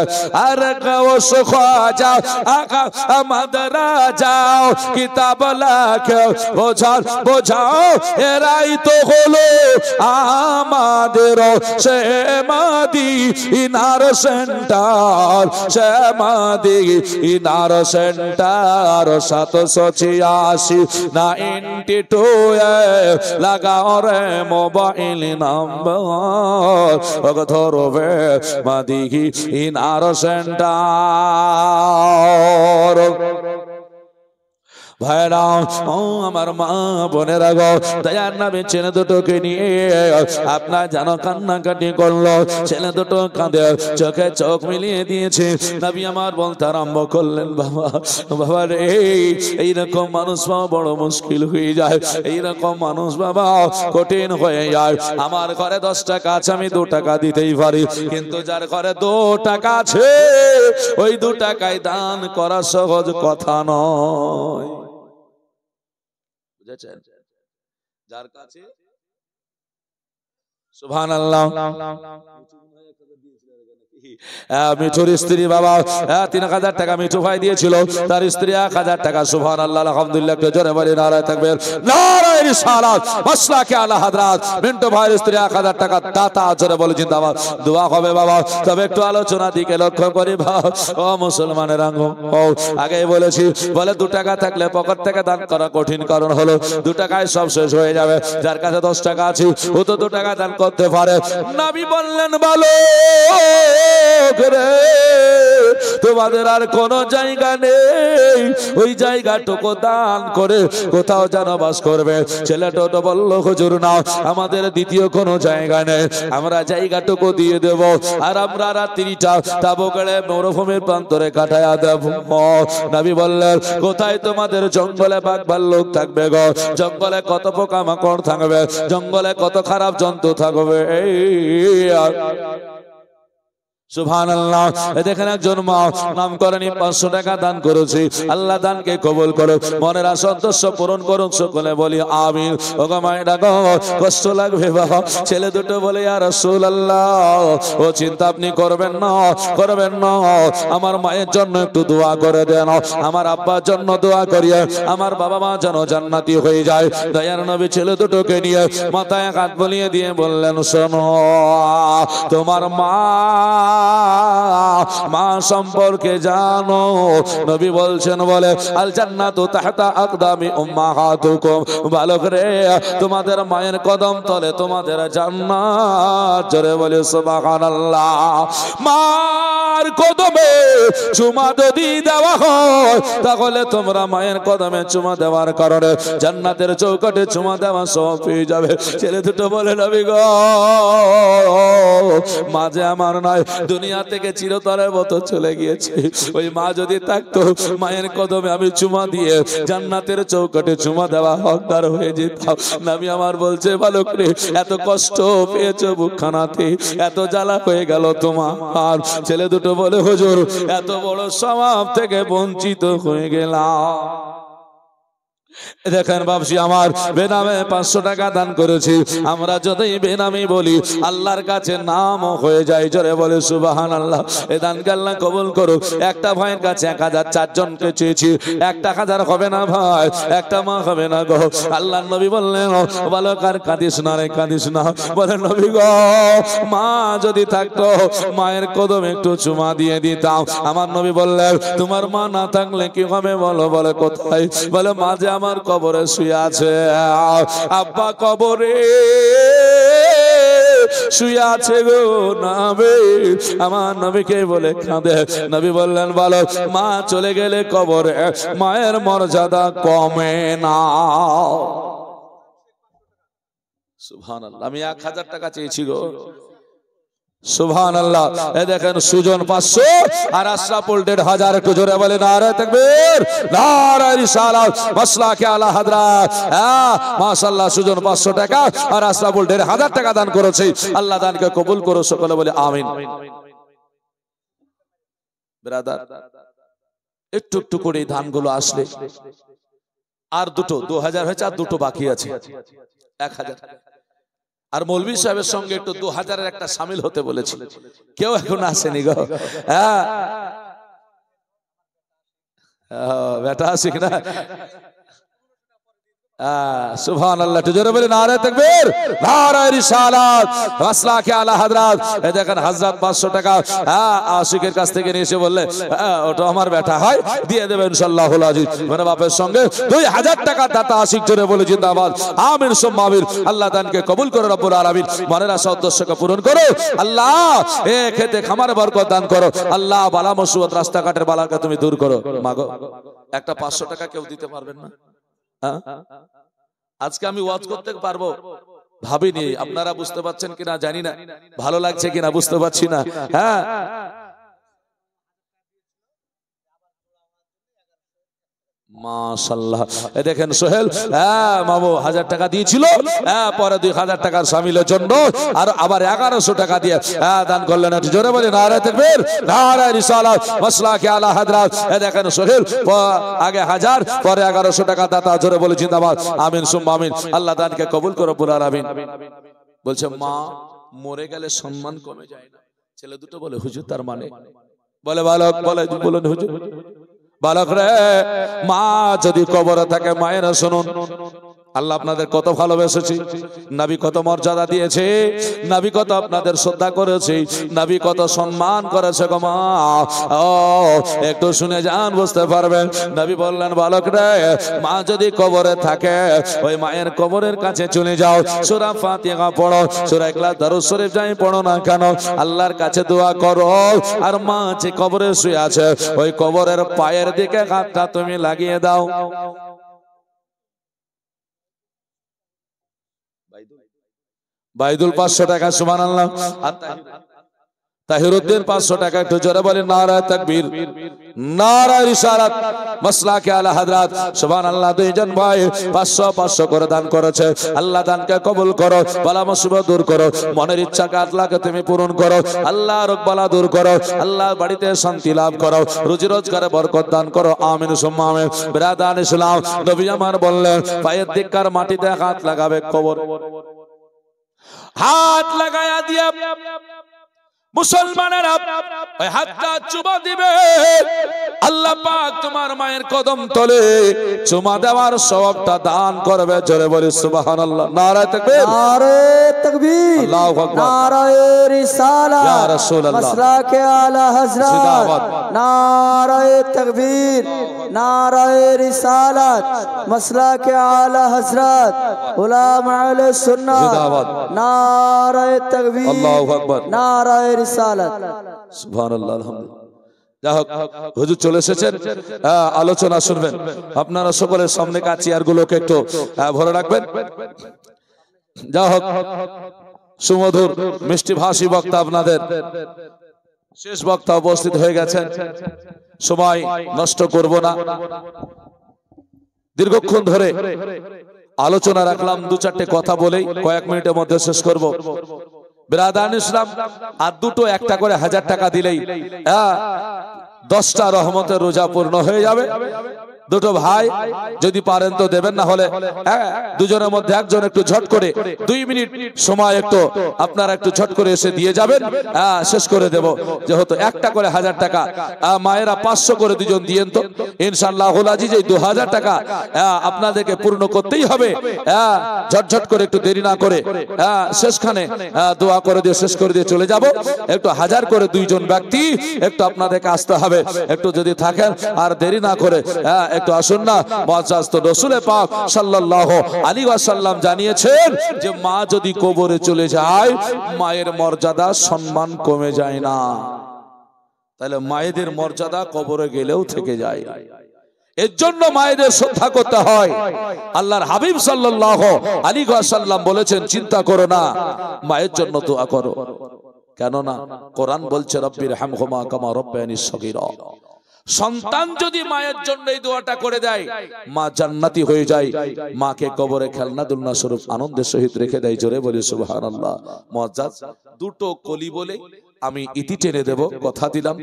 আর গাওস খাজা আকা আমাদের যাও কিতাব লাখে বোঝাও এরাই তো হলো আমাদের সেমাদি ইনার সেন্টার, সেমাদি ইনার সেন্টার 786 92 লাগাও রে মোবাইল নাম্বার ধরবে মাদিহি ইনার সেন্টার। ভাইরা ও আমার মা বোনেরা গো, দয়ার নামে ছেলে দুটোকে নিয়ে আপনার যেন কান্নাকাটি করলো। ছেলে দুটো কাঁদে চোখে চোখ মিলিয়ে দিয়েছে। নবী আমার বলতে আরম্ভ করলেন বাবা, বাবা রে এইরকম মানুষ পাওয়া বড় মুশকিল হয়ে যায়, এইরকম মানুষ বাবা কঠিন হয়ে যায়। আমার ঘরে 10 টাকা আছে, আমি 2 টাকা দিতেই পারি, কিন্তু যার ঘরে 2 টাকা আছে ওই 2 টাকায় দান করা সহজ কথা নয়। বুঝেছেন? যার কাছে সুবহানাল্লাহ মিঠুর স্ত্রী বাবা 3000 টাকা মিঠু ভাই দিয়েছিল, তার স্ত্রী 1000 টাকা। সুবহানাল্লাহ আলহামদুলিল্লাহ, একটু জোরে বলি নারায়ে তাকবীর, নারায়ে রিসালাত, মাসলাকে আলা হযরত। মিন্টু ভাইয়ের স্ত্রী 1000 টাকা দাতা, জোরে বলি জিন্দাবাদ। দোয়া হবে বাবা। তবে একটু আলোচনা দিকে লক্ষ্য করি বাবা ও মুসলমানের আঙ্গ। ও আগেই বলেছি, বলে 2 টাকা থাকলে পকেট থেকে দান করা কঠিন, কারণ হলো 2 টাকায় সব শেষ হয়ে যাবে। যার কাছে 10 টাকা আছে ও তো 2 টাকা দান করতে পারে। নবী বললেন বলো তোমাদের আর কোন জায়গা নেই, ওই জায়গাটুকু দান করে কোথাও যেন বাস করবে। ছেলেটা তো বলল হুজুর না, আমাদের দ্বিতীয় কোনো জায়গা নেই, আমরা জায়গাটুকু দিয়ে দেব, আর আমরা রাত্রিটা তাবুকেড়ে মরুভূমির প্রান্তরে কাটায়া দেব। নবী বললেন কোথায়? তোমাদের জঙ্গলে বাঘ ভাল্লুক থাকবে গো, জঙ্গলে কত পোকামাকড় থাকবে, জঙ্গলে কত খারাপ জন্তু থাকবে। সুবহানাল্লাহ। দেখেন একজন মা নাম করেনি 500 টাকা দান করেছি, আল্লাহ দানকে কবুল করো, মনের সন্তোষ পূরণ করুন, সকলে বলি আমিন। ওগো মায়েরা গো, কষ্ট লাগবে বাবা। ছেলে দুটো বলে ইয়া রাসূলুল্লাহ, ও চিন্তা আপনি করবেন না, করবেন না, আমার মায়ের জন্য একটু দোয়া করে দেন, আমার আব্বার জন্য দোয়া করিয়ে আমার বাবা মা যেন জান্নাতি হয়ে যায়। দয়ার নবী ছেলে দুটোকে নিয়ে মাথায় হাত বুলিয়ে দিয়ে বললেন শোনো, তোমার মা সম্পর্কে জানো? নবী বলছেন বলে আল জান্নাতু তাহতা আকদামি উম্মাহাতুকুম, ভালো করে তোমাদের মায়ের কদম তলে তোমাদের জান্নাত। জোরে বলে সুবহানাল্লাহ। মার কদমে চুমা যদি দেওয়া হয় তাহলে তোমরা মায়ের কদমে চুমা দেওয়ার কারণে জান্নাতের চৌকাঠে চুমা দেওয়া সব পেয়ে যাবে। ছেলে দুটো বলে নবী গো, মা যে আমার নয়, দুনিয়া থেকে চিরতরের মতো চলে গিয়েছে, ওই মা যদি থাকতো মায়ের কদমে আমি চুমা দিয়ে জান্নাতের চৌকাঠে চুমা দেওয়া হকদার হয়ে যেতাম। নবী আমার বলছে ভালো করে, এত কষ্ট পেয়েছো বুকখানাতে, এত জ্বালা হয়ে গেল তোমার। আর ছেলে দুটো বলে হুজুর এত বড় সওয়াব থেকে বঞ্চিত হয়ে গেলাম। দেখেন বাবজি আমার, বেনামে 500 টাকা দান করেছি। আমরা যদি বেনামি বলি আল্লাহর কাছে নাম হয়ে যায়। জোরে বলে সুবহানাল্লাহ। এই দানকে আল্লাহ কবুল করুক। একটা ভাইয়ের কাছে 1000, 4 জনকে চেয়েছি, 1000 হবে না ভাই, একটা মা হবে না গো। আল্লাহর নবী বললেন বলো কার কাঁদিস না রে, কাঁদিস না। বলে নবী গো, মা যদি থাকতো মায়ের কদমে একটু চুমা দিয়ে দিতাম। আমার নবী বললেন তোমার মা না থাকলে কি হবে বলো? বলে কোথায়? বলে মা যে আমার কবরে শুয়ে আছে, আব্বা কবরে শুয়ে আছে গো নবী। আমার নবীকে বলে কাঁদে। নবী বললেন বলো মা চলে গেলে কবরে মায়ের মর্যাদা কমে না। সুবহানাল্লাহ। আমি 1000 টাকা চেয়েছি গো, সুবহানাল্লাহ। এই দেখেন সুজন 500 আর আশরাফুল 1500। একটু জোরে বলে নারে তাকবীর, নারে রিসালাত, মাসলাকে আলা হযরত। মাশাআল্লাহ, সুজন 500 টাকা আর আশরাফুল 1500 টাকা দান করেছে। আল্লাহ দানকে কবুল করো, সকলে বলে আমিন। ব্রাদার, একটু একটু করে ধানগুলো আসলে আর দুটো 2000 হয়েছে, আর দুটো বাকি আছে 1000। আর মৌলভী সাহেবের সঙ্গে একটু 2000-এর একটা শামিল হতে বলেছি, কেউ এখন আসেনি গো। বেটা আসিক না। সুবহানাল্লাহ, জোরে বলে নারে তাকবীর, নারে রিসালাত, মাসলাকে আলা হযরত। এই দেখেন হযরত 500 টাকা আশিকের কাছ থেকে নিয়ে এসে বললে ওটা আমার বেটা হয়, দিয়ে দেবে ইনশাআল্লাহুল আজিজ। মানে বাপের সঙ্গে 2000 টাকা দাতা আশিক, জোরে বলে জিন্দাবাদ, আমিন সুম্মা আমিন। আল্লাহ দানকে কবুল করো রব্বুল আলামিন, মনের আশা উদ্দেশ্যকে পূরণ করো। আল্লাহ এ খেতে খামারে বরকত দান করো। আল্লাহ বালা মুসিবত রাস্তাঘাটের বালাকে তুমি দূর করো। মাগো একটা 500 টাকা কেউ দিতে পারবেন না? আজকে আমি ওয়াজ করতে পারবো ভাবিনি, আপনারা বুঝতে পারছেন কিনা জানি না, ভালো লাগছে কিনা বুঝতে পারছি না। হ্যাঁ, মাশাআল্লাহ। এই দেখেন সোহেল মামু 1000 টাকা দিয়েছিল, পরে 2000 টাকার শামিলের জন্য আর আবার 1100 টাকা দিয়ে দান করলেন। জোরে বলি নারে তাকবীর, নারে রিসালাত, মাসলাকে আলা হযরত। এই দেখেন সোহেল আগে 1000 পরে 1100 টাকা দাতা, জোরে বলি জিন্দাবাদ, আমিন সুম্মা আমিন। আল্লাহ দানকে কবুল করো রব্বুল আলামিন। বলছে মা মরে গেলে সম্মান কমে যায় না। ছেলে দুটো বলে হুজুর তার মানে? বলে বালক, বলে বলুন হুজুর। বালক রে, মা যদি কবরে থাকে, মায়েরা শুনুন, আল্লাহ আপনাদের কত ভালোবেসেছি, নবী কত মর্যাদা দিয়েছে, নবী কত আপনাদের শ্রদ্ধা করেছে, নবী কত সম্মান করেছে গো মা। ও একটু শুনে যান, বুঝতে পারবেন। নবী বললেন বালক রে, মা যদি কবরে থাকে, ওই মায়ের কবরের কাছে চলে যাও, সূরা ফাতিহা পড়ো, সূরা ইখলাস দরুদ শরীফ যাই পড়ো না কেন, আল্লাহর কাছে দোয়া করো। আর মা যে কবরে শুয়ে আছে, ওই কবরের পায়ের দিকে হাতটা তুমি লাগিয়ে দাও। বাইদুল 500 টাকা, সুবহানাল্লাহ। তাহিরউদ্দিন 500 টাকা, একটু জোরে বলেন নারে তাকবীর, নারে রিসালাত, মাসলাকে আলা হযরত। সুবহানাল্লাহ, দুইজন ভাই 500 করে দান করেছে। আল্লাহ দানকে কবুল করো, বালা মুসিবত দূর করো, মনের ইচ্ছাকে আল্লাহকে তুমি পূরণ করো। আল্লাহ রোগ বালা দূর করো, আল্লাহ বাড়িতে শান্তি লাভ করো, রুজি রোজগারে বরকত দান করো, আমিন সুম্মা আমিন। বিরাদান ইসলাম, নবী আমার বললেন পায়ের দিককার মাটিতে হাত লাগাবে, কবর হাত লাগায়া দিয়া মুসলমানেরা ওই হাতটা চুমা দিবে। আল্লাহ পাক তোমার মায়ের কদম তলে চুমা দেওয়ার সওয়াবটা দান করবে। জোরে বলি সুবহানাল্লাহ, নারে তাকবীর, নারে তাকবীর, আল্লাহু আকবার, নারে রিসালাত, ইয়া রাসূলুল্লাহ, মাসলাকে আলা হযরত, নারে তাকবীর, নারে রিসালাত, মাসলাকে আলা হযরত, উলামা আহলে সুন্নাহ, নারে তাকবীর, আল্লাহু আকবার, নারে রিসালাত। সুবহানাল্লাহ, আলহামদুলিল্লাহ। যাই হোক, হুজুর চলে এসেছেন, আলোচনা শুনবেন। আপনারা সকলের সামনে চেয়ারগুলোকে একটু ভরে রাখবেন। যাই হোক, সুমধুর মিষ্টি ভাষী বক্তা আপনাদের শেষ বক্তা উপস্থিত হয়ে গেছেন। সময় নষ্ট করব না, দীর্ঘক্ষণ ধরে আলোচনা রাখলাম, 2-4টে কথা বলেই কয়েক মিনিটের মধ্যে শেষ করব। বিরাদান ইসলাম, আর দুটো একটা করে 1000 টাকা দিলেই 10টা রহমতের রোজা পূর্ণ হয়ে যাবে। দুটো ভাই যদি পারেন তো দেবেন, না হলে দুজনের মধ্যে একজন একটু ঝট করে 2 মিনিট সময় একটু আপনারা একটু ঝট করে এসে দিয়ে যাবেন, শেষ করে দেব। যেহেতু একটা করে 1000 টাকা, মায়েরা 500 করে দুজন দিয়েন তো ইনশাআল্লাহুল আজিজ। এই 2000 টাকা আপনাদেরকে পূর্ণ করতেই হবে। ঝটঝট করে একটু দেরি না করে শেষখানে দোয়া করে দিয়ে শেষ করে দিয়ে চলে যাব। একটু 1000 করে দুইজন ব্যক্তি একটু আপনাদেরকে আসতে হবে। একটু যদি থাকেন আর দেরি না করে একটু আসুন না। মুআজ্জাজ তো রাসূল পাক সাল্লাল্লাহু আলাইহি ওয়াসাল্লাম জানিয়েছেন যে মা যদি কবরে চলে যায়, মায়ের মর্যাদা সম্মান কমে যায় না। তাহলে মায়েদের মর্যাদা কবরে গেলেও থেকে যায়। এর জন্য মায়েদের শ্রদ্ধা করতে হয়। আল্লাহর হাবিব সাল্লাল্লাহু আলাইহি ওয়াসাল্লাম বলেছেন, চিন্তা করো না, মায়ের জন্য দোয়া করো। কেননা কোরআন বলছে রব্বির হামহুমা কামা রাব্বায়ানি সগীরা। সন্তান যদি মায়ের জন্য এই দোয়াটা করে দেয়, মা জান্নাতি হয়ে যায়, মাকে কবরে খেলনা দুলনা স্বরূপ আনন্দের সহিত রেখে দেয়। জোরে বলি সুবহানাল্লাহ। মুআজ্জাজ, দুটো কলি বলে আমি ইতি টেনে দেব, কথা দিলাম।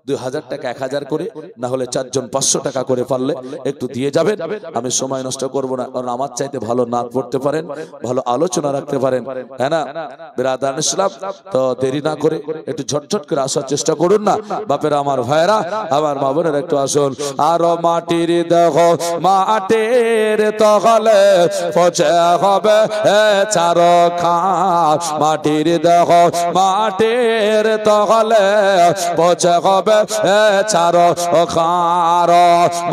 2000 টাকা 1000 করে, না হলে 4 জন 500 টাকা করে পারলে একটু দিয়ে যাবেন। আমি সময় নষ্ট করব না, কারণ আমার চাইতে ভালো নাত পড়তে পারেন, ভালো আলোচনা রাখতে পারেন, হ্যাঁ না বিরাদার ইসলাম। তো দেরি না করে একটু ঝটঝট করে আসার চেষ্টা করুন না বাপেরা, আমার ভাইরা, আমার মা বোনেরা একটু আসুন। আর মাটির দেহ মাটির তহলে পচে হবে চার খান, মাটির দেহ মাটির তহলে পচে হবে চার খার,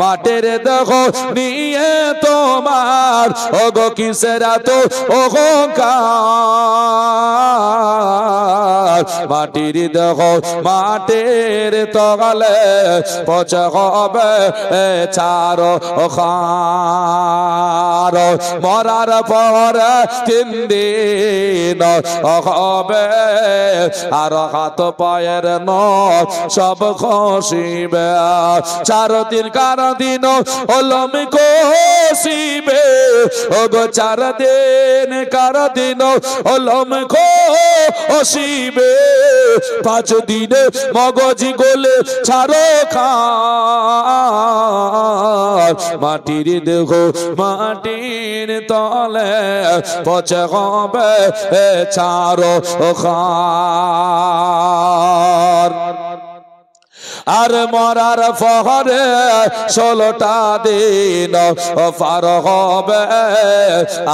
মাটির দেহ নিয়ে তোমার ওগো কিসের তো অহংকার, মাটির দেহ মাটির তহলে পচে হবে চার খার, মরার পরে 3 দিন হবে আর হাত পায়ের নখ সব খসিবে, 4 দিন কার দিন ওলম খসিবে, ওগো 4 দিন কার দিন ওলম খসিবে, 5 দিনে মগজ গোলে ছাড়ো খার, মাটির দেহ মাটির তলে পচে হবে চার খার। আর মরার পরে 16টা দিন পার হবে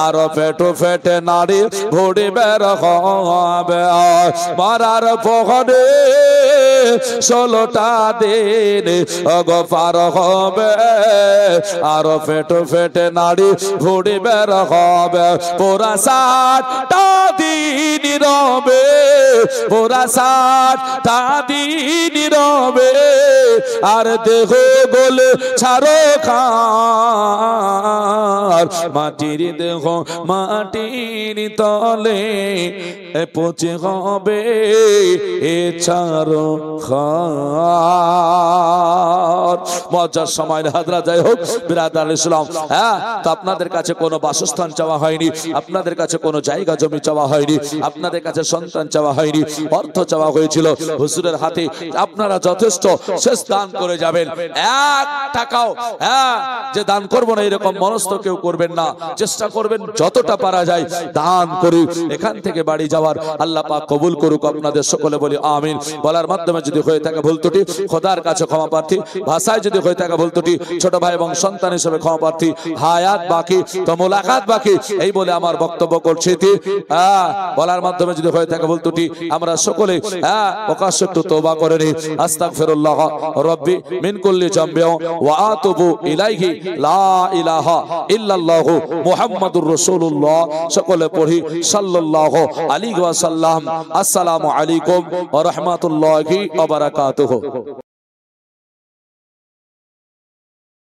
আর পেটু ফেটে নাড়ি ভুড়ি বের হবে, মরার পরে 16টা দিন পার হবে আর পেটু ফেটে নাড়ি ভুড়ি বের হবে, পুরা 60টা দিন রবে, পুরা 60টা দিন রবে আর দেহ গোলে ছাড়ো খার, মাটির দেহ মাটির তলে পচে হবে ছাড়ো খার। মজার সময় হাজরা যাই হোক বিরাদার ইসলাম, হ্যাঁ তো আপনাদের কাছে কোনো বাসস্থান চাওয়া হয়নি, আপনাদের কাছে কোনো জায়গা জমি চাওয়া হয়নি, আপনাদের কাছে সন্তান চাওয়া হয়নি, অর্থ চাওয়া হয়েছিল। হুজুরের হাতে আপনারা যথেষ্ট শেষ দান করে যাবেন, 1 টাকাও যে দান করবো না এরকম মনস্থ কেউ করবেন না, চেষ্টা করবেন যতটা পারা যায় দান করি। এখান থেকে বাড়ি যাওয়ার আল্লাহ পাক কবুল করুক আপনাদের সকলে বলি আমিন। বলার মাধ্যমে যদি হয়ে থাকে ভুল ত্রুটি খোদার কাছে ক্ষমা প্রার্থী, ভাষায় যদি হয়ে থাকে ভুল ত্রুটি ছোট ভাই এবং সন্তান হিসেবে ক্ষমা প্রার্থী। হায়াত বাকি তো মোলাকাত বাকি, এই বলে আমার বক্তব্য করছি। বলার মাধ্যমে যদি হয়ে থাকে ভুল ত্রুটি আমরা সকলে প্রকাশ্য একটু তওবা করে নিই। আস্তাগফিরুল্লাহ রব্বি মিন কুল্লি জামবি ওয়া আতুবু ইলাইহি লা ইলাহা ইল্লাল্লাহু মুহাম্মাদুর রাসূলুল্লাহ। সকলে পড়ি সাল্লাল্লাহু আলাইহি ওয়া সাল্লাম। আসসালামু আলাইকুম ওয়া রাহমাতুল্লাহি ওয়া বারাকাতুহু।